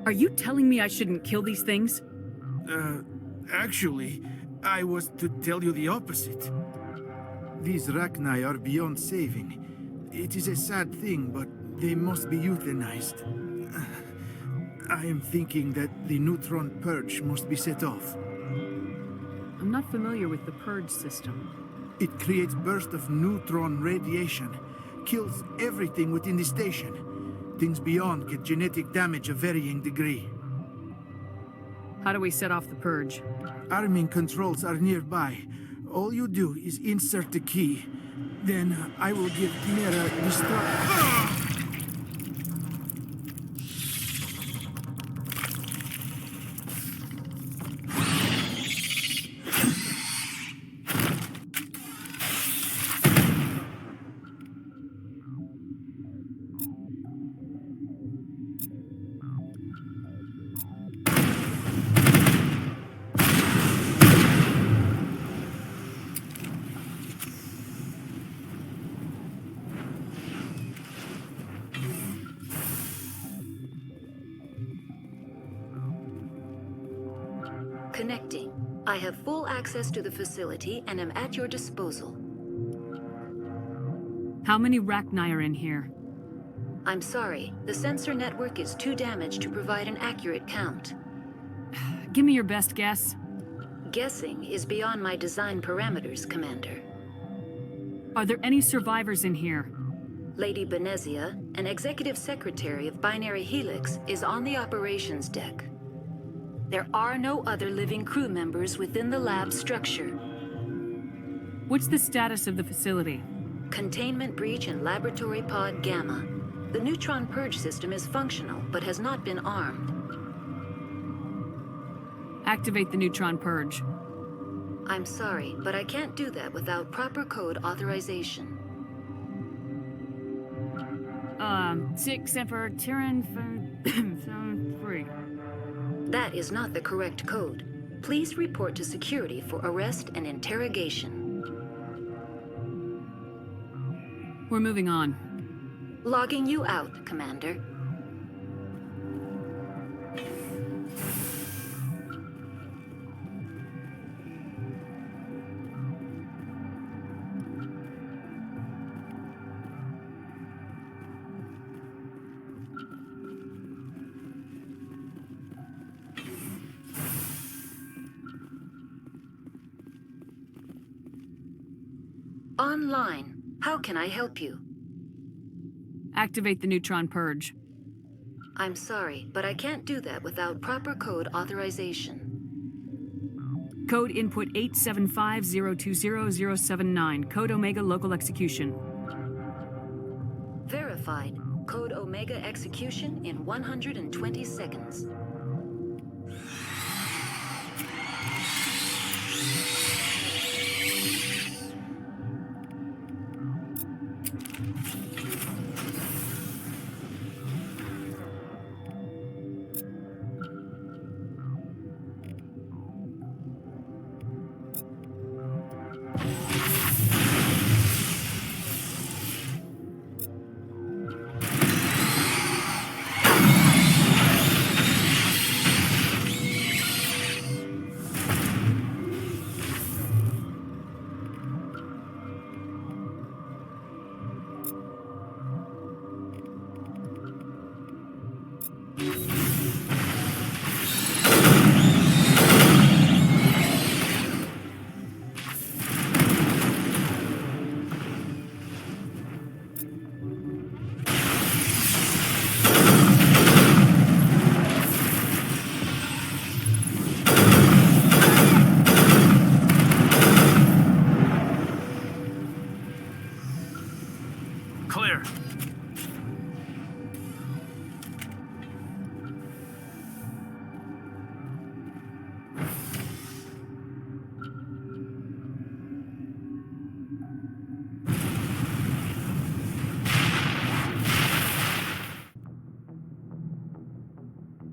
Are you telling me I shouldn't kill these things? Actually, I was to tell you the opposite. These Rachni are beyond saving. It is a sad thing, but they must be euthanized. I am thinking that the neutron purge must be set off. I'm not familiar with the purge system. It creates bursts of neutron radiation, kills everything within the station. Things beyond get genetic damage of varying degree. How do we set off the purge? Arming controls are nearby. All you do is insert the key. Then I will give Mira destruct. Connecting. I have full access to the facility and am at your disposal. How many Rachni are in here? I'm sorry, the sensor network is too damaged to provide an accurate count. Give me your best guess. Guessing is beyond my design parameters, Commander. Are there any survivors in here? Lady Benezia, an executive secretary of Binary Helix, is on the operations deck. There are no other living crew members within the lab structure. What's the status of the facility? Containment breach in Laboratory Pod Gamma. The neutron purge system is functional, but has not been armed. Activate the neutron purge. I'm sorry, but I can't do that without proper code authorization. 6 Emperor Tyrann from 3. That is not the correct code. Please report to security for arrest and interrogation. We're moving on. Logging you out, Commander. Online. How can I help you? Activate the neutron purge. I'm sorry, but I can't do that without proper code authorization. Code input 875020079. Code Omega local execution. Verified. Code Omega execution in 120 seconds. Clear.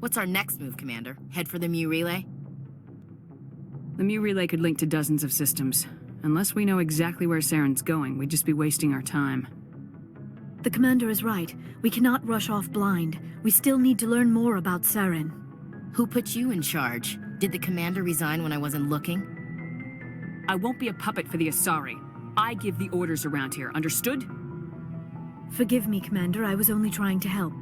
What's our next move, Commander? Head for the Mu relay? The Mu relay could link to dozens of systems. Unless we know exactly where Saren's going, we'd just be wasting our time. The Commander is right. We cannot rush off blind. We still need to learn more about Saren. Who put you in charge? Did the Commander resign when I wasn't looking? I won't be a puppet for the Asari. I give the orders around here, understood? Forgive me, Commander. I was only trying to help.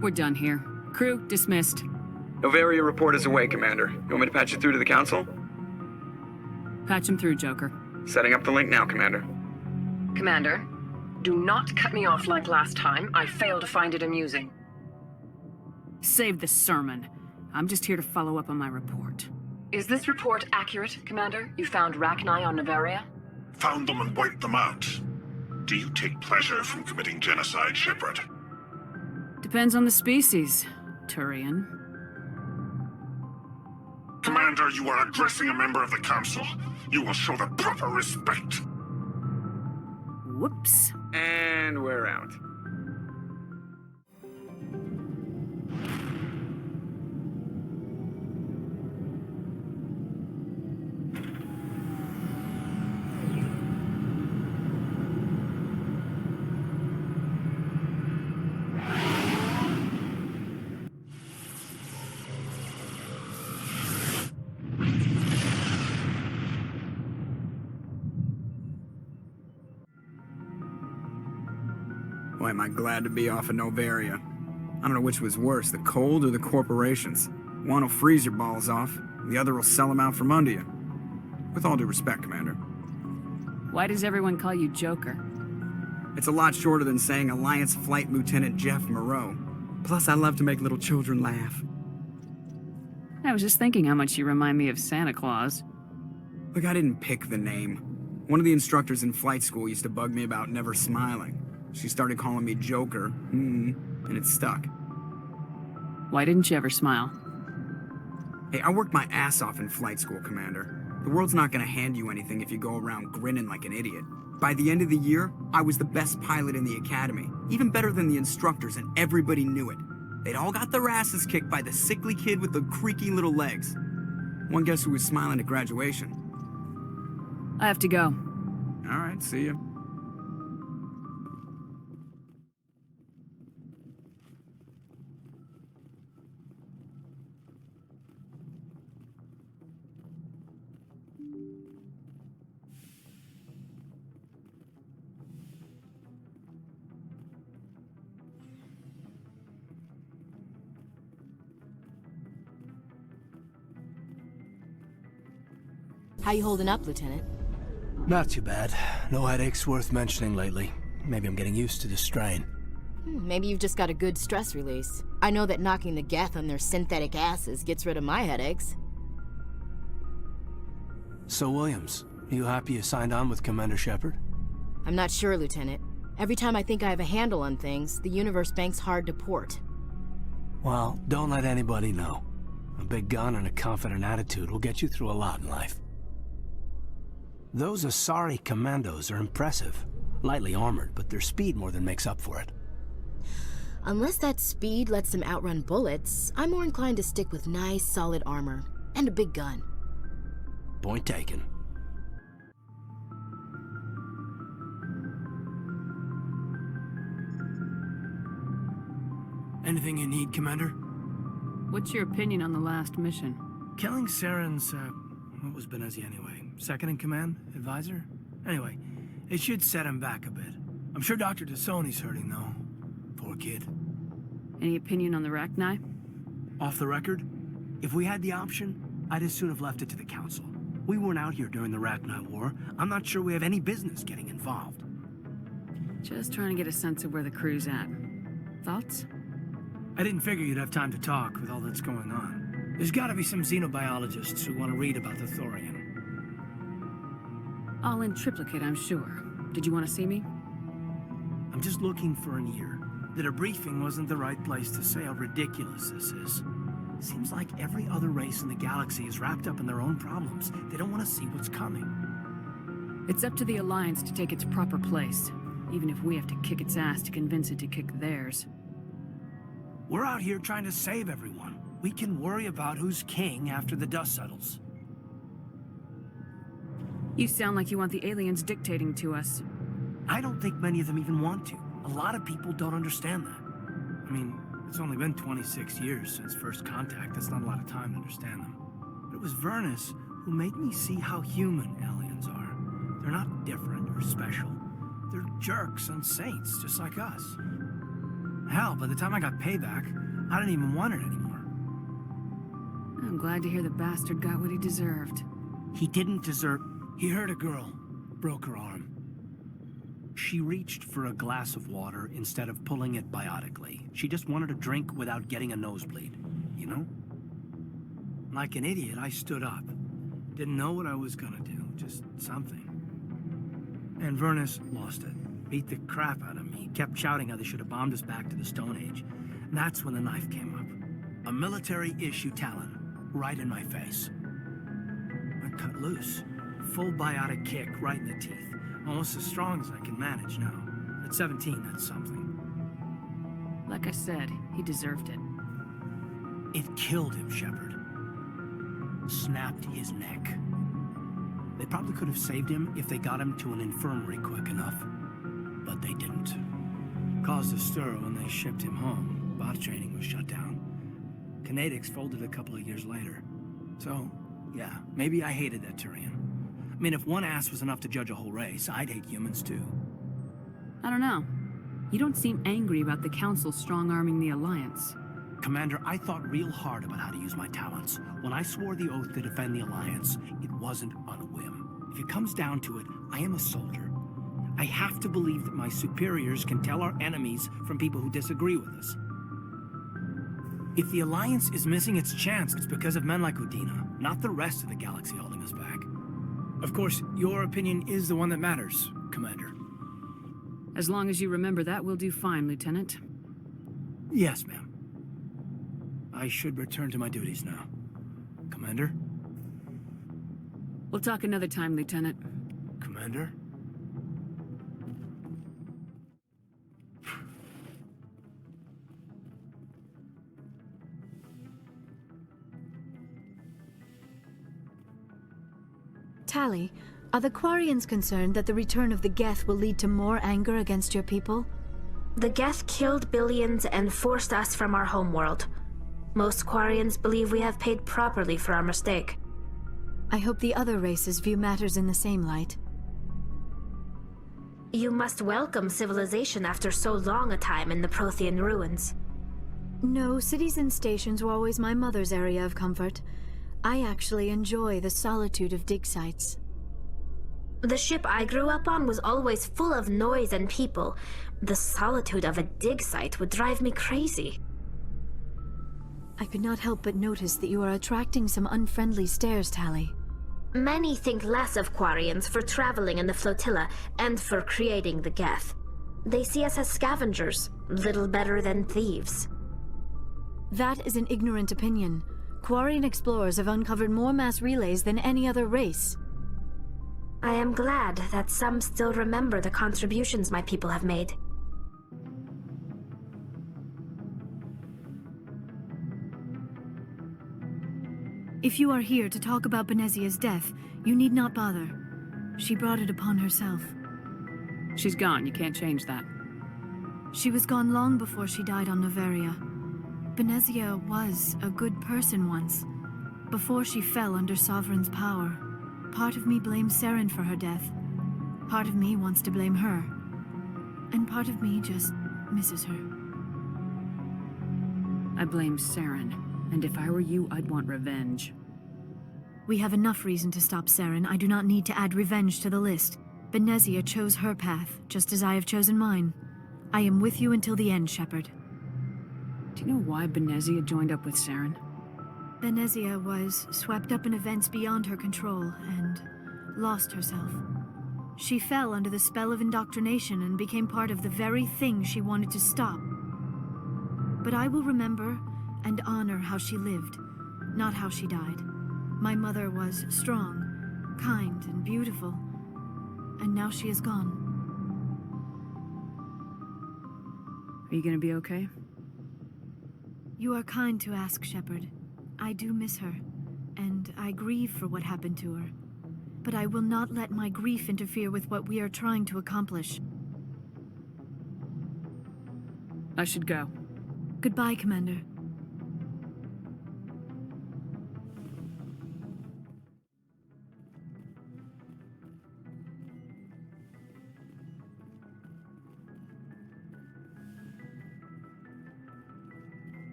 We're done here. Crew, dismissed. Noveria report is away, Commander. You want me to patch it through to the Council? Patch him through, Joker. Setting up the link now, Commander. Commander, do not cut me off like last time. I fail to find it amusing. Save the sermon. I'm just here to follow up on my report. Is this report accurate, Commander? You found Rachni on Noveria? Found them and wiped them out. Do you take pleasure from committing genocide, Shepard? Depends on the species, Turian. Commander, you are addressing a member of the Council. You will show the proper respect. Whoops. And we're out. Boy, am I glad to be off of Noveria. I don't know which was worse, the cold or the corporations. One will freeze your balls off, the other will sell them out from under you. With all due respect, Commander. Why does everyone call you Joker? It's a lot shorter than saying Alliance Flight Lieutenant Jeff Moreau. Plus, I love to make little children laugh. I was just thinking how much you remind me of Santa Claus. Look, I didn't pick the name. One of the instructors in flight school used to bug me about never smiling. She started calling me Joker, and it stuck. Why didn't you ever smile? Hey, I worked my ass off in flight school, Commander. The world's not gonna hand you anything if you go around grinning like an idiot. By the end of the year, I was the best pilot in the academy, even better than the instructors, and everybody knew it. They'd all got their asses kicked by the sickly kid with the creaky little legs. One guess who was smiling at graduation? I have to go. All right, see ya. How you holding up, Lieutenant? Not too bad. No headaches worth mentioning lately. Maybe I'm getting used to the strain. Maybe you've just got a good stress release. I know that knocking the geth on their synthetic asses gets rid of my headaches. So, Williams, you happy you signed on with Commander Shepard? I'm not sure, Lieutenant. Every time I think I have a handle on things, the universe banks hard to port. Well, don't let anybody know. A big gun and a confident attitude will get you through a lot in life. Those Asari commandos are impressive. Lightly armored, but their speed more than makes up for it. Unless that speed lets them outrun bullets, I'm more inclined to stick with nice, solid armor. And a big gun. Point taken. Anything you need, Commander? What's your opinion on the last mission? Killing Saren's, what was Benezia anyway? Second in command? Advisor? Anyway, it should set him back a bit. I'm sure Dr. Tassoni's hurting, though. Poor kid. Any opinion on the Rachni? Off the record, if we had the option, I'd as soon have left it to the Council. We weren't out here during the Rachni War. I'm not sure we have any business getting involved. Just trying to get a sense of where the crew's at. Thoughts? I didn't figure you'd have time to talk with all that's going on. There's gotta be some xenobiologists who want to read about the Thorian. All in triplicate, I'm sure. Did you want to see me? I'm just looking for an ear. The debriefing wasn't the right place to say how ridiculous this is. Seems like every other race in the galaxy is wrapped up in their own problems. They don't want to see what's coming. It's up to the Alliance to take its proper place, even if we have to kick its ass to convince it to kick theirs. We're out here trying to save everyone. We can worry about who's king after the dust settles. You sound like you want the aliens dictating to us. I don't think many of them even want to. A lot of people don't understand that. I mean, it's only been 26 years since first contact. That's not a lot of time to understand them. But it was Vernus who made me see how human aliens are. They're not different or special. They're jerks and saints, just like us. Hell, by the time I got payback, I didn't even want it anymore. I'm glad to hear the bastard got what he deserved. He didn't deserve... He hurt a girl, broke her arm. She reached for a glass of water instead of pulling it biotically. She just wanted a drink without getting a nosebleed, you know? Like an idiot, I stood up. Didn't know what I was gonna do, just something. And Vernus lost it. Beat the crap out of me. Kept shouting how they should have bombed us back to the Stone Age. And that's when the knife came up. A military-issue talon, right in my face. I cut loose. Full biotic kick right in the teeth. Almost as strong as I can manage now. At 17, that's something. Like I said, he deserved it. It killed him, Shepard. Snapped his neck. They probably could have saved him if they got him to an infirmary quick enough. But they didn't. Caused a stir when they shipped him home. Bot training was shut down. Kinetics folded a couple of years later. So, yeah, maybe I hated that Turian. I mean, if one ass was enough to judge a whole race, I'd hate humans too. I don't know. You don't seem angry about the Council strong-arming the Alliance. Commander, I thought real hard about how to use my talents. When I swore the oath to defend the Alliance, it wasn't on a whim. If it comes down to it, I am a soldier. I have to believe that my superiors can tell our enemies from people who disagree with us. If the Alliance is missing its chance, it's because of men like Udina, not the rest of the galaxy holding us back. Of course, your opinion is the one that matters, Commander. As long as you remember that, we'll do fine, Lieutenant. Yes, ma'am. I should return to my duties now. Commander? We'll talk another time, Lieutenant. Commander? Tali, are the Quarians concerned that the return of the Geth will lead to more anger against your people? The Geth killed billions and forced us from our homeworld. Most Quarians believe we have paid properly for our mistake. I hope the other races view matters in the same light. You must welcome civilization after so long a time in the Prothean ruins. No, cities and stations were always my mother's area of comfort. I actually enjoy the solitude of dig sites. The ship I grew up on was always full of noise and people. The solitude of a dig site would drive me crazy. I could not help but notice that you are attracting some unfriendly stares, Tali. Many think less of Quarians for traveling in the flotilla and for creating the Geth. They see us as scavengers, little better than thieves. That is an ignorant opinion. Quarian explorers have uncovered more mass relays than any other race. I am glad that some still remember the contributions my people have made. If you are here to talk about Benezia's death, you need not bother. She brought it upon herself. She's gone, you can't change that. She was gone long before she died on Noveria. Benezia was a good person once, before she fell under Sovereign's power. Part of me blames Saren for her death. Part of me wants to blame her. And part of me just misses her. I blame Saren, and if I were you, I'd want revenge. We have enough reason to stop Saren. I do not need to add revenge to the list. Benezia chose her path, just as I have chosen mine. I am with you until the end, Shepard. Do you know why Benezia joined up with Saren? Benezia was swept up in events beyond her control and lost herself. She fell under the spell of indoctrination and became part of the very thing she wanted to stop. But I will remember and honor how she lived, not how she died. My mother was strong, kind, and beautiful, and now she is gone. Are you gonna be okay? You are kind to ask, Shepard. I do miss her, and I grieve for what happened to her. But I will not let my grief interfere with what we are trying to accomplish. I should go. Goodbye, Commander.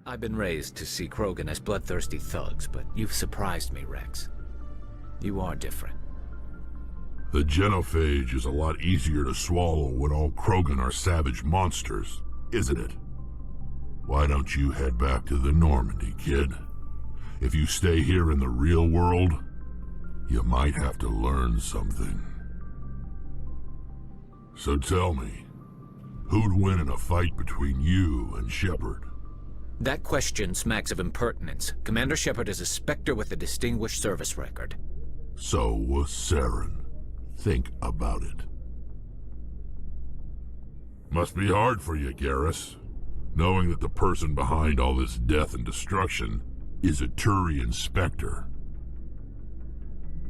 I've been raised to see Krogan as bloodthirsty thugs, but you've surprised me, Rex. You are different. The genophage is a lot easier to swallow when all Krogan are savage monsters, isn't it? Why don't you head back to the Normandy, kid? If you stay here in the real world, you might have to learn something. So tell me, who'd win in a fight between you and Shepard? That question smacks of impertinence. Commander Shepard is a Spectre with a distinguished service record. So was Saren. Think about it. Must be hard for you, Garrus, knowing that the person behind all this death and destruction is a Turian Spectre.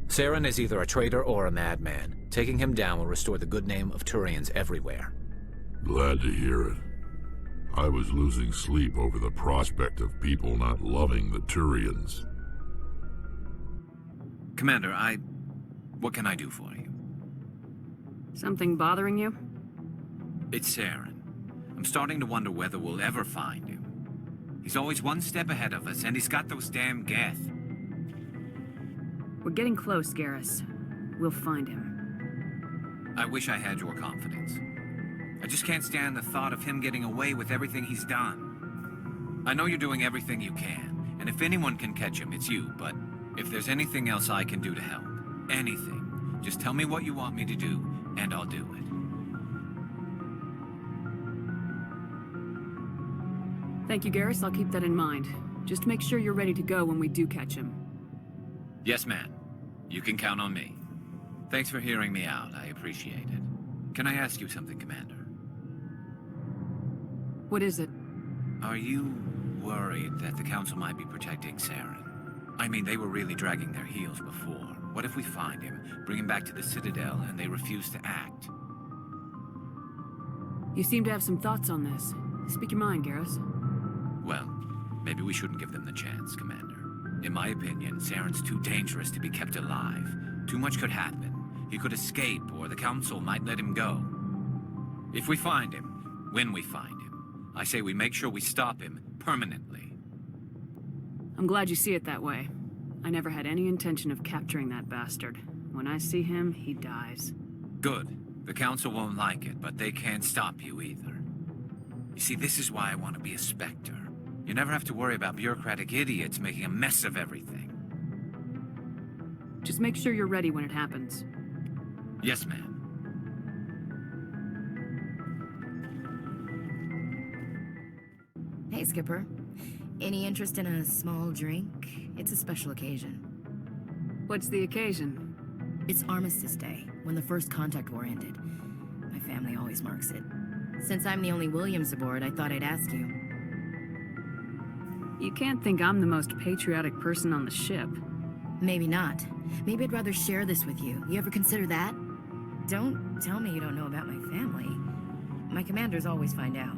Saren is either a traitor or a madman. Taking him down will restore the good name of Turians everywhere. Glad to hear it. I was losing sleep over the prospect of people not loving the Turians. Commander, what can I do for you? Something bothering you? It's Saren. I'm starting to wonder whether we'll ever find him. He's always one step ahead of us, and he's got those damn Geth. We're getting close, Garrus. We'll find him. I wish I had your confidence. I just can't stand the thought of him getting away with everything he's done. I know you're doing everything you can, and if anyone can catch him, it's you, but if there's anything else I can do to help, anything, just tell me what you want me to do, and I'll do it. Thank you, Garrus. I'll keep that in mind. Just make sure you're ready to go when we do catch him. Yes, ma'am. You can count on me. Thanks for hearing me out. I appreciate it. Can I ask you something, Commander? What is it? Are you worried that the Council might be protecting Saren? I mean, they were really dragging their heels before. What if we find him, bring him back to the Citadel, and they refuse to act? You seem to have some thoughts on this. Speak your mind, Garrus. Well, maybe we shouldn't give them the chance, Commander. In my opinion, Saren's too dangerous to be kept alive. Too much could happen. He could escape, or the Council might let him go. If we find him, when we find him, I say we make sure we stop him permanently. I'm glad you see it that way. I never had any intention of capturing that bastard. When I see him, he dies. Good. The Council won't like it, but they can't stop you either. You see, this is why I want to be a Spectre. You never have to worry about bureaucratic idiots making a mess of everything. Just make sure you're ready when it happens. Yes, ma'am. Hey, Skipper. Any interest in a small drink? It's a special occasion. What's the occasion? It's Armistice Day, when the First Contact War ended. My family always marks it. Since I'm the only Williams aboard, I thought I'd ask you. You can't think I'm the most patriotic person on the ship. Maybe not. Maybe I'd rather share this with you. You ever consider that? Don't tell me you don't know about my family. My commanders always find out.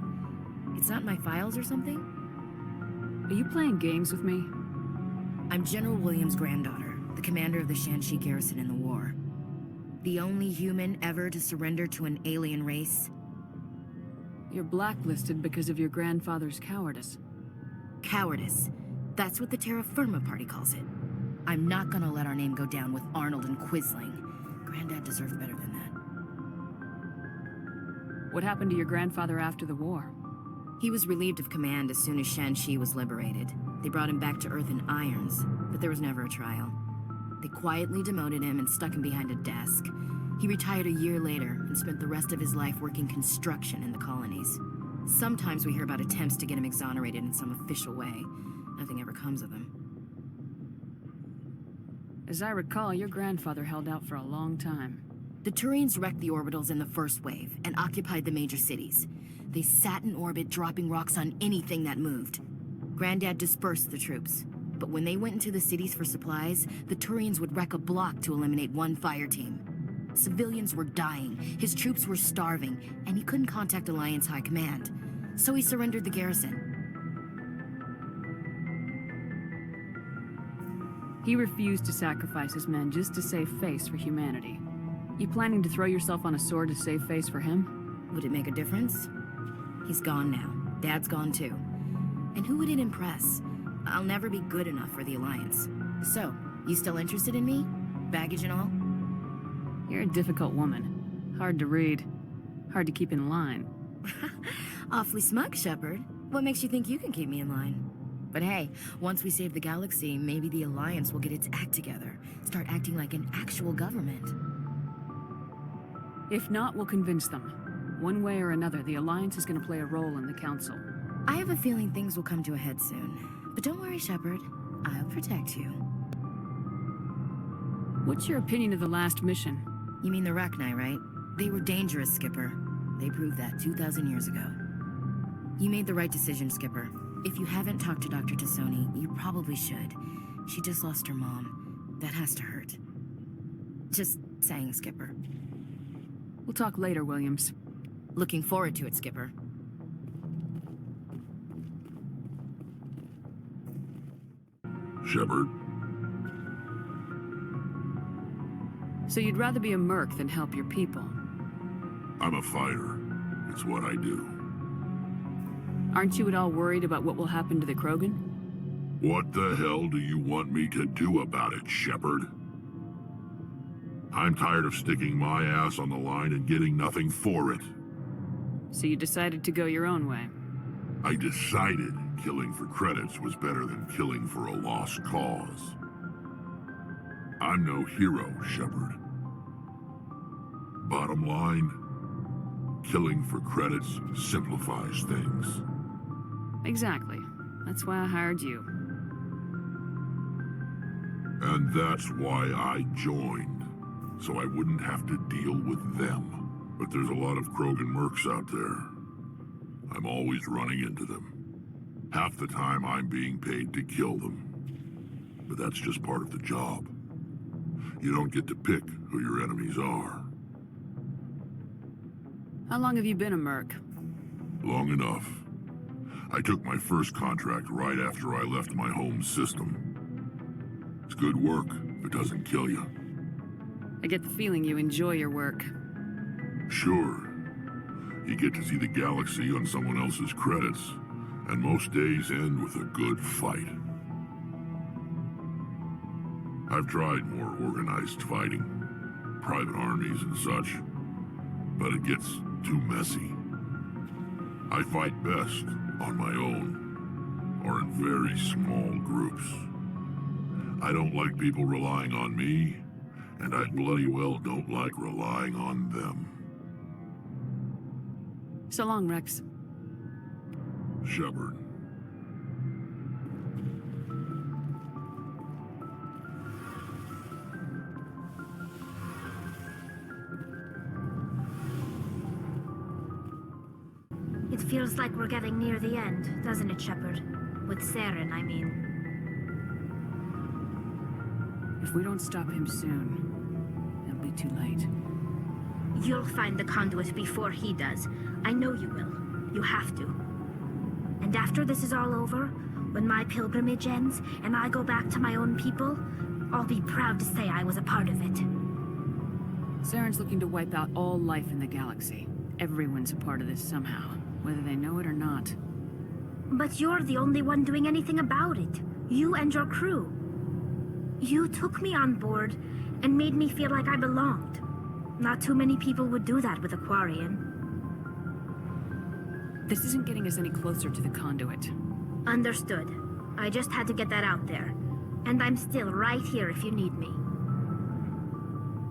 It's not in my files or something? Are you playing games with me? I'm General Williams' granddaughter, the commander of the Shanxi garrison in the war. The only human ever to surrender to an alien race. You're blacklisted because of your grandfather's cowardice. Cowardice. That's what the Terra Firma party calls it. I'm not gonna let our name go down with Arnold and Quisling. Granddad deserved better than that. What happened to your grandfather after the war? He was relieved of command as soon as Shanxi was liberated. They brought him back to Earth in irons, but there was never a trial. They quietly demoted him and stuck him behind a desk. He retired a year later and spent the rest of his life working construction in the colonies. Sometimes we hear about attempts to get him exonerated in some official way. Nothing ever comes of him. As I recall, your grandfather held out for a long time. The Turians wrecked the orbitals in the first wave and occupied the major cities. They sat in orbit, dropping rocks on anything that moved. Granddad dispersed the troops, but when they went into the cities for supplies, the Turians would wreck a block to eliminate one fire team. Civilians were dying, his troops were starving, and he couldn't contact Alliance High Command. So he surrendered the garrison. He refused to sacrifice his men just to save face for humanity. You planning to throw yourself on a sword to save face for him? Would it make a difference? He's gone now. Dad's gone too. And who would it impress? I'll never be good enough for the Alliance. So, you still interested in me? Baggage and all? You're a difficult woman. Hard to read. Hard to keep in line. Awfully smug, Shepard. What makes you think you can keep me in line? But hey, once we save the galaxy, maybe the Alliance will get its act together. Start acting like an actual government. If not, we'll convince them. One way or another, the Alliance is going to play a role in the Council. I have a feeling things will come to a head soon. But don't worry, Shepard. I'll protect you. What's your opinion of the last mission? You mean the Rachni, right? They were dangerous, Skipper. They proved that 2,000 years ago. You made the right decision, Skipper. If you haven't talked to Dr. Tassoni, you probably should. She just lost her mom. That has to hurt. Just saying, Skipper. We'll talk later, Williams. Looking forward to it, Skipper. Shepard? So you'd rather be a merc than help your people? I'm a fighter. It's what I do. Aren't you at all worried about what will happen to the Krogan? What the hell do you want me to do about it, Shepard? I'm tired of sticking my ass on the line and getting nothing for it. So you decided to go your own way? I decided killing for credits was better than killing for a lost cause. I'm no hero, Shepard. Bottom line, killing for credits simplifies things. Exactly. That's why I hired you. And that's why I joined, so I wouldn't have to deal with them. But there's a lot of Krogan mercs out there. I'm always running into them. Half the time I'm being paid to kill them. But that's just part of the job. You don't get to pick who your enemies are. How long have you been a merc? Long enough. I took my first contract right after I left my home system. It's good work if it doesn't kill you. I get the feeling you enjoy your work. Sure. You get to see the galaxy on someone else's credits, and most days end with a good fight. I've tried more organized fighting, private armies and such, but it gets too messy. I fight best on my own, or in very small groups. I don't like people relying on me, and I bloody well don't like relying on them. So long, Rex. Shepard. It feels like we're getting near the end, doesn't it, Shepard? With Saren, I mean. If we don't stop him soon, it'll be too late. You'll find the conduit before he does. I know you will. You have to. And after this is all over, when my pilgrimage ends and I go back to my own people, I'll be proud to say I was a part of it. Saren's looking to wipe out all life in the galaxy. Everyone's a part of this somehow, whether they know it or not. But you're the only one doing anything about it. You and your crew. You took me on board and made me feel like I belonged. Not too many people would do that with a Quarian. This isn't getting us any closer to the conduit. Understood. I just had to get that out there. And I'm still right here if you need me.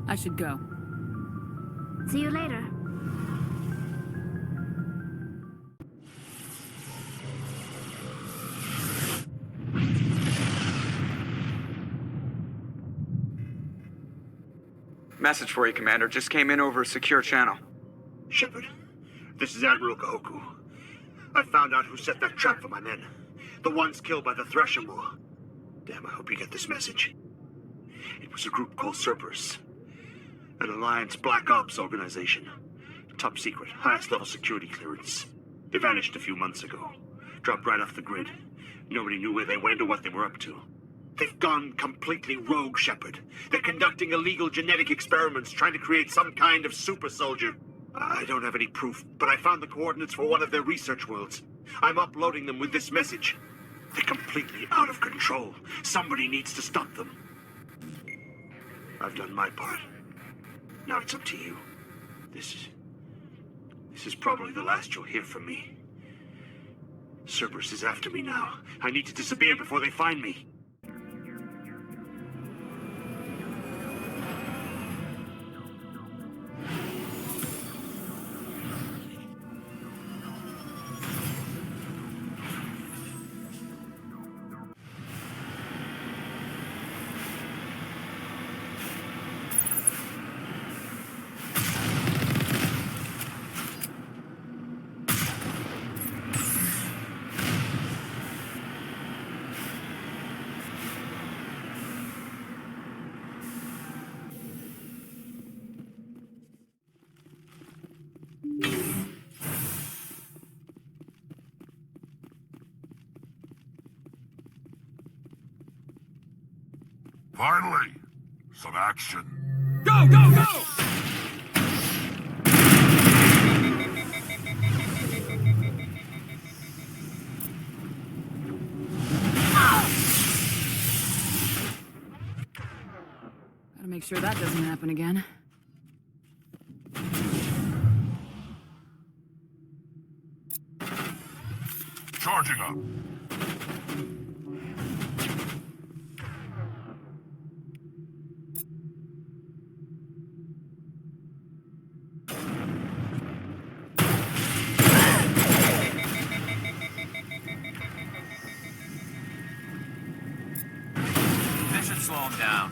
I should go. See you later. Message for you, Commander. Just came in over a secure channel. Shepard, this is Admiral Kahoku. I found out who set that trap for my men. The ones killed by the Thresher Maw. Damn, I hope you get this message. It was a group called Cerberus. An Alliance Black Ops organization. Top secret, highest level security clearance. They vanished a few months ago. Dropped right off the grid. Nobody knew where they went or what they were up to. They've gone completely rogue, Shepard. They're conducting illegal genetic experiments, trying to create some kind of super soldier. I don't have any proof, but I found the coordinates for one of their research worlds. I'm uploading them with this message. They're completely out of control. Somebody needs to stop them. I've done my part. Now it's up to you. This is probably the last you'll hear from me. Cerberus is after me now. I need to disappear before they find me. Finally, some action. Go, go, go! Gotta make sure that doesn't happen again. Charging up. This should slow him down.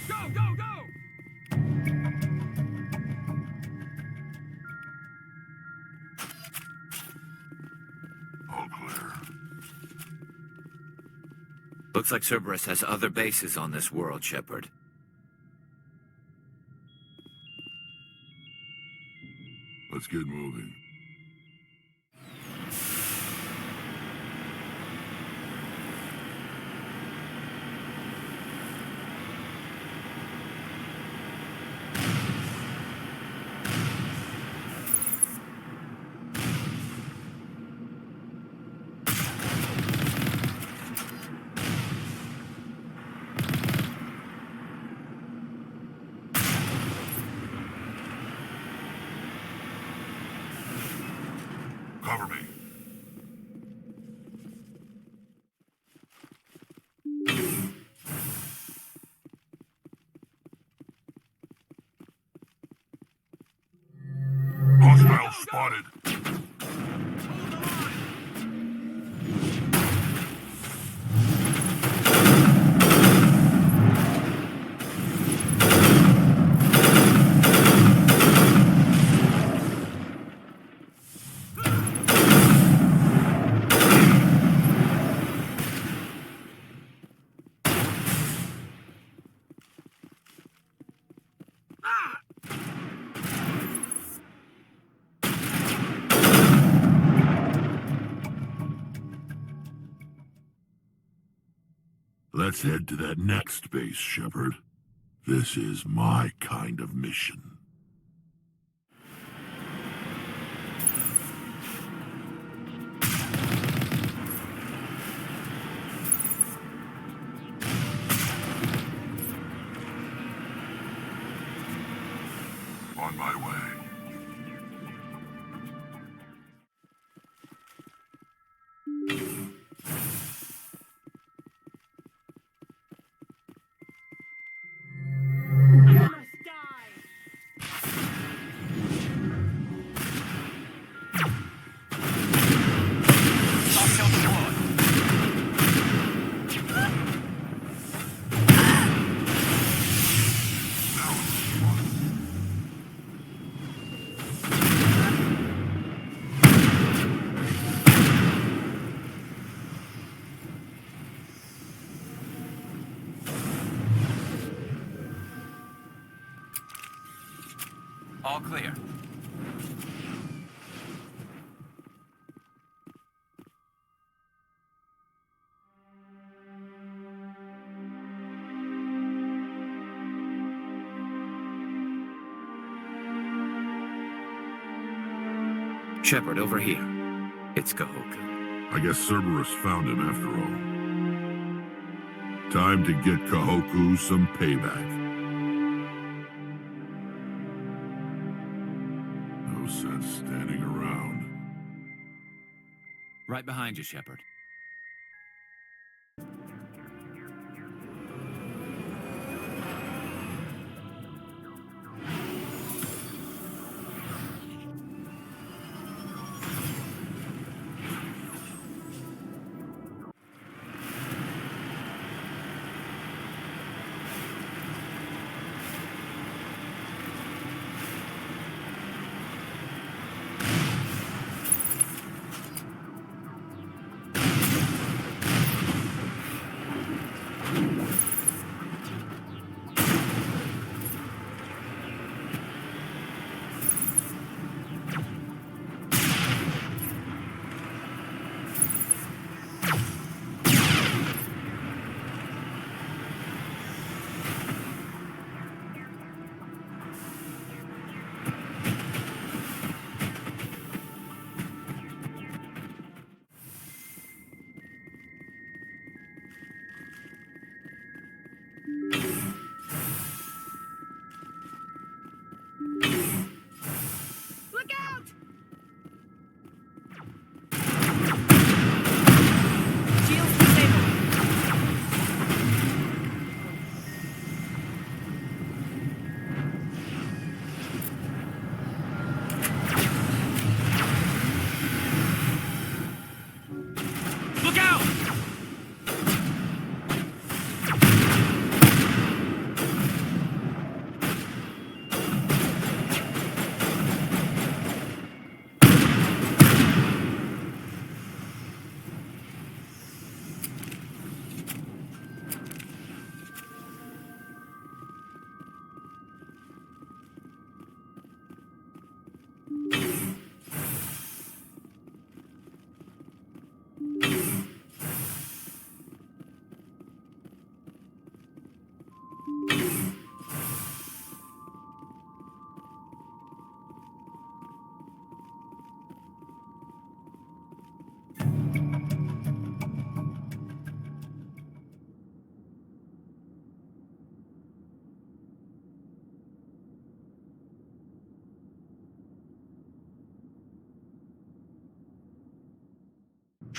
Go, go, go! All clear. Looks like Cerberus has other bases on this world, Shepard. Let's get moving. Cover me. Hostile spotted. Let's head to that next base, Shepard. This is my kind of mission. On my way. All clear. Shepard, over here. It's Kahoku. I guess Cerberus found him after all. Time to get Kahoku some payback. No sense standing around. Right behind you, Shepard.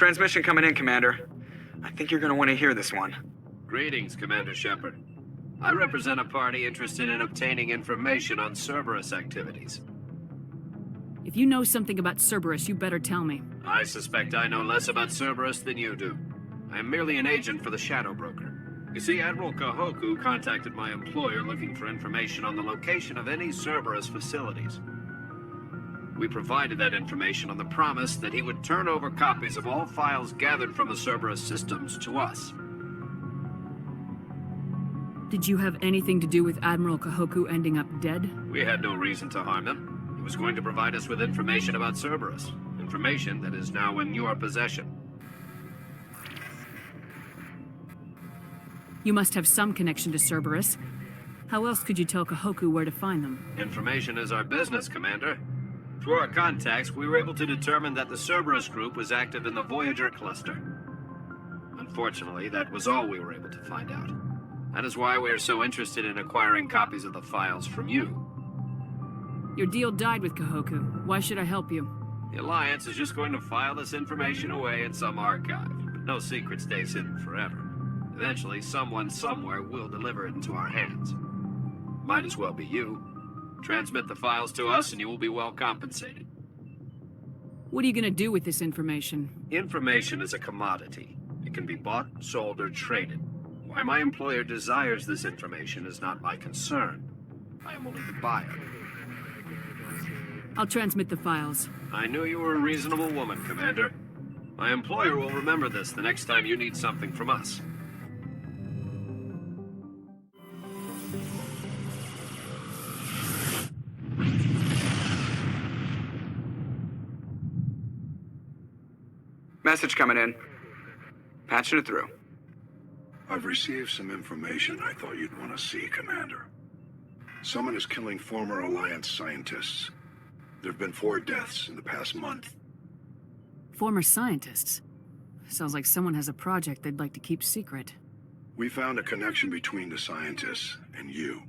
Transmission coming in, Commander. I think you're gonna want to hear this one. Greetings, Commander Shepard. I represent a party interested in obtaining information on Cerberus activities. If you know something about Cerberus, you better tell me. I suspect I know less about Cerberus than you do. I am merely an agent for the Shadow Broker. You see, Admiral Kahoku contacted my employer looking for information on the location of any Cerberus facilities. We provided that information on the promise that he would turn over copies of all files gathered from the Cerberus systems to us. Did you have anything to do with Admiral Kahoku ending up dead? We had no reason to harm him. He was going to provide us with information about Cerberus. Information that is now in your possession. You must have some connection to Cerberus. How else could you tell Kahoku where to find them? Information is our business, Commander. Through our contacts, we were able to determine that the Cerberus group was active in the Voyager cluster. Unfortunately, that was all we were able to find out. That is why we are so interested in acquiring copies of the files from you. Your deal died with Kahoku. Why should I help you? The Alliance is just going to file this information away in some archive. But no secret stays hidden forever. Eventually, someone somewhere will deliver it into our hands. Might as well be you. Transmit the files to us and you will be well compensated. What are you gonna do with this information? Information is a commodity. It can be bought, sold, or traded. Why my employer desires this information is not my concern. I am only the buyer. I'll transmit the files. I knew you were a reasonable woman, Commander. My employer will remember this the next time you need something from us. Message coming in. Patching it through. I've received some information I thought you'd want to see, Commander. Someone is killing former Alliance scientists. There have been 4 deaths in the past month. Former scientists? Sounds like someone has a project they'd like to keep secret. We found a connection between the scientists and you.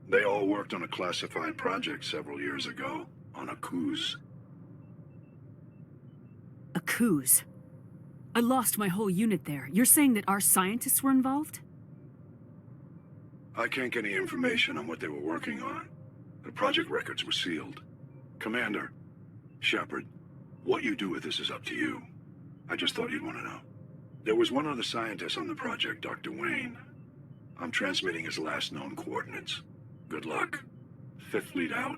They all worked on a classified project several years ago, on a cruise. A cruise? I lost my whole unit there. You're saying that our scientists were involved? I can't get any information on what they were working on. The project records were sealed. Commander, Shepard, what you do with this is up to you. I just thought you'd want to know. There was one other scientist on the project, Dr. Wayne. I'm transmitting his last known coordinates. Good luck. 5th Fleet out.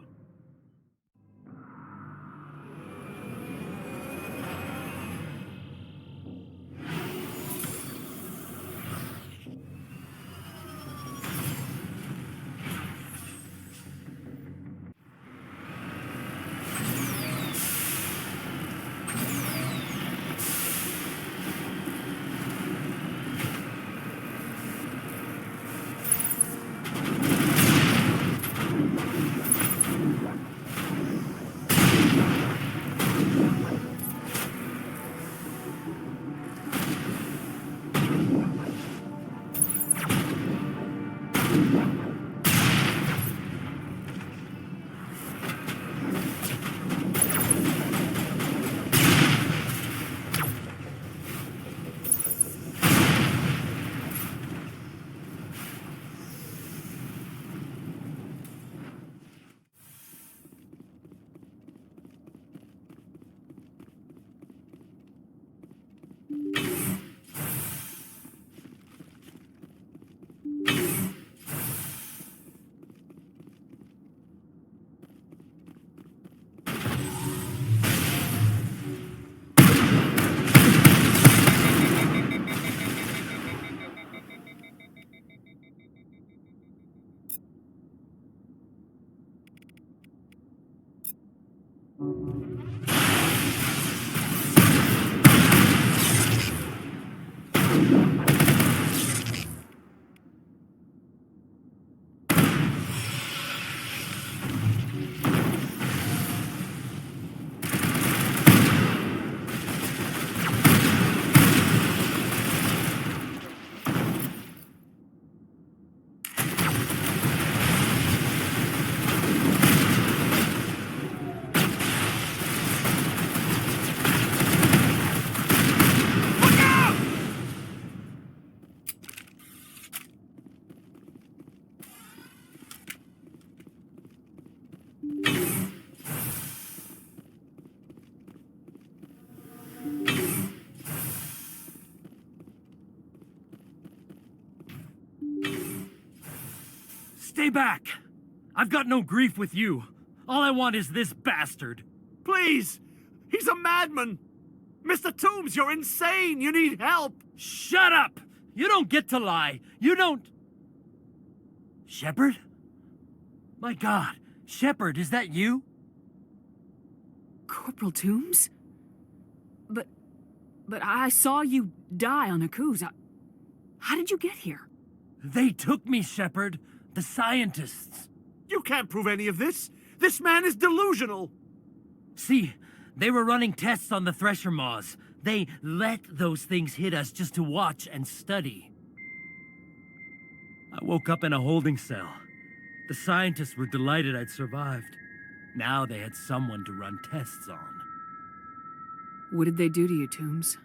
Stay back! I've got no grief with you. All I want is this bastard. Please! He's a madman! Mr. Toombs, you're insane! You need help! Shut up! You don't get to lie. You don't... Shepard? My God, Shepard, is that you? Corporal Toombs? But I saw you die on Akuz. How did you get here? They took me, Shepard. The scientists. You can't prove any of this. This man is delusional. See, they were running tests on the Thresher Maws. They let those things hit us just to watch and study. I woke up in a holding cell. The scientists were delighted I'd survived. Now they had someone to run tests on. What did they do to you, Toombs?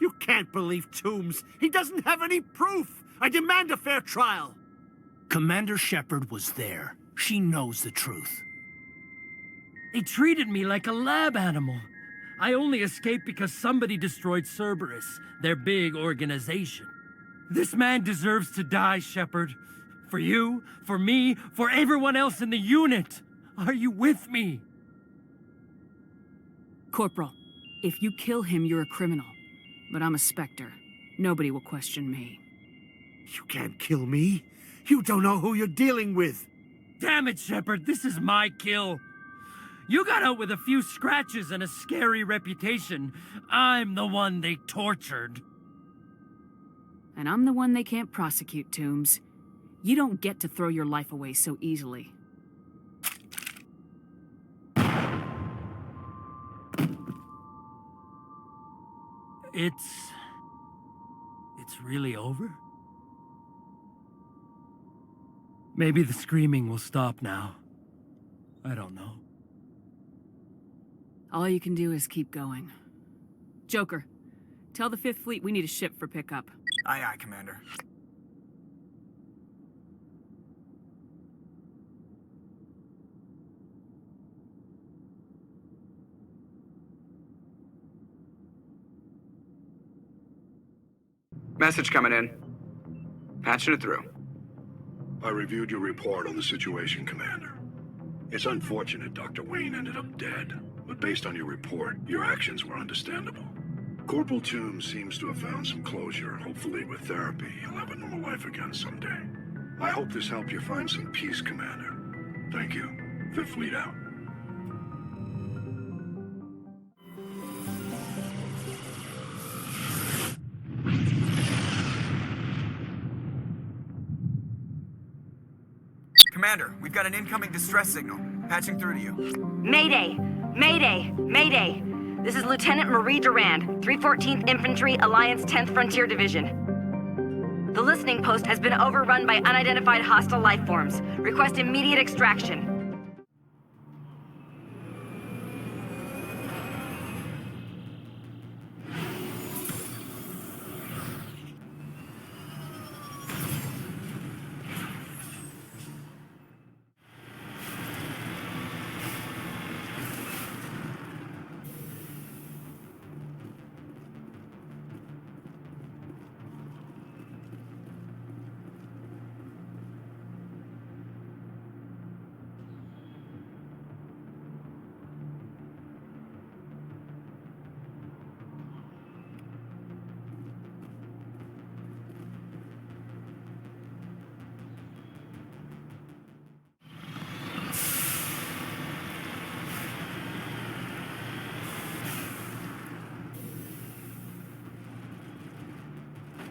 You can't believe Toombs. He doesn't have any proof. I demand a fair trial. Commander Shepard was there. She knows the truth. They treated me like a lab animal. I only escaped because somebody destroyed Cerberus, their big organization. This man deserves to die, Shepard. For you, for me, for everyone else in the unit. Are you with me? Corporal, if you kill him, you're a criminal. But I'm a Spectre. Nobody will question me. You can't kill me. You don't know who you're dealing with. Damn it, Shepard, this is my kill. You got out with a few scratches and a scary reputation. I'm the one they tortured. And I'm the one they can't prosecute, Toombs. You don't get to throw your life away so easily. It's really over? Maybe the screaming will stop now. I don't know. All you can do is keep going. Joker, tell the 5th Fleet we need a ship for pickup. Aye, aye, Commander. Message coming in. Patching it through. I reviewed your report on the situation, Commander. It's unfortunate Dr. Wayne ended up dead, but based on your report, your actions were understandable. Corporal Toombs seems to have found some closure. Hopefully with therapy, he'll have a normal life again someday. I hope this helped you find some peace, Commander. Thank you. 5th Fleet out. Commander, we've got an incoming distress signal. Patching through to you. Mayday! Mayday! Mayday! This is Lieutenant Marie Durand, 314th Infantry, Alliance 10th Frontier Division. The listening post has been overrun by unidentified hostile life forms. Request immediate extraction.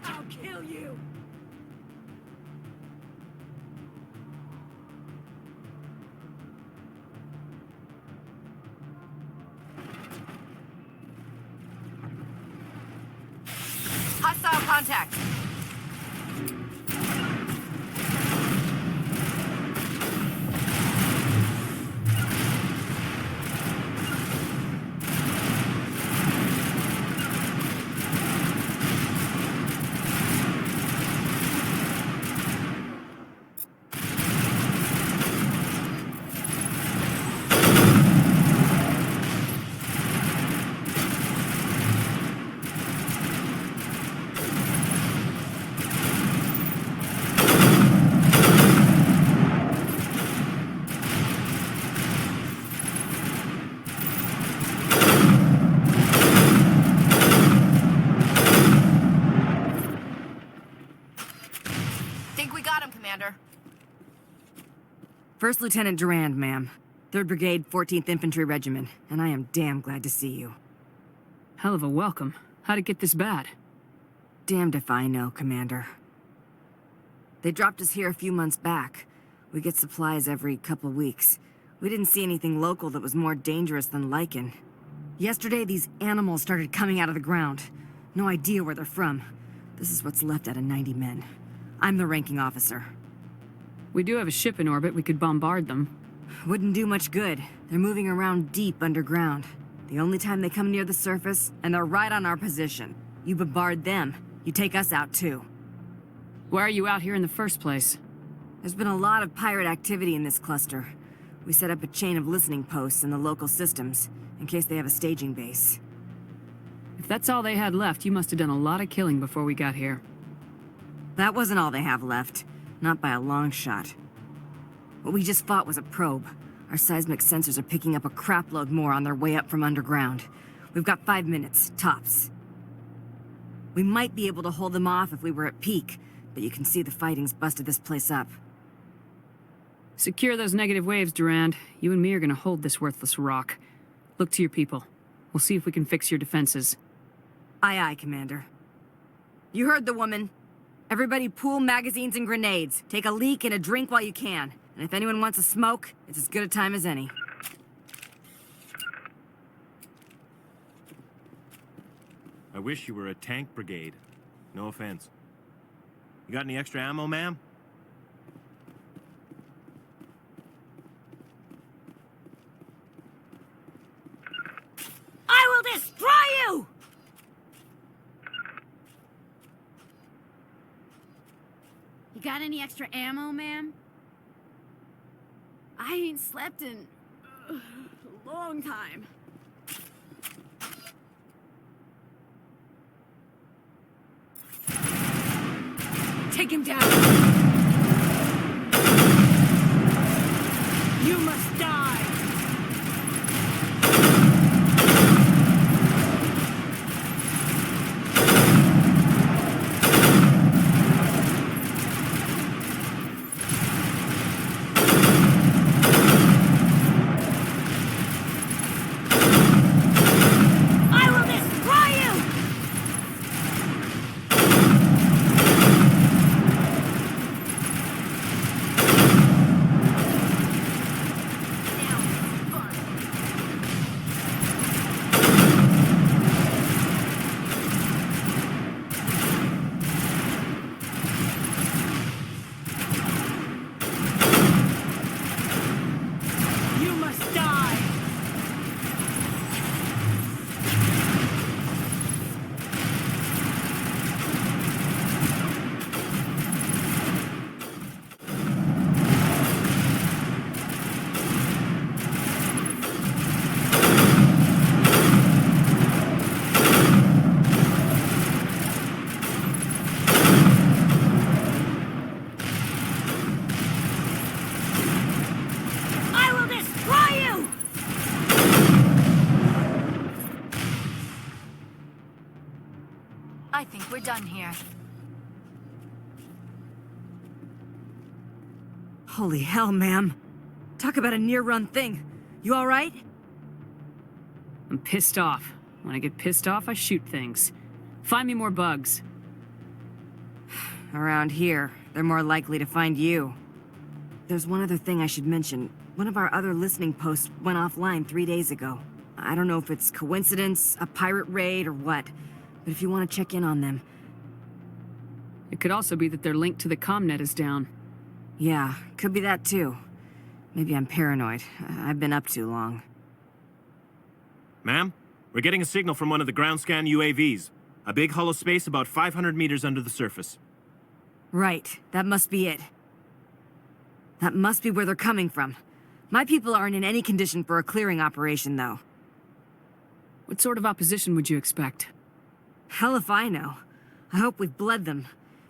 I'll kill you! Hostile contact! First Lieutenant Durand, ma'am. 3rd Brigade, 14th Infantry Regiment, and I am damn glad to see you. Hell of a welcome. How'd it get this bad? Damned if I know, Commander. They dropped us here a few months back. We get supplies every couple weeks. We didn't see anything local that was more dangerous than lichen. Yesterday, these animals started coming out of the ground. No idea where they're from. This is what's left out of 90 men. I'm the ranking officer. We do have a ship in orbit. We could bombard them. Wouldn't do much good. They're moving around deep underground. The only time they come near the surface, and they're right on our position. You bombard them, you take us out too. Why are you out here in the first place? There's been a lot of pirate activity in this cluster. We set up a chain of listening posts in the local systems, in case they have a staging base. If that's all they had left, you must have done a lot of killing before we got here. That wasn't all they have left. Not by a long shot. What we just fought was a probe. Our seismic sensors are picking up a crapload more on their way up from underground. We've got 5 minutes, tops. We might be able to hold them off if we were at peak, but you can see the fighting's busted this place up. Secure those negative waves, Durand. You and me are gonna hold this worthless rock. Look to your people. We'll see if we can fix your defenses. Aye, aye, Commander. You heard the woman. Everybody pool magazines and grenades. Take a leak and a drink while you can. And if anyone wants a smoke, it's as good a time as any. I wish you were a tank brigade. No offense. You got any extra ammo, ma'am? I will destroy you! You got any extra ammo, ma'am? I ain't slept in a long time. Take him down! You must die! I think we're done here. Holy hell, ma'am. Talk about a near-run thing. You all right? I'm pissed off. When I get pissed off, I shoot things. Find me more bugs. Around here, they're more likely to find you. There's one other thing I should mention. One of our other listening posts went offline 3 days ago. I don't know if it's coincidence, a pirate raid, or what, but if you want to check in on them. It could also be that their link to the comnet is down. Yeah, could be that too. Maybe I'm paranoid. I've been up too long. Ma'am, we're getting a signal from one of the ground scan UAVs. A big hollow space about 500 meters under the surface. Right, that must be it. That must be where they're coming from. My people aren't in any condition for a clearing operation, though. What sort of opposition would you expect? Hell if I know. I hope we've bled them.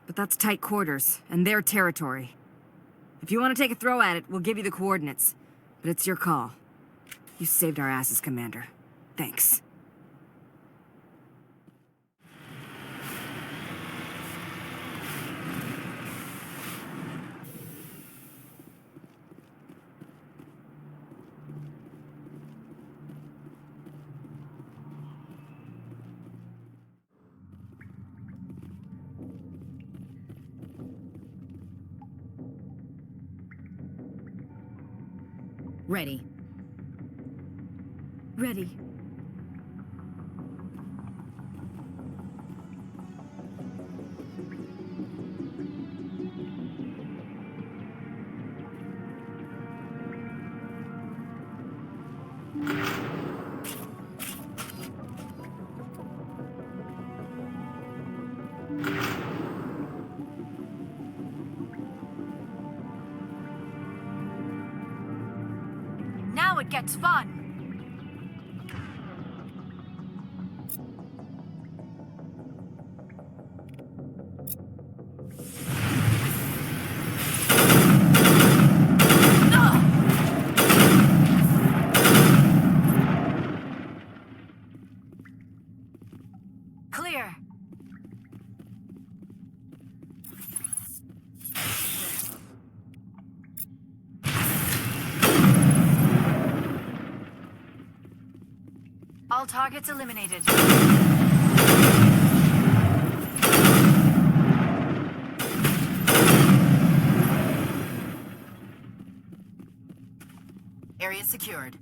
But that's tight quarters, and their territory. If you want to take a throw at it, we'll give you the coordinates. But it's your call. You saved our asses, Commander. Thanks. Ready. Ready. Now it gets fun. Clear. All targets eliminated. Area secured.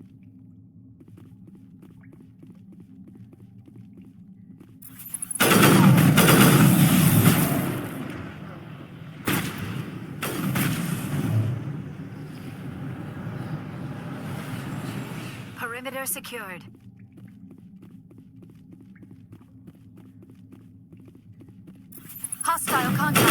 Perimeter secured. Hostile contact.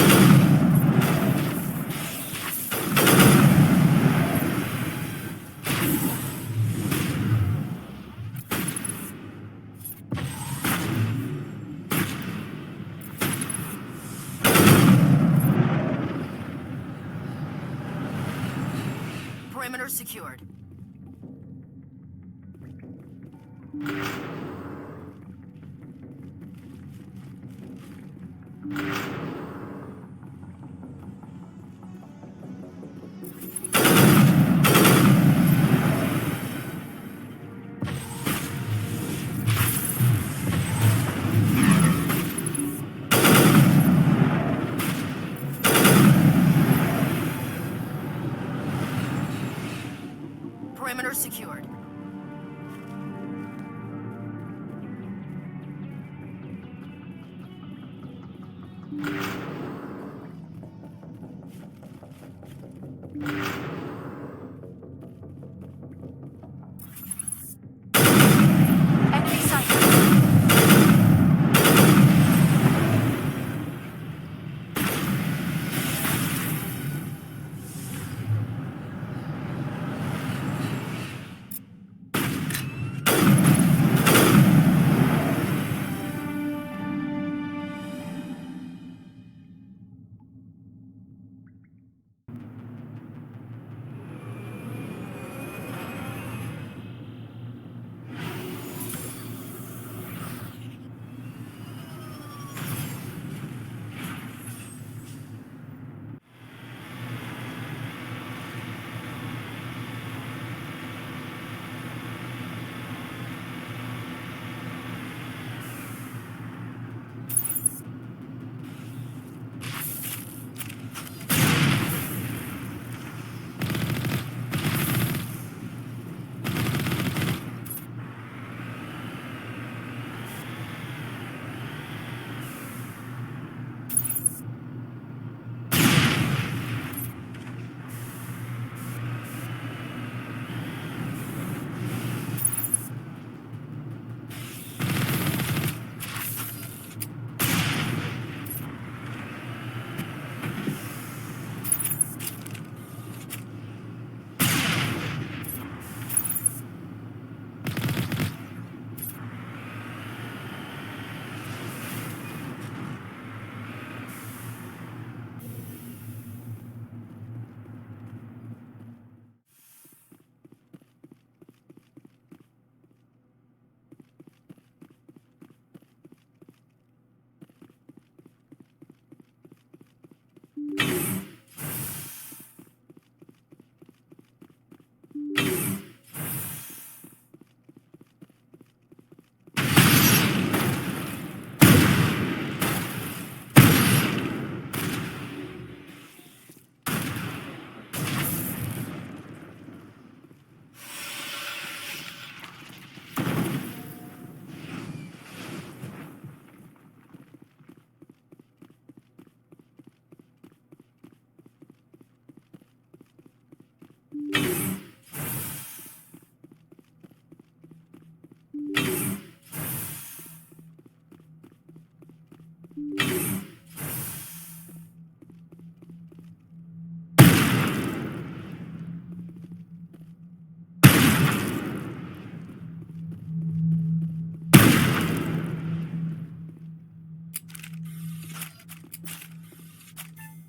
Perimeter secured. Perimeter secured.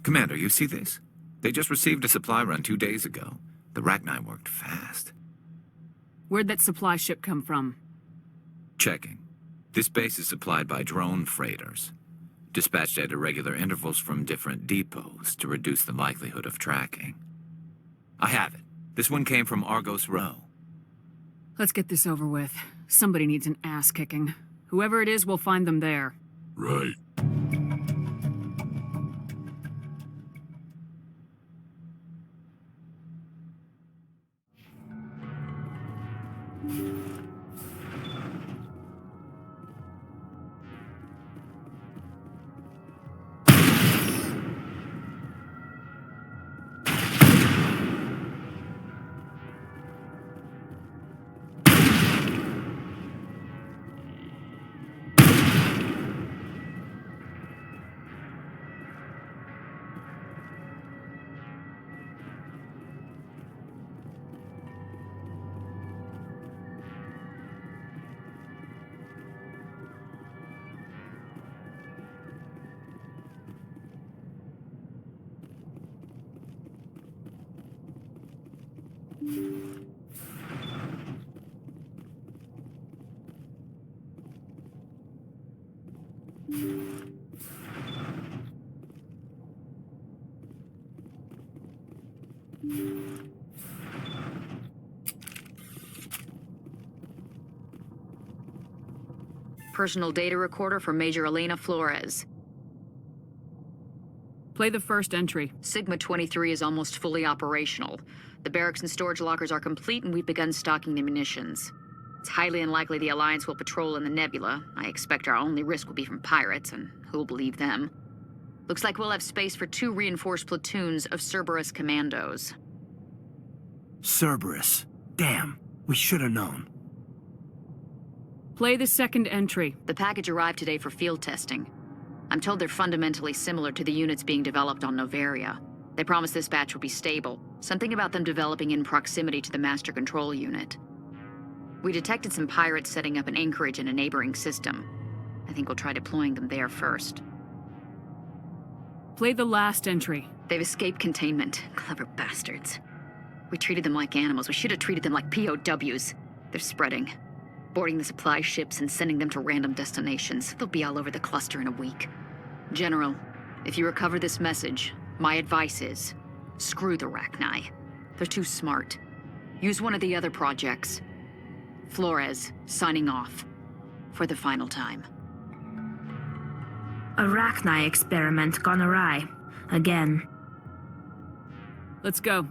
Commander, you see this? They just received a supply run 2 days ago. The Rachni worked fast. Where'd that supply ship come from? Checking. This base is supplied by drone freighters, dispatched at irregular intervals from different depots to reduce the likelihood of tracking. I have it. This one came from Argos Row. Let's get this over with. Somebody needs an ass kicking. Whoever it is, we'll find them there. Right. Personal data recorder for Major Elena Flores. Play the first entry. Sigma 23 is almost fully operational. The barracks and storage lockers are complete, and we've begun stocking the munitions. It's highly unlikely the Alliance will patrol in the nebula. I expect our only risk will be from pirates, and who'll believe them? Looks like we'll have space for 2 reinforced platoons of Cerberus commandos. Cerberus. Damn, we should have known. Play the second entry. The package arrived today for field testing. I'm told they're fundamentally similar to the units being developed on Noveria. They promise this batch will be stable. Something about them developing in proximity to the master control unit. We detected some pirates setting up an anchorage in a neighboring system. I think we'll try deploying them there first. Play the last entry. They've escaped containment. Clever bastards. We treated them like animals. We should have treated them like POWs. They're spreading. Boarding the supply ships and sending them to random destinations. They'll be all over the cluster in a week. General, if you recover this message, my advice is, screw the Rachni. They're too smart. Use one of the other projects. Flores, signing off. For the final time. A Rachni experiment gone awry. Again. Let's go.